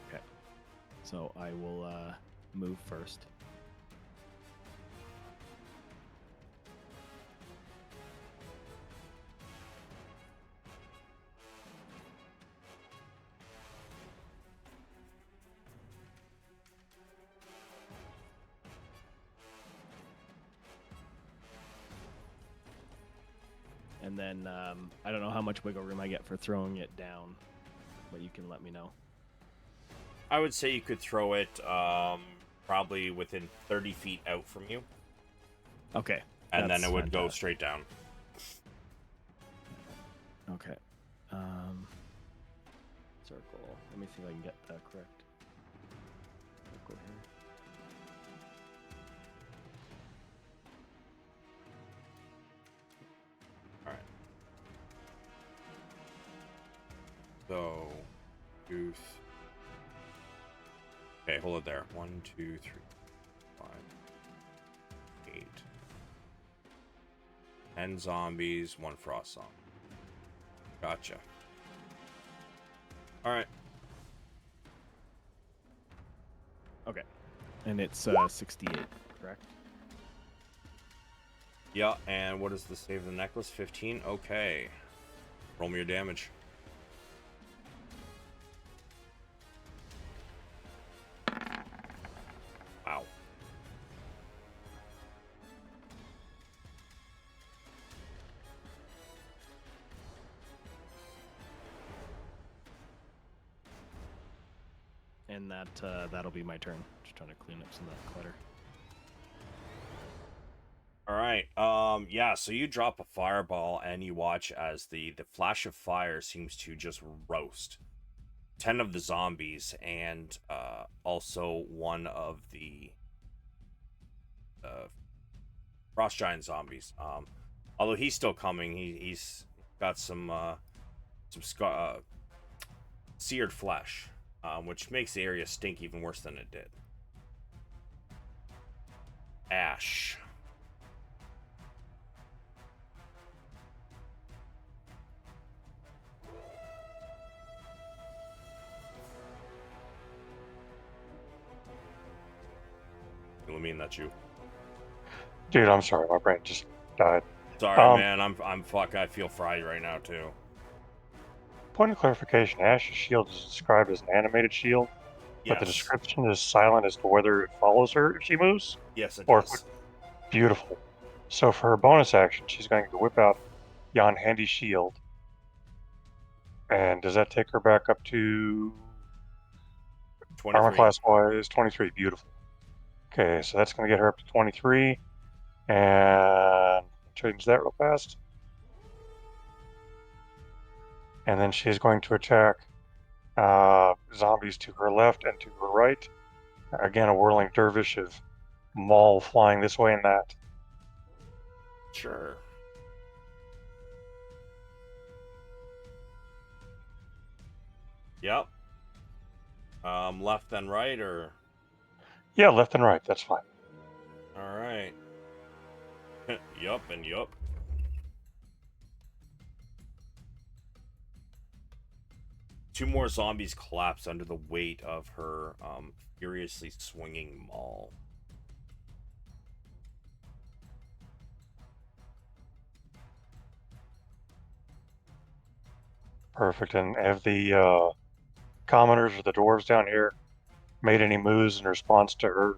Okay. So I will move first. And then I don't know how much wiggle room I get for throwing it down, but you can let me know. I would say you could throw it probably within 30 feet out from you, Okay. and then that's it would go fantastic. straight down. Okay. Circle. Let me see if I can get that correct. Circle here. All right. So, goose. Okay, hold it there. 1, 2, 3, 5, 8. 10 zombies, 1 frost zombie. Gotcha. All right. Okay. And it's 68, correct? Yeah, and what is the save of the necklace? 15? Okay. Roll me your damage. Wow. And that'll be my turn. Just trying to clean up some of that clutter. All right. Yeah, so you drop a fireball and you watch as the flash of fire seems to just roast 10 of the zombies and also one of the frost giant zombies. Although he's still coming, he's got some seared flesh, which makes the area stink even worse than it did. Ash. Sulameen, that's you. Dude, I'm sorry, my brain just died. Sorry, man. I'm fuck. I feel fried right now too. Point of clarification: Ash's shield is described as an animated shield, but the Yes. description is silent as to whether it follows her if she moves. Yes, it Or does. beautiful. So for her bonus action, she's going to whip out yon handy shield. And does that take her back up to 23. armor class wise 23? Beautiful. Okay, so that's going to get her up to 23. And change that real fast. And then she's going to attack zombies to her left and to her right. Again, a whirling dervish of maul flying this way and that. Sure. Yep. Left and right, or Yeah, left and right, that's fine. all right. Yup and yup. Two more zombies collapse under the weight of her furiously swinging maul. Perfect. And have the commoners or the dwarves down here made any moves in response to her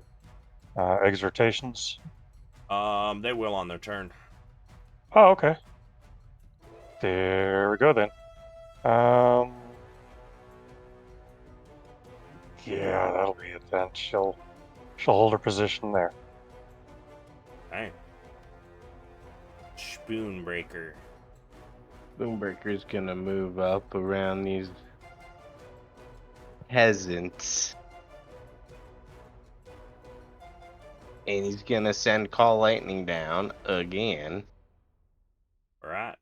exhortations? They will on their turn. Oh, okay. There we go then. Yeah, that'll be it then. She'll hold her position there. Okay. Spoonbreaker. Spoonbreaker's gonna move up around these peasants. And he's gonna send Call Lightning down again. Alright.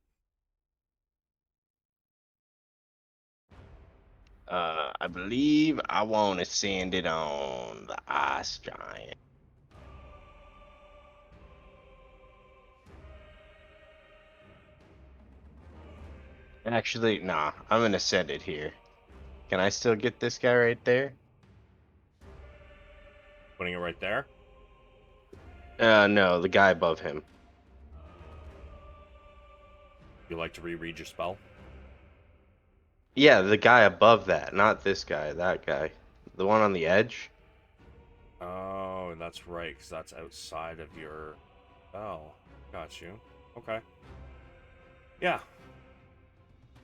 I believe I want to send it on the Ice Giant. Actually, nah, I'm gonna send it here. Can I still get this guy right there? Putting it right there. No, the guy above him. You like to reread your spell? Yeah, the guy above that, not this guy, that guy. The one on the edge? Oh, that's right, because that's outside of your spell. Got you. Okay. Yeah.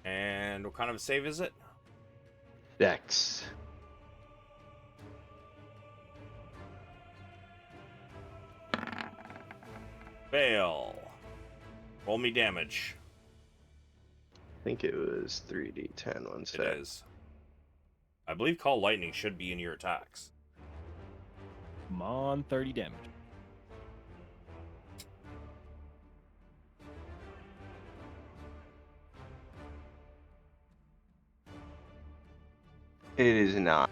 And what kind of a save is it? Dex. Fail. Roll me damage. I think it was 3d10 one It sec. is. I believe Call Lightning should be in your attacks. Come on, 30 damage. It is not.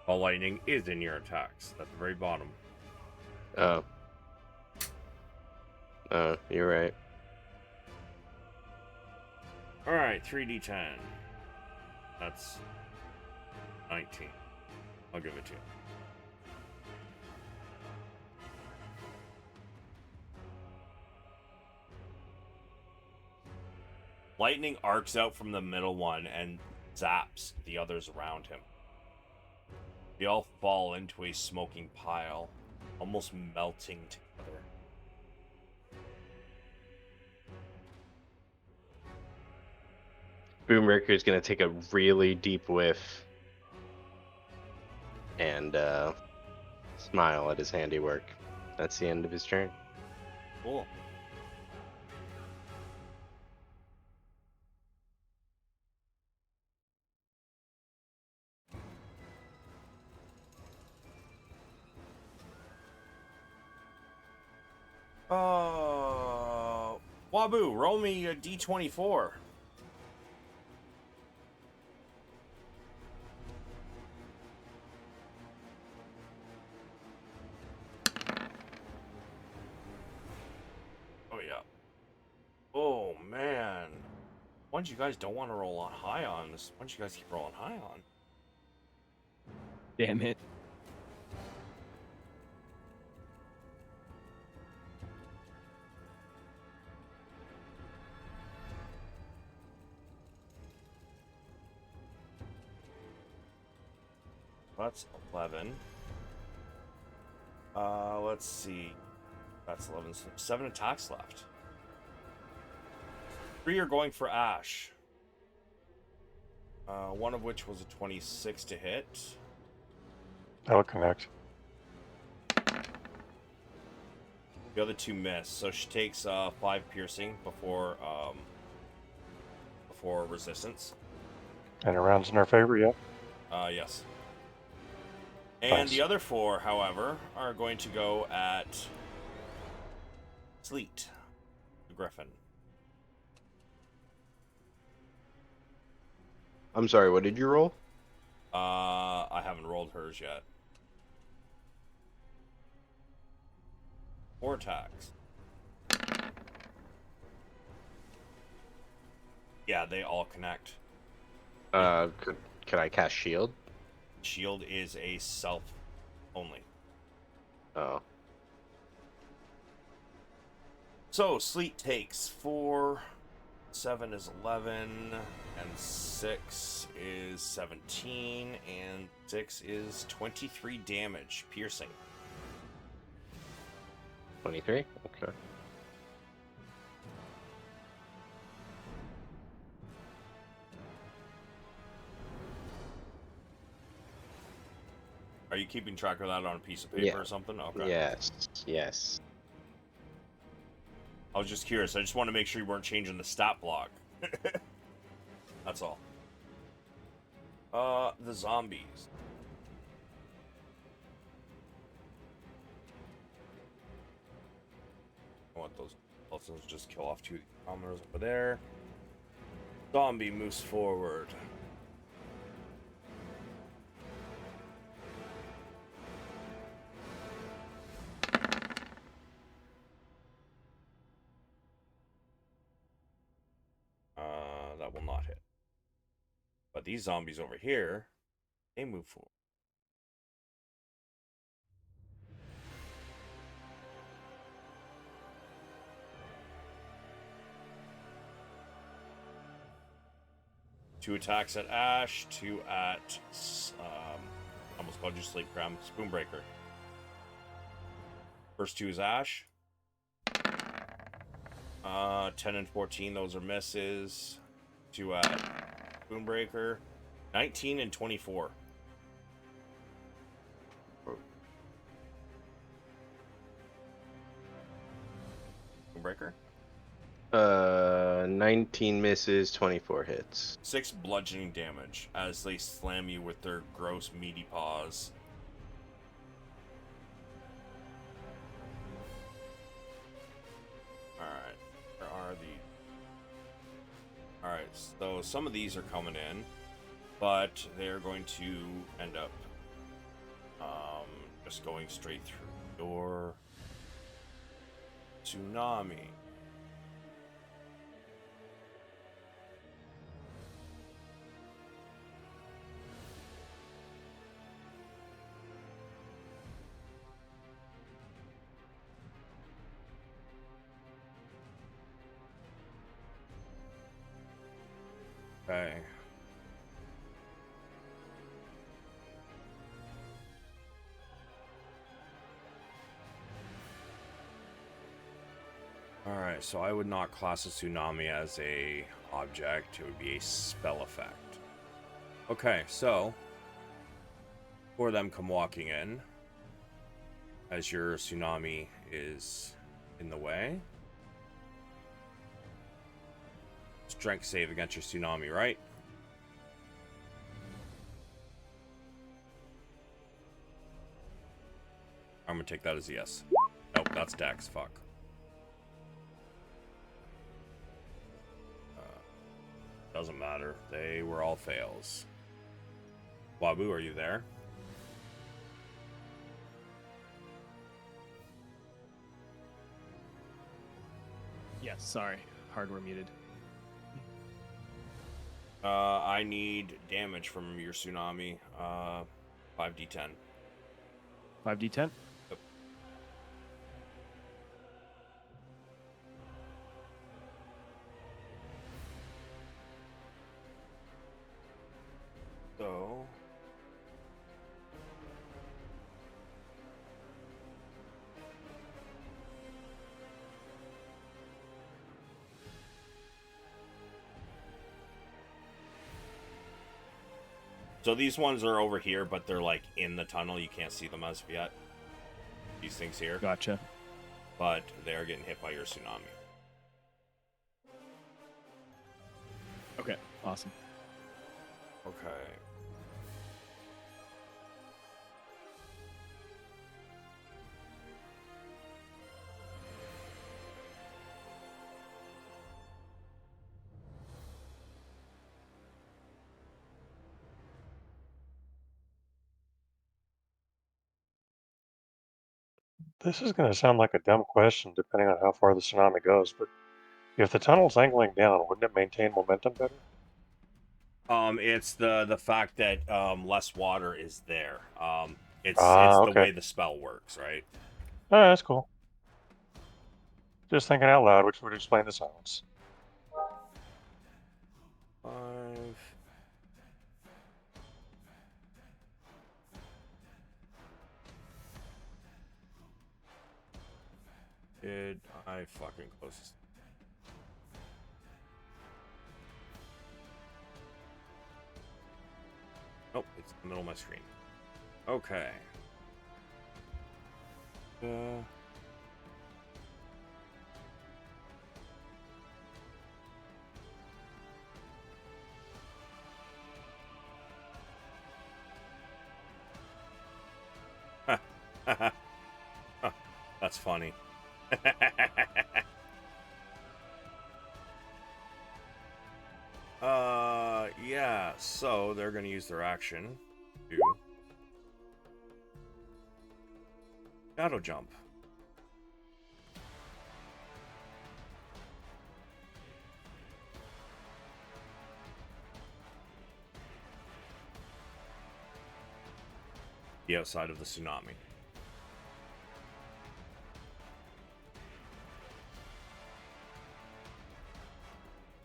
Call Lightning is in your attacks at the very bottom. Oh. Oh, you're right. Alright, 3d10. That's 19. I'll give it to you. Lightning arcs out from the middle one and zaps the others around him. They all fall into a smoking pile, almost melting together. Boomraker is gonna take a really deep whiff and smile at his handiwork. That's the end of his turn. Cool. Wabu, roll me a d24. Oh, yeah. Oh, man. Ones you guys don't want to roll on high on, this ones you guys keep rolling high on. Damn it. That's 11. Let's see. That's 11. So 7 attacks left. 3 are going for Ash. One of which was a 26 to hit. That'll connect. The other 2 miss, so she takes 5 piercing before resistance. And it rounds in our favor, yeah? Yes. And Thanks. the other 4, however, are going to go at Sleet, the Griffin. I'm sorry, what did you roll? I haven't rolled hers yet. 4 attacks. Yeah, they all connect. Could I cast shield? Shield is a self only. Oh. So Sleet takes 4, 7 is 11, and 6 is 17, and 6 is 23 damage, piercing. 23? Okay. Are you keeping track of that on a piece of paper Yeah. or something? Okay. Yes. Yes. I was just curious. I just want to make sure you weren't changing the stat block. That's all. The zombies. I want those. Let's just kill off 2 commoners over there. Zombie moves forward. That will not hit. But these zombies over here, they move forward. Two attacks at Ash, 2 at almost called you Sleep Cram, Spoonbreaker. First 2 is Ash. 10 and 14, those are misses. 2 at Spoonbreaker. 19 and 24. Spoonbreaker? 19 misses, 24 hits. 6 bludgeoning damage as they slam you with their gross meaty paws. Alright, where are the... Alright, so some of these are coming in, but they're going to end up just going straight through your tsunami. Okay. Alright, so I would not class a tsunami as a object. It would be a spell effect. Okay, so 4 of them come walking in as your tsunami is in the way. Strength save against your tsunami, right? I'm gonna take that as a yes. Nope, that's Dex. Fuck. Doesn't matter. They were all fails. Wabu, are you there? Yes, sorry. Hardware muted. I need damage from your tsunami. 5d10. 5d10? Yep. So... So these ones are over here, but they're like in the tunnel. You can't see them as of yet. These things here. Gotcha. But they are getting hit by your tsunami. Okay, awesome. Okay. This is going to sound like a dumb question depending on how far the tsunami goes, but if the tunnel's angling down, wouldn't it maintain momentum better? It's the fact that less water is there. It's the Okay. way the spell works, right? Oh, that's cool. Just thinking out loud, which would explain the silence. 5. Did I fucking close this? Nope, it's in the middle of my screen. Okay. That's funny. Yeah, so they're gonna use their action to shadow jump. The outside of the tsunami.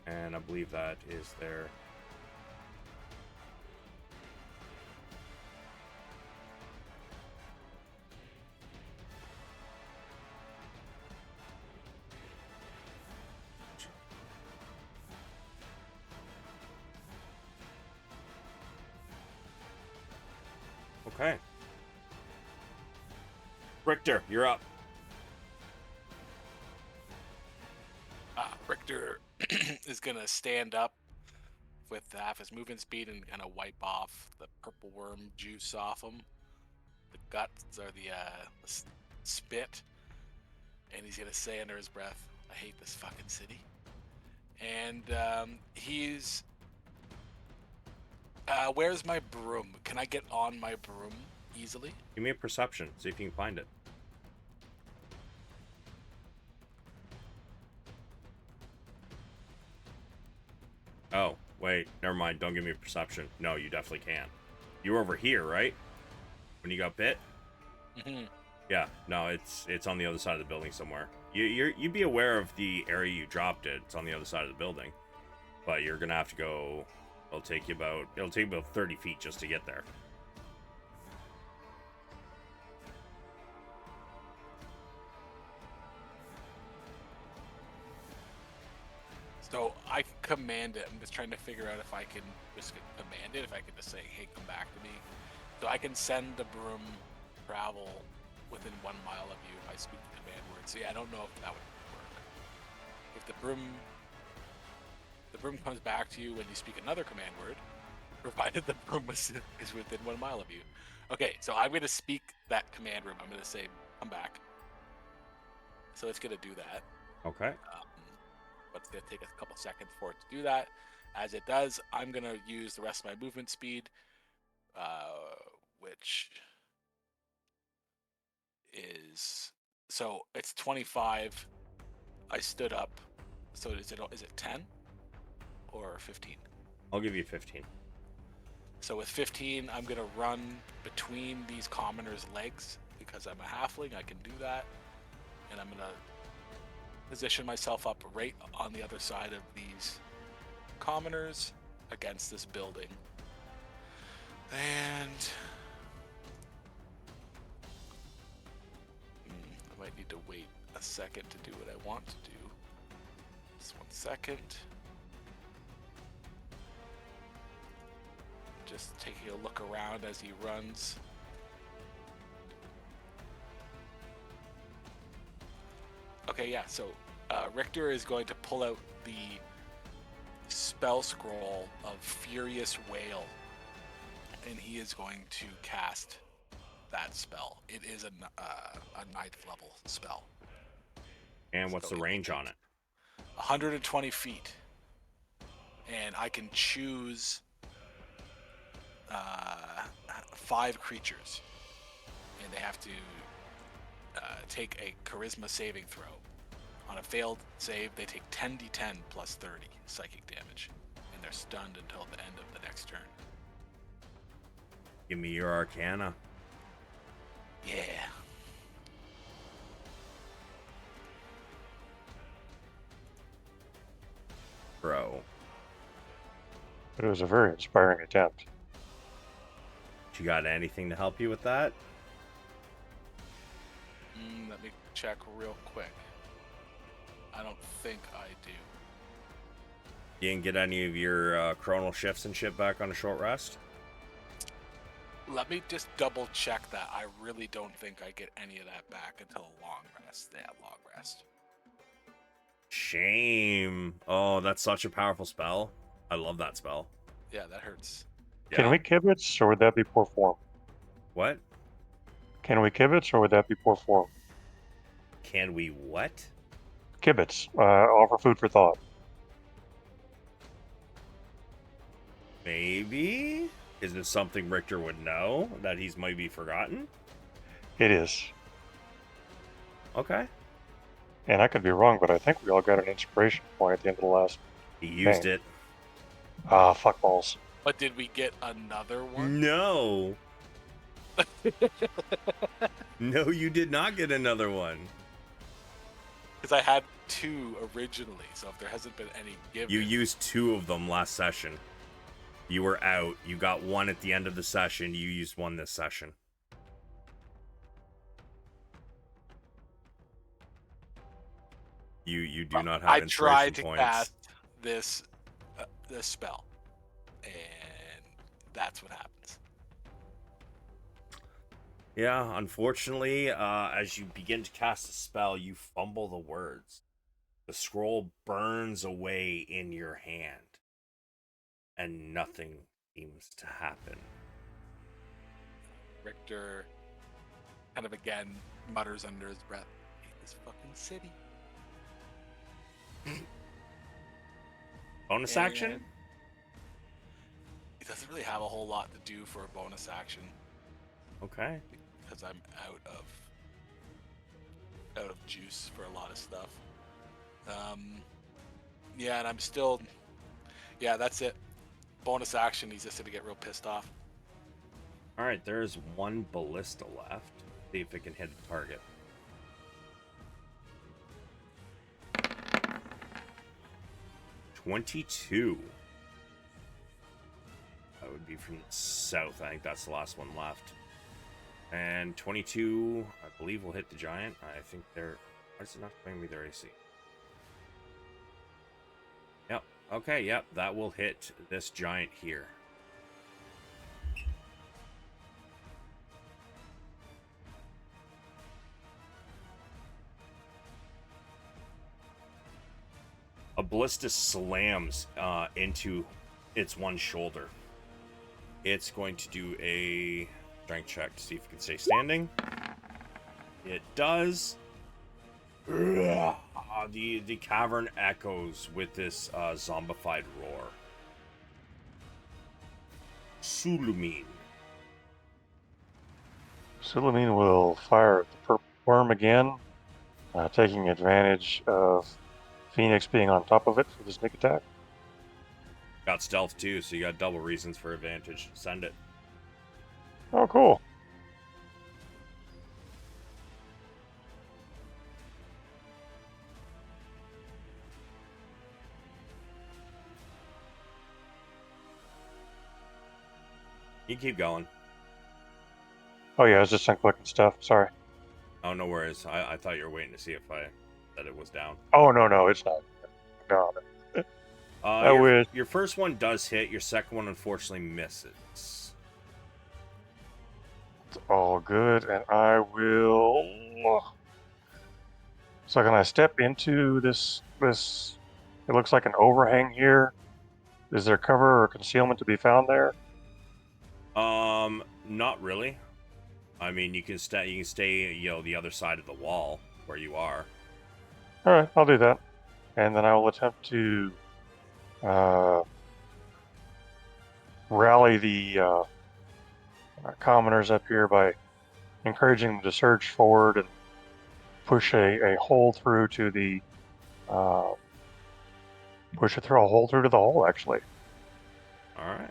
And I believe that is their... Okay. Richter, you're up. Richter is gonna stand up with half his movement speed and kind of wipe off the purple worm juice off him. The guts or the spit, and he's gonna say under his breath, "I hate this fucking city." And he's where's my broom? Can I get on my broom easily? Give me a perception. See if you can find it. Oh, wait. Never mind. Don't give me a perception. No, you definitely can. You were over here, right? When you got bit? Mm-hmm. Yeah. No, it's on the other side of the building somewhere. You'd be aware of the area you dropped it. It's on the other side of the building. But you're going to have to go... It'll take you about 30 feet just to get there. So I can command it. I'm just trying to figure out if I can just command it, if I can just say, "Hey, come back to me." So I can send the broom travel within 1 mile of you if I speak the command word. So yeah, I don't know if that would work. If the broom comes back to you when you speak another command word, provided the broom is within 1 mile of you. Okay, so I'm going to speak that command word. I'm going to say, "Come back." So it's going to do that. Okay. But it's going to take a couple seconds for it to do that. As it does, I'm going to use the rest of my movement speed, which is... So it's 25. I stood up. So is it 10 or 15? I'll give you 15. So with 15, I'm going to run between these commoners' legs because I'm a halfling. I can do that. And I'm going to position myself up right on the other side of these commoners against this building. And I might need to wait a second to do what I want to do. Just 1 second. Just taking a look around as he runs. Okay, yeah, so Richter is going to pull out the spell scroll of Furious Wail, and he is going to cast that spell. It is a 9th level spell. And what's the range on it? 120 feet. And I can choose 5 creatures, and they have to take a charisma saving throw. On a failed save, they take 10d10 plus 30 psychic damage, and they're stunned until the end of the next turn. Give me your Arcana. Yeah. Bro. But it was a very inspiring attempt. You got anything to help you with that? Let me check real quick. I don't think I do. You didn't get any of your chronal shifts and shit back on a short rest? Let me just double check that. I really don't think I get any of that back until a long rest. Yeah, long rest. Shame. Oh, that's such a powerful spell. I love that spell. Yeah, that hurts. Yeah. Can we kibitz, or would that be poor form? What? Can we kibitz, or would that be poor form? Can we what? Kibitz. Offer food for thought. Maybe? Is this something Richter would know that he's maybe forgotten? It is. Okay. And I could be wrong, but I think we all got an inspiration point at the end of the last. He used Dang. it. Ah, fuck balls. But did we get another one? No. No, you did not get another one. Because I had 2 originally, so if there hasn't been any given... You used 2 of them last session. You were out. You got 1 at the end of the session. You used 1 this session. You do not have I inspiration tried to points. cast this spell, and that's what happens. Yeah, unfortunately, as you begin to cast a spell, you fumble the words. The scroll burns away in your hand, and nothing seems to happen. Richter kind of again mutters under his breath, "I hate this fucking city." Bonus And action? He doesn't really have a whole lot to do for a bonus action Okay. because I'm out of juice for a lot of stuff. Yeah, and I'm still... Yeah, that's it. Bonus action, he's just gonna get real pissed off. Alright, there's 1 ballista left. See if it can hit the target. $22. That would be from the south. I think that's the last one left. And 22, I believe, will hit the giant. I think they're... Why is it not showing me their AC? Yep. Okay, yep. That will hit this giant here. A ballista slams into its one shoulder. It's going to do a strength check to see if it can stay standing. It does. The cavern echoes with this zombified roar. Sulameen. Sulameen will fire at the purple worm again, taking advantage of Pheonix being on top of it for the sneak attack. Got stealth too, so you got double reasons for advantage. Send it. Oh, cool. You keep going. Oh yeah, I was just unclicking stuff. Sorry. Oh, no worries. I thought you were waiting to see if I said it was down. Oh no, it's not. No. I wish. Your first one does hit. Your second one, unfortunately, misses. It's all good, and I will. So can I step into this? It looks like an overhang here. Is there cover or concealment to be found there? Not really. I mean, you can stay. The other side of the wall where you are. All right, I'll do that, and then I will attempt to rally the commoners up here by encouraging them to surge forward and push a hole through to the hole, actually. All right.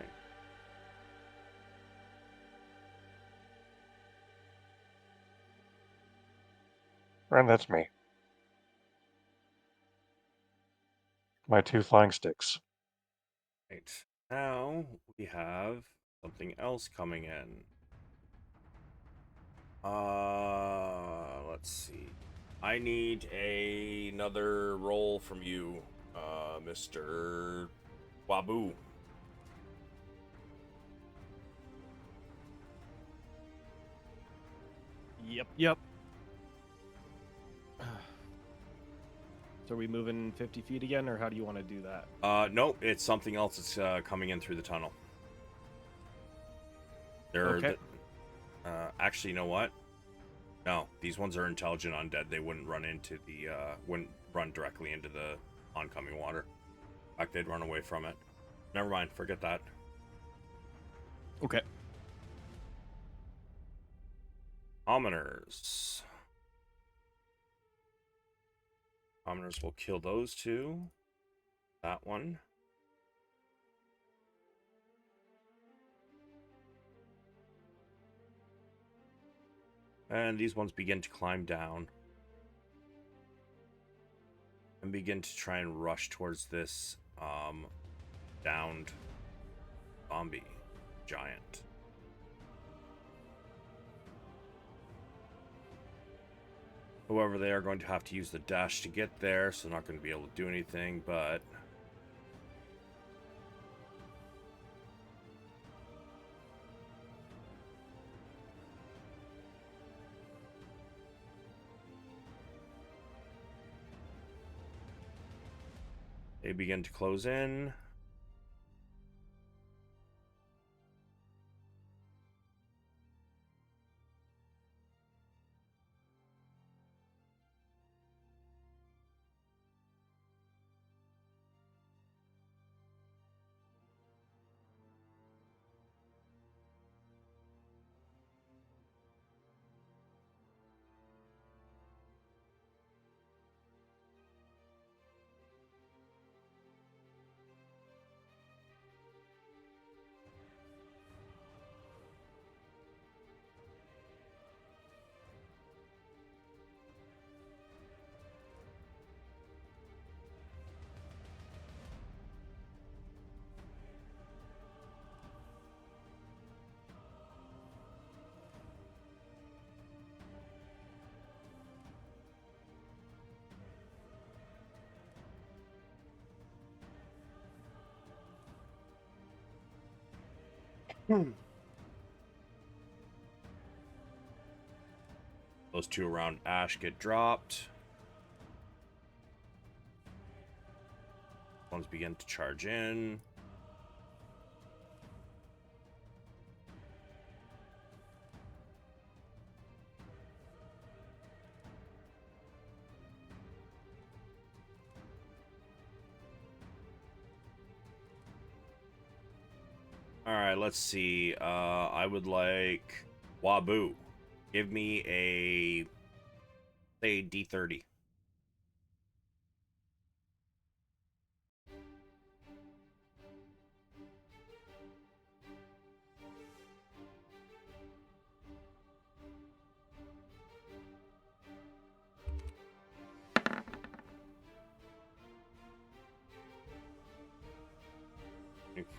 And that's me. My 2 flying sticks. Right. Now we have something else coming in. Let's see. I need another roll from you, Mr. Wabu. Yep. So are we moving 50 feet again, or how do you want to do that? Nope, it's something else that's coming in through the tunnel. Okay. Actually, you know what? No, these ones are intelligent undead. They wouldn't wouldn't run directly into the oncoming water. In fact, they'd run away from it. Never mind, forget that. Okay. Commoners. Commoners will kill those two. That one. And these ones begin to climb down. And begin to try and rush towards this downed zombie giant. However, they are going to have to use the dash to get there, so they're not going to be able to do anything, but... they begin to close in. Those two around Ash get dropped. Ones begin to charge in. All right, let's see. I would like Wabu. Give me a say D30.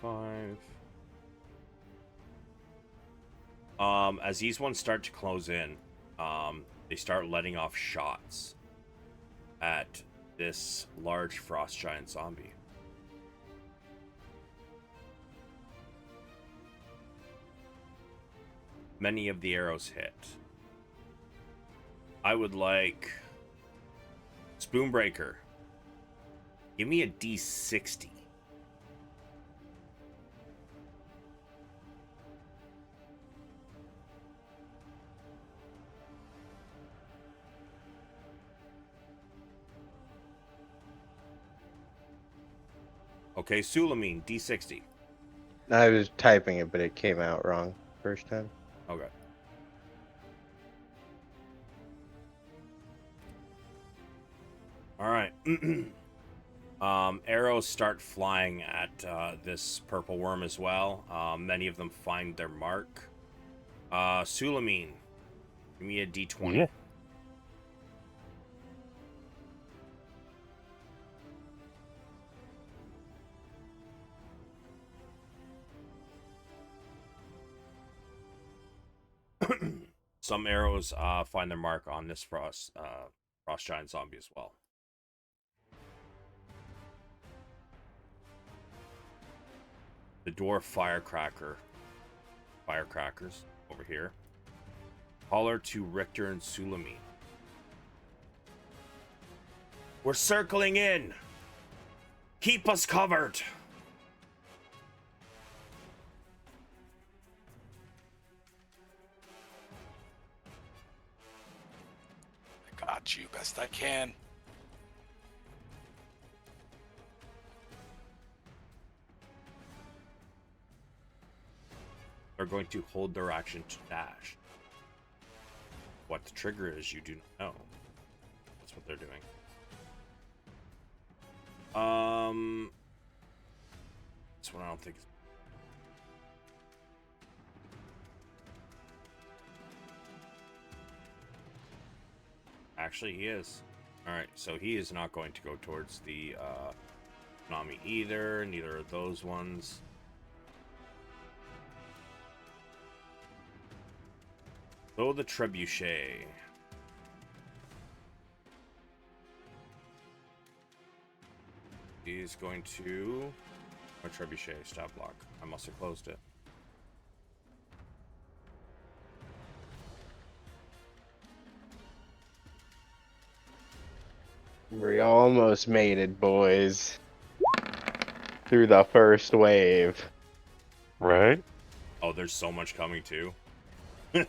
Five. As these ones start to close in, they start letting off shots at this large frost giant zombie. Many of the arrows hit. I would like Spoonbreaker. Give me a D60. Okay, Sulameen, D60. I was typing it, but it came out wrong first time. Okay. All right. Arrows start flying at this purple worm as well. Many of them find their mark. Sulameen, give me a D20. Yeah. Some arrows find their mark on this frost giant zombie as well. The dwarf firecrackers over here. Holler to Richter and Sulameen. We're circling in. Keep us covered. Got you best I can. They're going to hold their action to dash. What the trigger is, you do not know. That's what they're doing. This one I don't think is... Actually, he is. Alright, so he is not going to go towards the Nami either. Neither of those ones. Though the trebuchet. He's going to... Oh, trebuchet, stab block. I must have closed it. We almost made it, boys. Through the first wave. Right? Oh, there's so much coming too.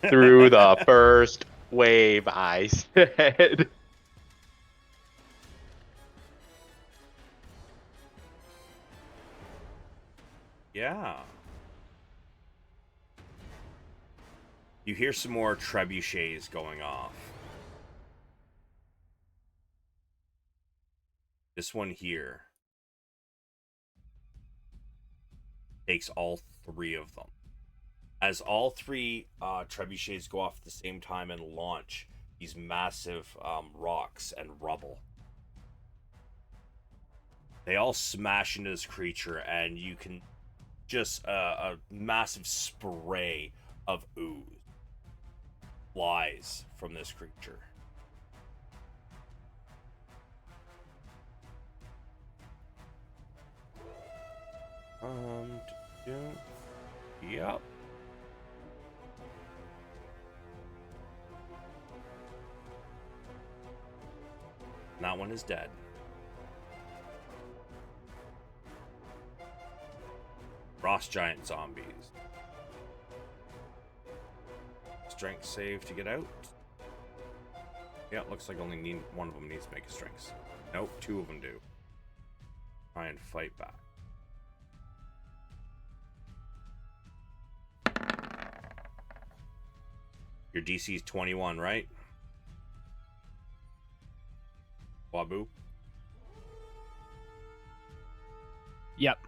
Through the first wave, I said. Yeah. You hear some more trebuchets going off. This one here takes all three of them. As all three trebuchets go off at the same time and launch these massive rocks and rubble. They all smash into this creature, and you can just a massive spray of ooze flies from this creature. Yep. That one is dead. Frost giant zombies. Strength save to get out. Yeah, looks like only one of them needs to make a strength. Nope, two of them do. Try and fight back. Your DC is 21, right? Wabu? Yep.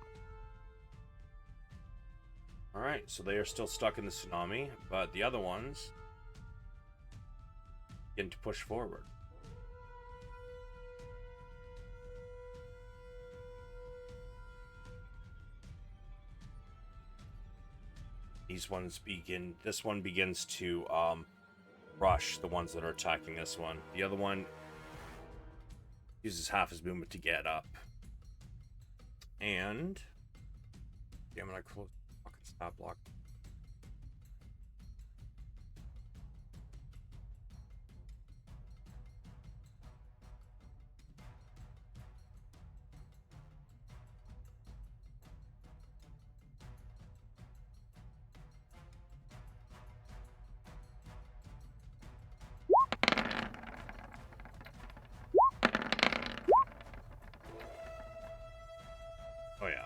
Alright, so they are still stuck in the tsunami, but the other ones begin to push forward. This one begins to rush the ones that are attacking this one. The other one uses half his movement to get up. And yeah, I'm gonna close the fucking stop block. Oh yeah.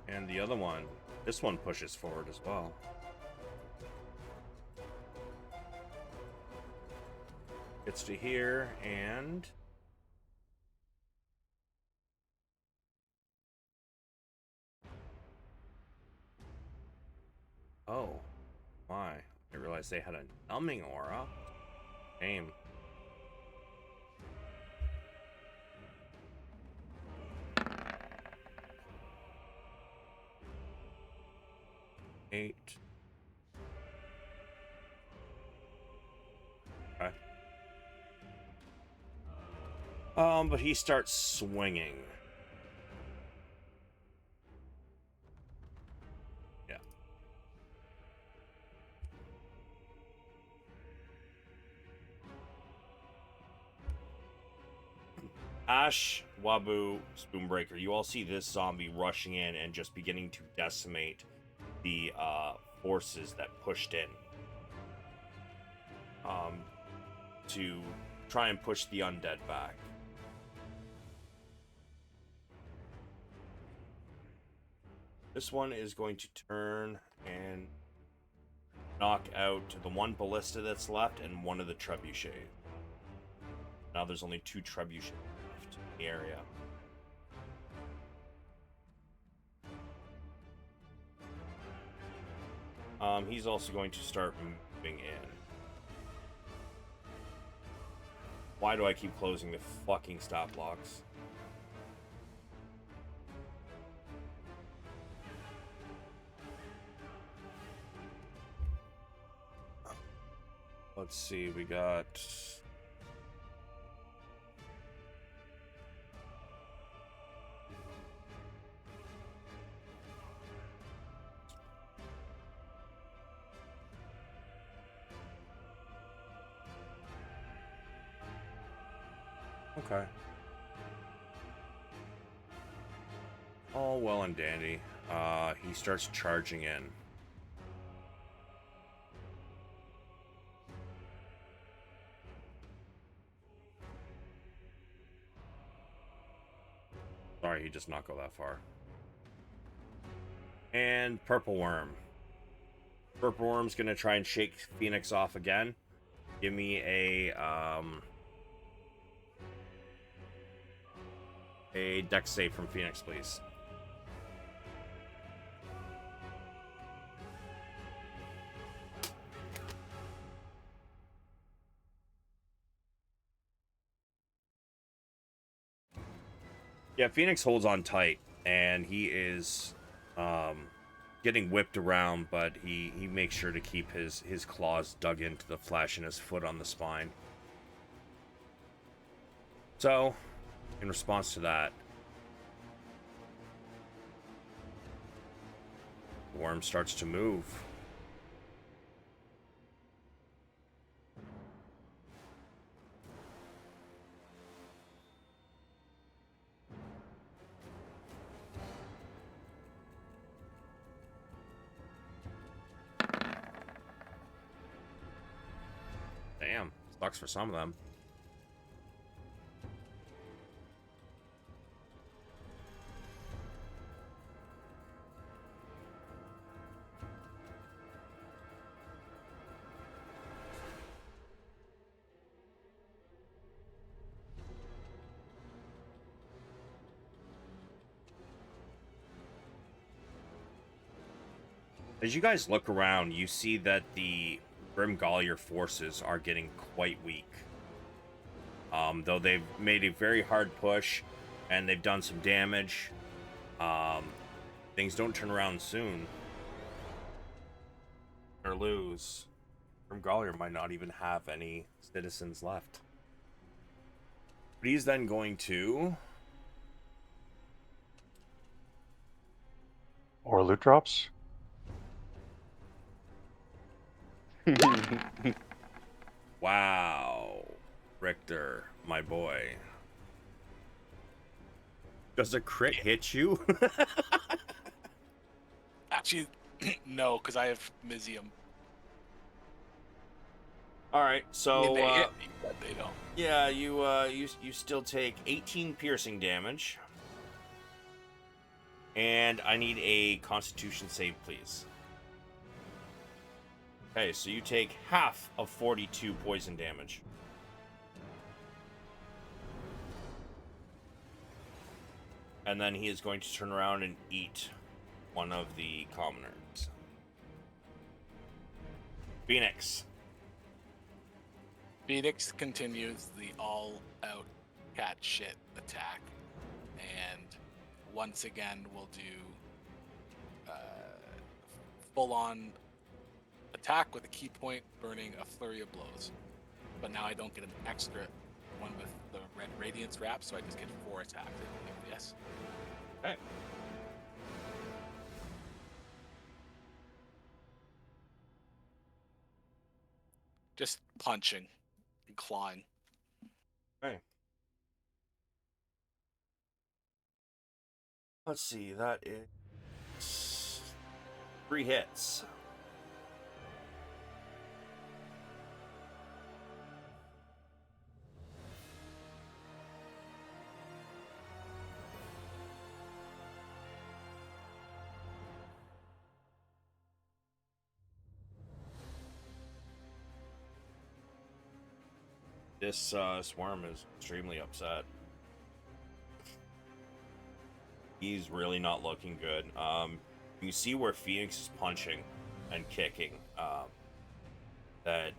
And the other one, this one pushes forward as well. Gets to here and oh my, I realized they had a numbing aura. Shame. Eight. Okay. But he starts swinging. Yeah. Ash, Wabu, Spoonbreaker, you all see this zombie rushing in and just beginning to decimate the forces that pushed in to try and push the undead back. This one is going to turn and knock out the one ballista that's left and one of the trebuchet. Now there's only 2 trebuchet left in the area. He's also going to start moving in. Why do I keep closing the fucking stop blocks? Let's see, we got... Okay. All well and dandy. He starts charging in. Sorry, he does not go that far. And Purple Worm. Purple Worm's gonna try and shake Pheonix off again. Give me a dex save from Pheonix, please. Yeah, Pheonix holds on tight, and he is getting whipped around, but he makes sure to keep his claws dug into the flesh and his foot on the spine. So, in response to that, the worm starts to move. Sucks for some of them. As you guys look around, you see that the Grimgolir forces are getting quite weak. Though they've made a very hard push and they've done some damage, things don't turn around soon. Or lose. Grimgolir might not even have any citizens left. But he's then going to... Or loot drops. Wow. Richter, my boy. Does a crit hit you? Actually, no, because I have Mizium. All right, so They hit me, but they don't. yeah, you still take 18 piercing damage, and I need a Constitution save, please. Okay, so you take half of 42 poison damage. And then he is going to turn around and eat one of the commoners. Pheonix. Pheonix continues the all-out cat shit attack, and once again will do full-on attack with a key point, burning a flurry of blows. But now I don't get an extra one with the red radiance wrap, so I just get 4 attacks. I believe. Yes. Okay. Just punching and clawing. Okay. Let's see, that is 3 hits. This swarm is extremely upset. He's really not looking good. You see where Pheonix is punching and kicking. That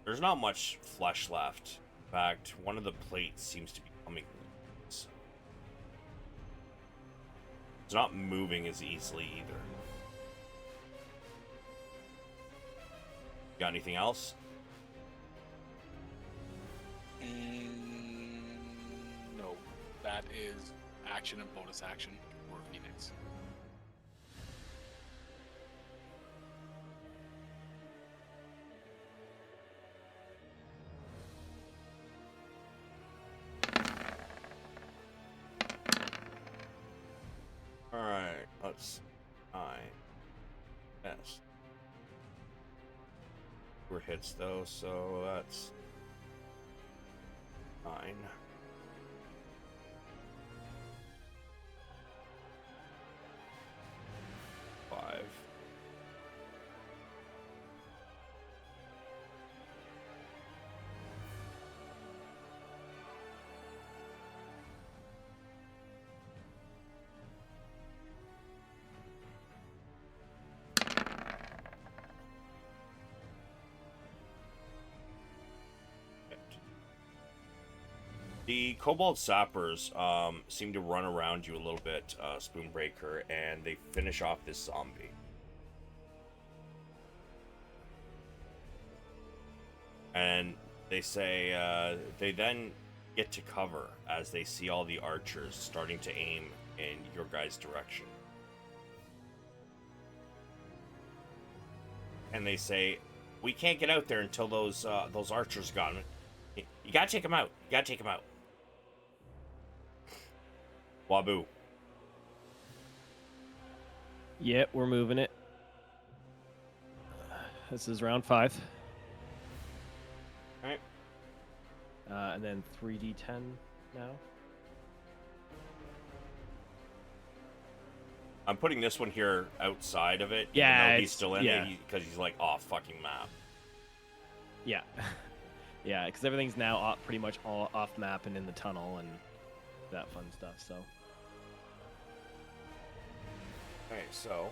there's not much flesh left. In fact, one of the plates seems to be coming loose. It's not moving as easily either. Got anything else? No, that is action and bonus action for Pheonix. All right, let's 9. Yes. We're hits though, so that's 9. 5. The Kobold Sappers seem to run around you a little bit, Spoonbreaker, and they finish off this zombie. And they say they then get to cover as they see all the archers starting to aim in your guys' direction. And they say, we can't get out there until those archers got him. You gotta take them out. You gotta take them out. Wabu. Yeah, we're moving it. This is round 5. And then 3d10 now. I'm putting this one here outside of it. Yeah, even though he's it's- still in yeah. it because he's like off fucking map. Yeah. Yeah, because everything's now pretty much all off map and in the tunnel and that fun stuff, so. Okay, so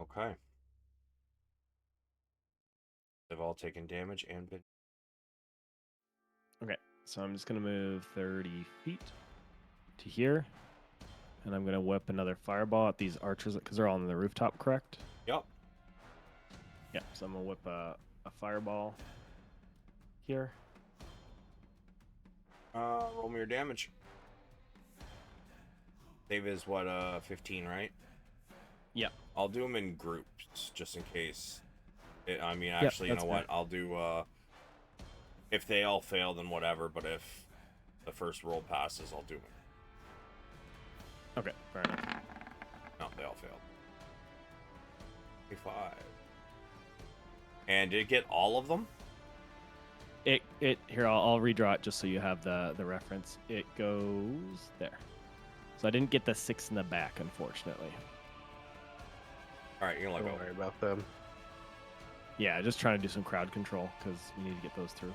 okay. They've all taken damage and been. Okay, so I'm just going to move 30 feet to here. And I'm going to whip another fireball at these archers because they're all on the rooftop, correct? Yep. Yeah, so I'm going to whip a fireball here. Roll me your damage. Save is what, 15, right? Yeah. I'll do them in groups just in case. I mean, Yep, actually, you know that's what? fair. I'll do. If they all fail, then whatever. But if the first roll passes, I'll do it. Okay, fair enough. No, they all failed. 5. And did it get all of them? It here I'll redraw it just so you have the reference. It goes there. So I didn't get the 6 in the back, unfortunately. All right, you're gonna Don't let go. worry about them. Yeah, just trying to do some crowd control because we need to get those through.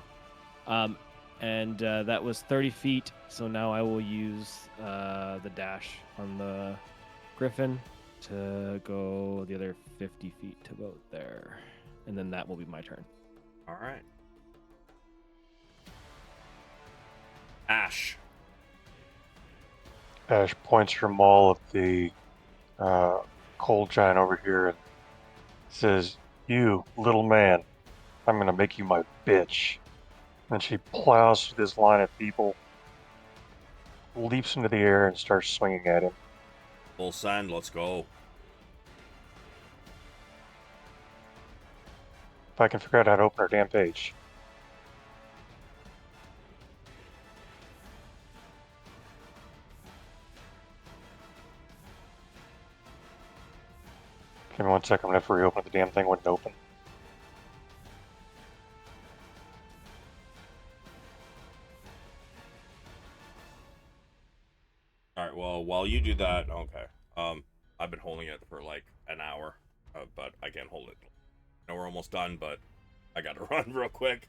And that was 30 feet. So now I will use the dash on the Griffin to go the other 50 feet to about there. And then that will be my turn. All right. Ash. Ash points her maul at the cold giant over here and says, "You little man, I'm gonna make you my bitch." Then she plows through this line of people, leaps into the air, and starts swinging at him. Full send. Let's go. If I can figure out how to open her damn page. Give me 1 second, I'm gonna have to reopen it. The damn thing wouldn't open. All right. Well, while you do that, okay. I've been holding it for like an hour, but I can't hold it. I know we're almost done, but I gotta run real quick.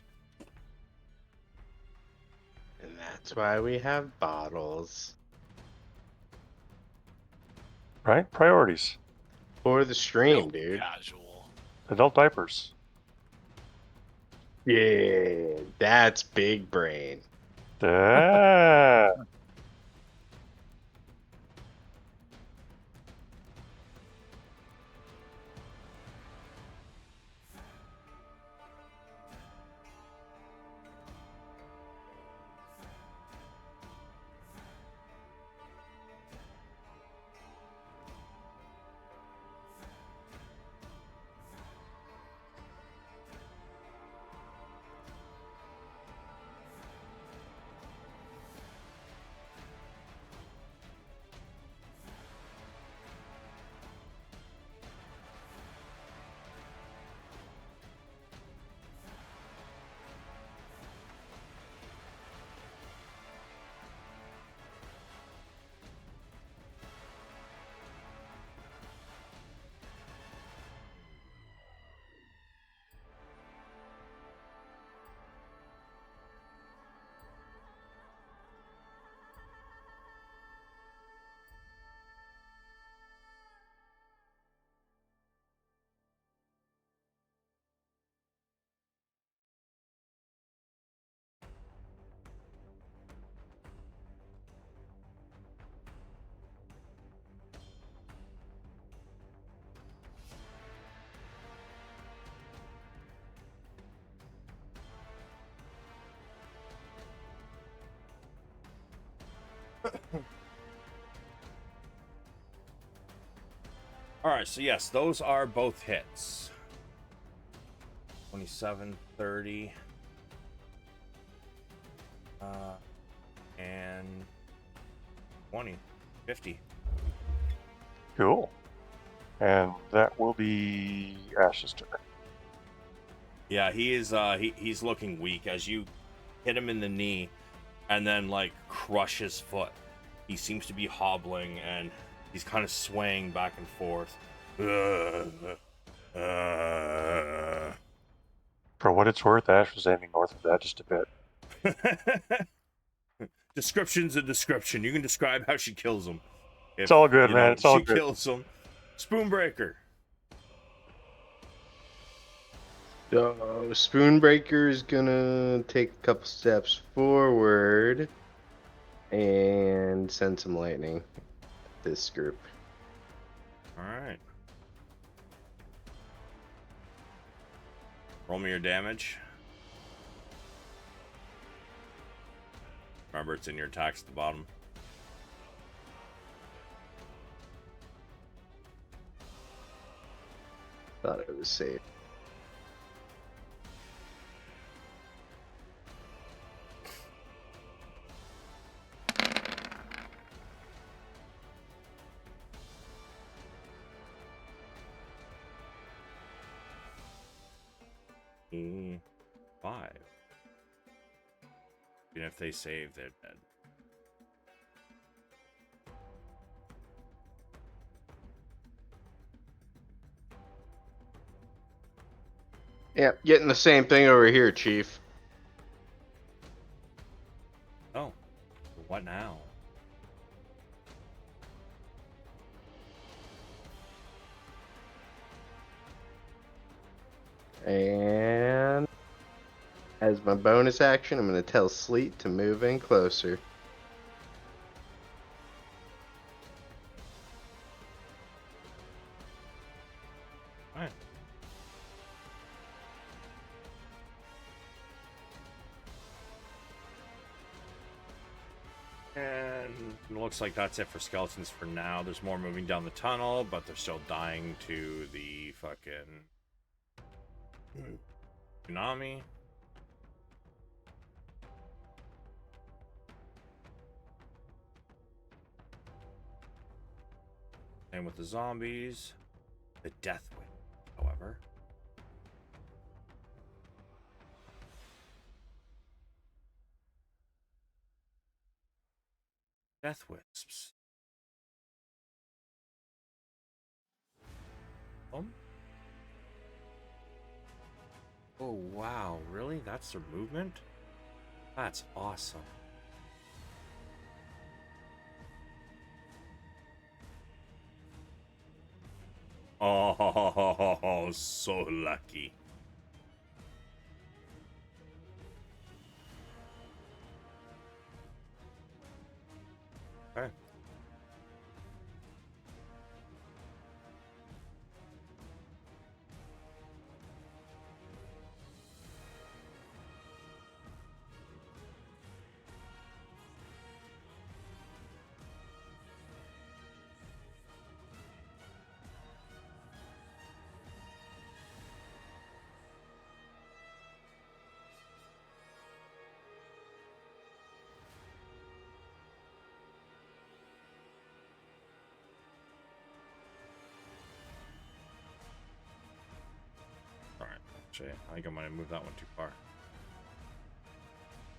And that's why we have bottles. Right? Priorities. For the stream, Real dude. Casual. Adult diapers. Yeah, that's big brain. Ah. All right, so yes, those are both hits. 27, 30. And 20, 50. Cool. And that will be Ash's turn. Yeah, he is. He's looking weak as you hit him in the knee, and then like crush his foot. He seems to be hobbling, and he's kind of swaying back and forth. For what it's worth, Ash was aiming north of that just a bit. Description's a description. You can describe how she kills him. It's all good, man. It's all she good. kills him. Spoonbreaker. So Spoonbreaker is gonna take a couple steps forward and send some lightning at this group. All right. Roll me your damage. Remember, it's in your attacks at the bottom. Thought it was safe. Five. Even if they save, they're dead. Yeah, getting the same thing over here, Chief. Oh, what now? And as my bonus action, I'm going to tell Sleet to move in closer. All right. And it looks like that's it for skeletons for now. There's more moving down the tunnel, but they're still dying to the fucking tsunami. And with the zombies, the death wing, however. Death wisps. Oh wow, really? That's their movement? That's awesome. Oh, so lucky. Okay. Alright, actually, I think I might have moved that one too far.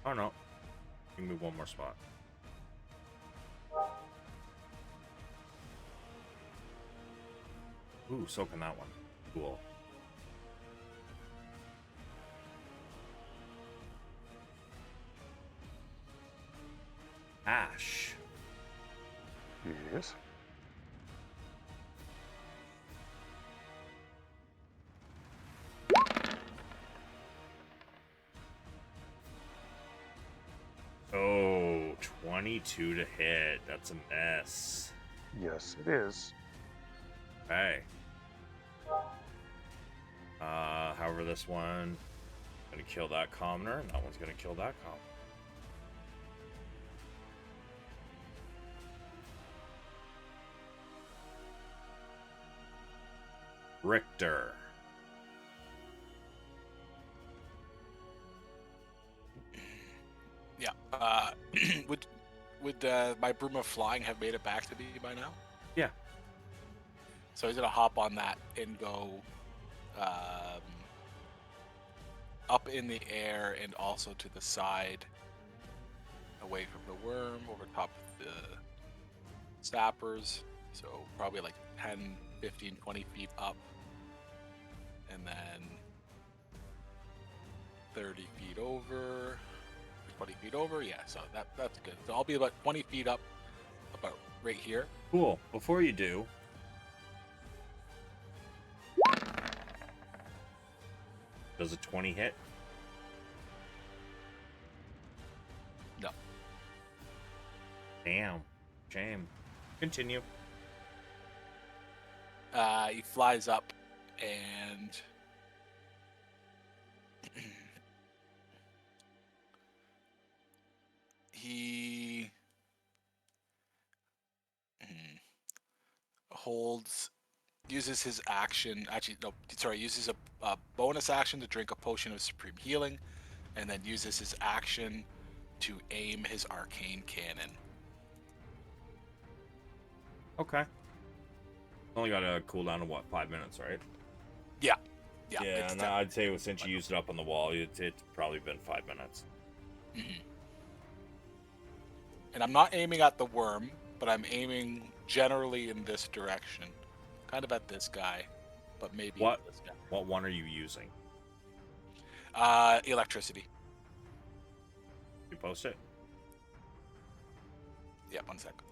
Oh no. You can move one more spot. Ooh, so can that one. Cool. Ash. Yes. Oh, 22 to hit. That's a mess. Yes, it is. Okay. However, this one gonna kill that commoner, and that one's gonna kill that commoner. Richter. Yeah. Would my broom of flying have made it back to me by now? Yeah. So he's gonna hop on that and go up in the air and also to the side, away from the worm, over top of the sappers. So probably like 10, 15, 20 feet up. And then 30 feet over, 20 feet over. Yeah, so that's good. So I'll be about 20 feet up, about right here. Cool. Before you do, does a 20 hit? No. Damn. Shame. Continue. He flies up and he uses his action. Actually, no, sorry, uses a bonus action to drink a potion of supreme healing, and then uses his action to aim his arcane cannon. Okay. Only got a cooldown of what, 5 minutes, right? Yeah, Yeah, it's and 10. I'd say since you used it up on the wall, it's probably been 5 minutes. Mhm. And I'm not aiming at the worm, but I'm aiming generally in this direction, kind of at this guy, but maybe What? this guy. What one are you using? Electricity. You post it? Yeah, 1 second.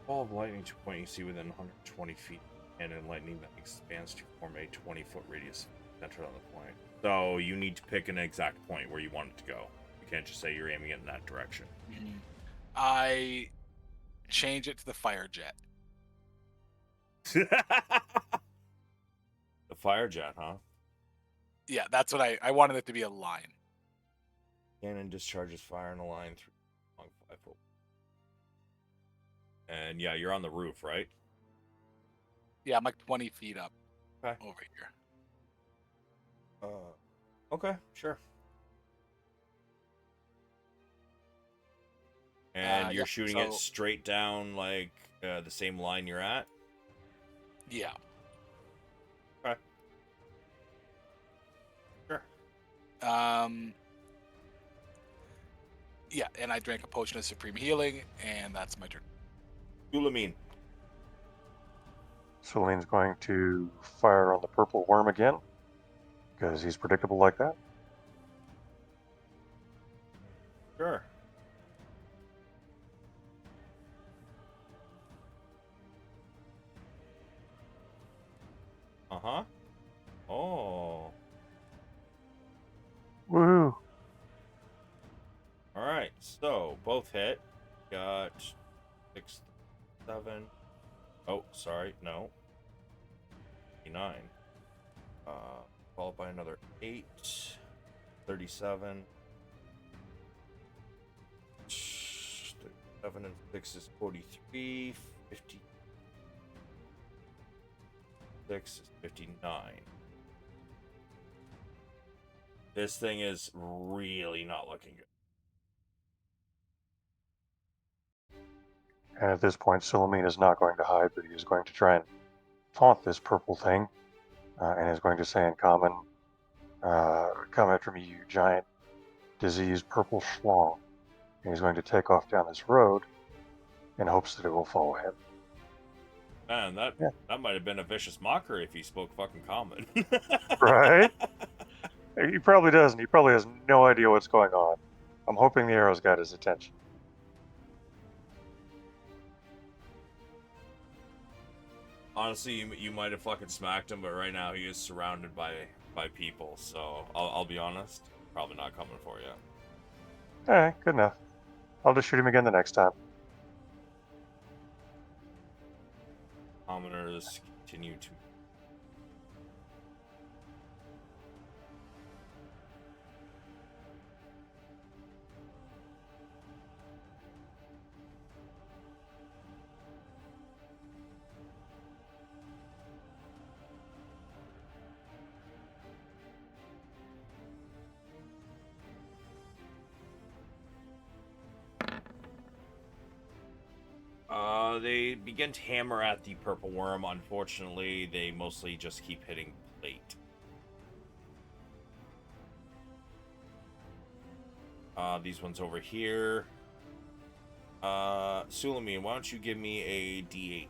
Ball of lightning to point you see within 120 feet, and in lightning that expands to form a 20-foot radius centered on the point. So you need to pick an exact point where you want it to go. You can't just say you're aiming it in that direction. Mhm. I change it to the fire jet. The fire jet, huh? Yeah, that's what I wanted it to be a line. Cannon discharges fire in a line through long 5 foot. And yeah, you're on the roof, right? Yeah, I'm like 20 feet up Okay. over here. Okay, sure. And you're yeah, shooting it so- straight down like the same line you're at? Yeah. Okay. Sure. Yeah, and I drank a potion of supreme healing, and that's my turn. Sulameen. Sulameen's going to fire on the purple worm again, because he's predictable like that. Sure. Uh-huh. Oh. Woohoo! Alright, so both hit. Got 6, 7. Oh, sorry, no. 9. Followed by another 8. 37. 7 and 6 is 43. 56 is 59. This thing is really not looking good. And at this point, Sulameen is not going to hide, but he is going to try and taunt this purple thing, and is going to say in common, come after me, you giant, diseased purple schlong. And he's going to take off down this road in hopes that it will follow him. Man, that Yeah. that might have been a vicious mockery if he spoke fucking common. Right? He probably doesn't. He probably has no idea what's going on. I'm hoping the arrows got his attention. Honestly, you might have fucking smacked him, but right now he is surrounded by people. So I'll be honest, probably not coming for you. Alright, good enough. I'll just shoot him again the next time. Commoners continue to. They begin to hammer at the purple worm. Unfortunately, they mostly just keep hitting plate. These ones over here. Sulameen, why don't you give me a D8?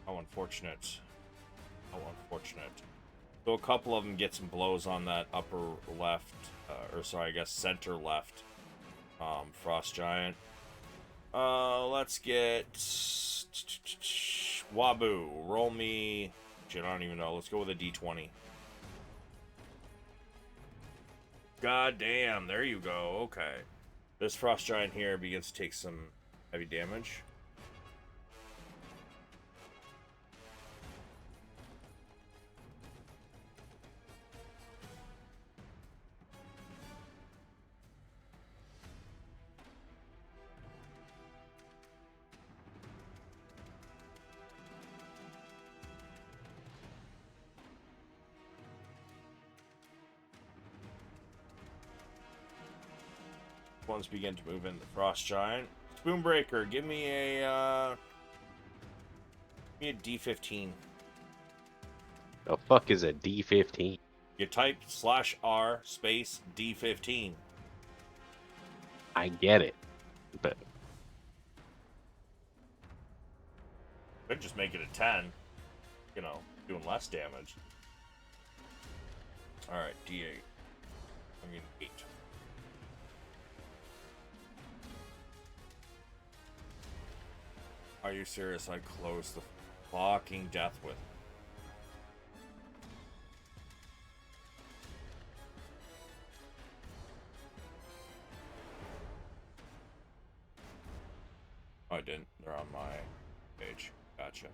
How unfortunate. How unfortunate. So a couple of them get some blows on that upper left, or sorry, I guess center left, frost giant. Let's get wabu. Roll me. Shit, I don't even know. Let's go with a D20. God damn, there you go. Okay. This frost giant here begins to take some heavy damage. Ones begin to move in the frost giant. Spoonbreaker, give me a D15. The fuck is a D15? You type /R space D15. I get it, but Could just make it a 10. You know, doing less damage. Alright, D8. I mean 8. Are you serious? I closed the fucking death with. Oh, I didn't. They're on my page. Gotcha.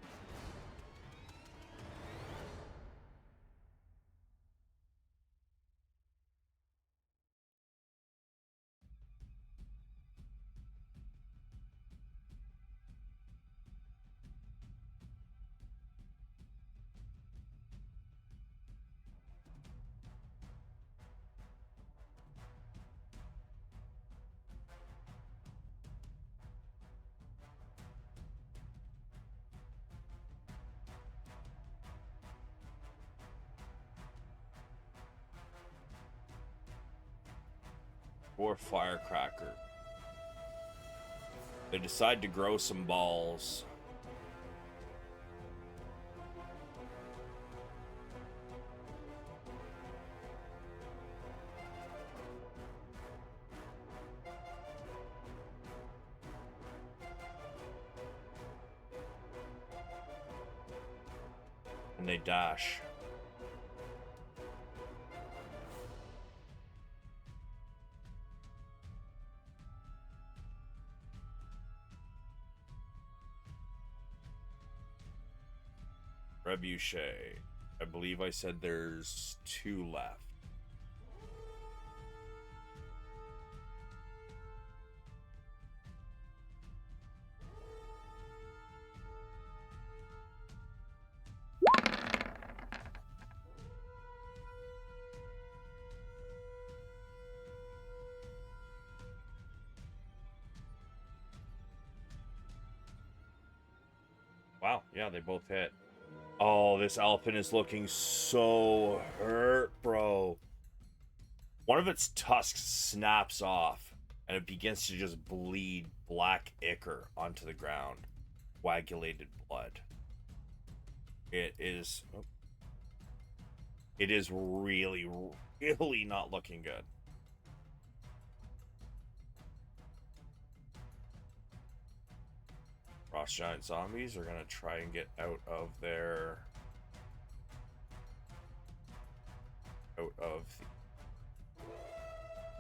Or firecracker. They decide to grow some balls. And they dash. Trebuchet. I believe I said there's 2 left. Wow, yeah, they both hit. Oh, this elephant is looking so hurt, bro. One of its tusks snaps off, and it begins to just bleed black ichor onto the ground. Coagulated blood. It is really, really not looking good. Frost giant zombies are gonna try and get out of the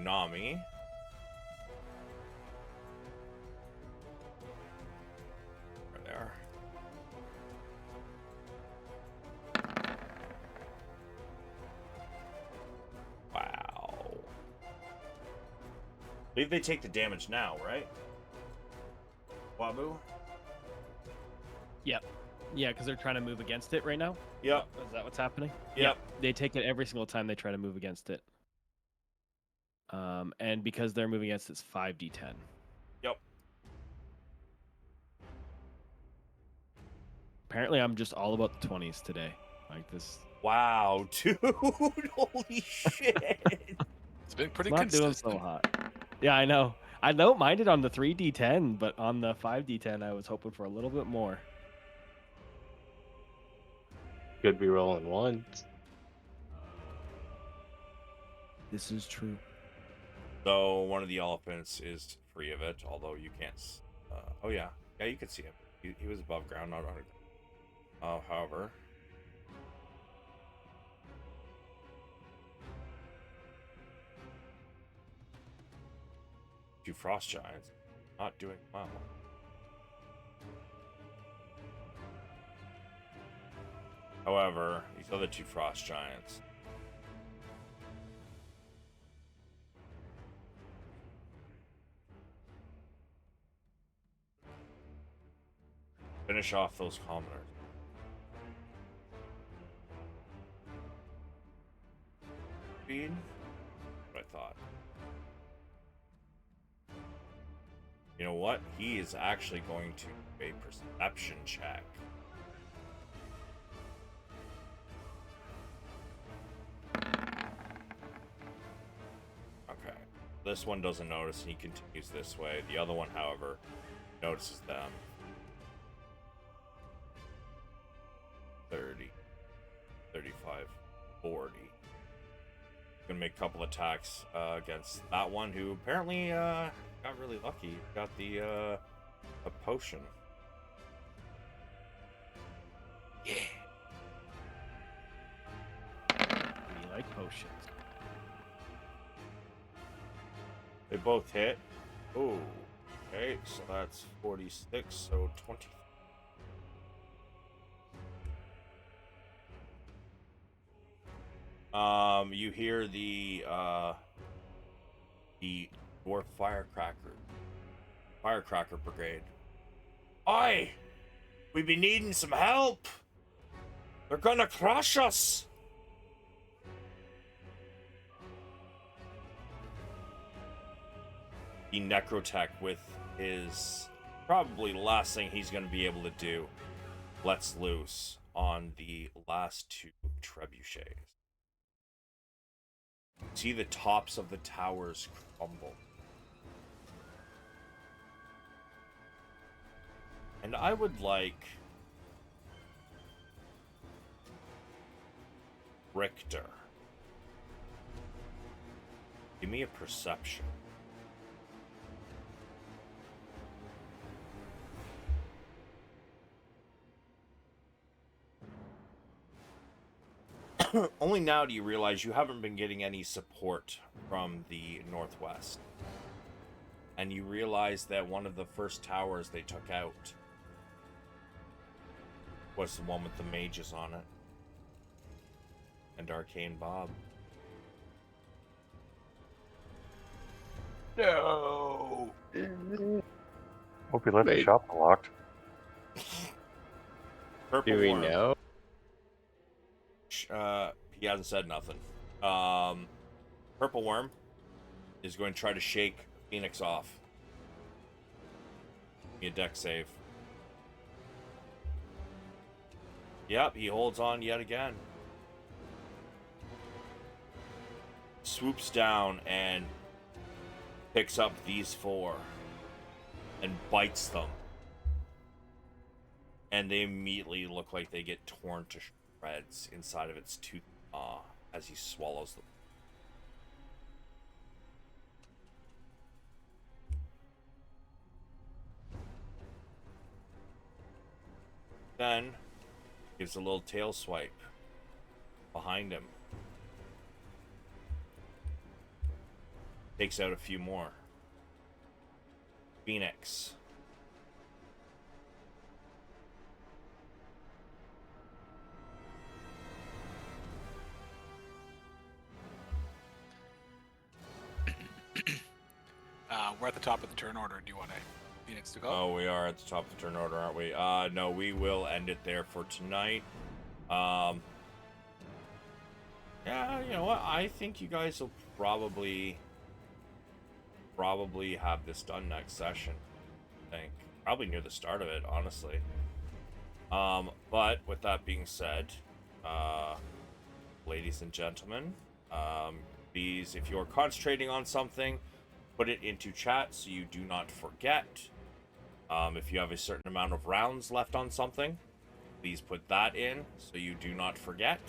Nami. Right there. Wow. I believe they take the damage now, right? Wabu? Yep. Yeah, because they're trying to move against it right now. Yep. Is that what's happening? Yep. They take it every single time they try to move against it. And because they're moving against it's 5d10. Yep. Apparently, I'm just all about the 20s today. Like this. Wow, dude. Holy shit. It's been pretty Not doing consistent. so hot. Yeah, I know. I don't mind it on the 3d10, but on the 5d10, I was hoping for a little bit more. Could be rolling ones. This is true. So one of the elephants is free of it, although you can't. Oh yeah, you could see him. He was above ground, not under. However, two frost giants not doing well. However, these other two frost giants. Finish off those commoners. Speed? What I thought. You know what? He is actually going to do a perception check. Okay. This one doesn't notice and he continues this way. The other one, however, notices them. 30, 35, 40. Gonna make a couple attacks against that one who apparently got really lucky. Got the a potion. Yeah. We like potions. They both hit. Ooh. Okay, so that's 46, so 20. You hear the dwarf firecracker brigade. Oi! We be needing some help. They're gonna crush us. The necrotech with his probably last thing he's gonna be able to do lets loose on the last two trebuchets. See the tops of the towers crumble. And I would like Richter. Give me a perception. Only now do you realize you haven't been getting any support from the northwest. And you realize that one of the first towers they took out was the one with the mages on it. And Arcane Bob. No. Hope you left the Wait. shop unlocked. Purple Do we Worm. know? He hasn't said nothing. Purple Worm is going to try to shake Pheonix off. Give me a deck save. Yep, he holds on yet again. Swoops down and picks up these 4 and bites them. And they immediately look like they get torn to shreds inside of its tooth as he swallows them. Then gives a little tail swipe behind him. Takes out a few more. Pheonix. We're at the top of the turn order. Do you want Pheonix to go? Oh, we are at the top of the turn order, aren't we? No, we will end it there for tonight. Yeah, you know what? I think you guys will probably have this done next session. I think probably near the start of it, honestly. But with that being said, ladies and gentlemen, please, if you're concentrating on something, put it into chat so you do not forget. If you have a certain amount of rounds left on something, please put that in so you do not forget.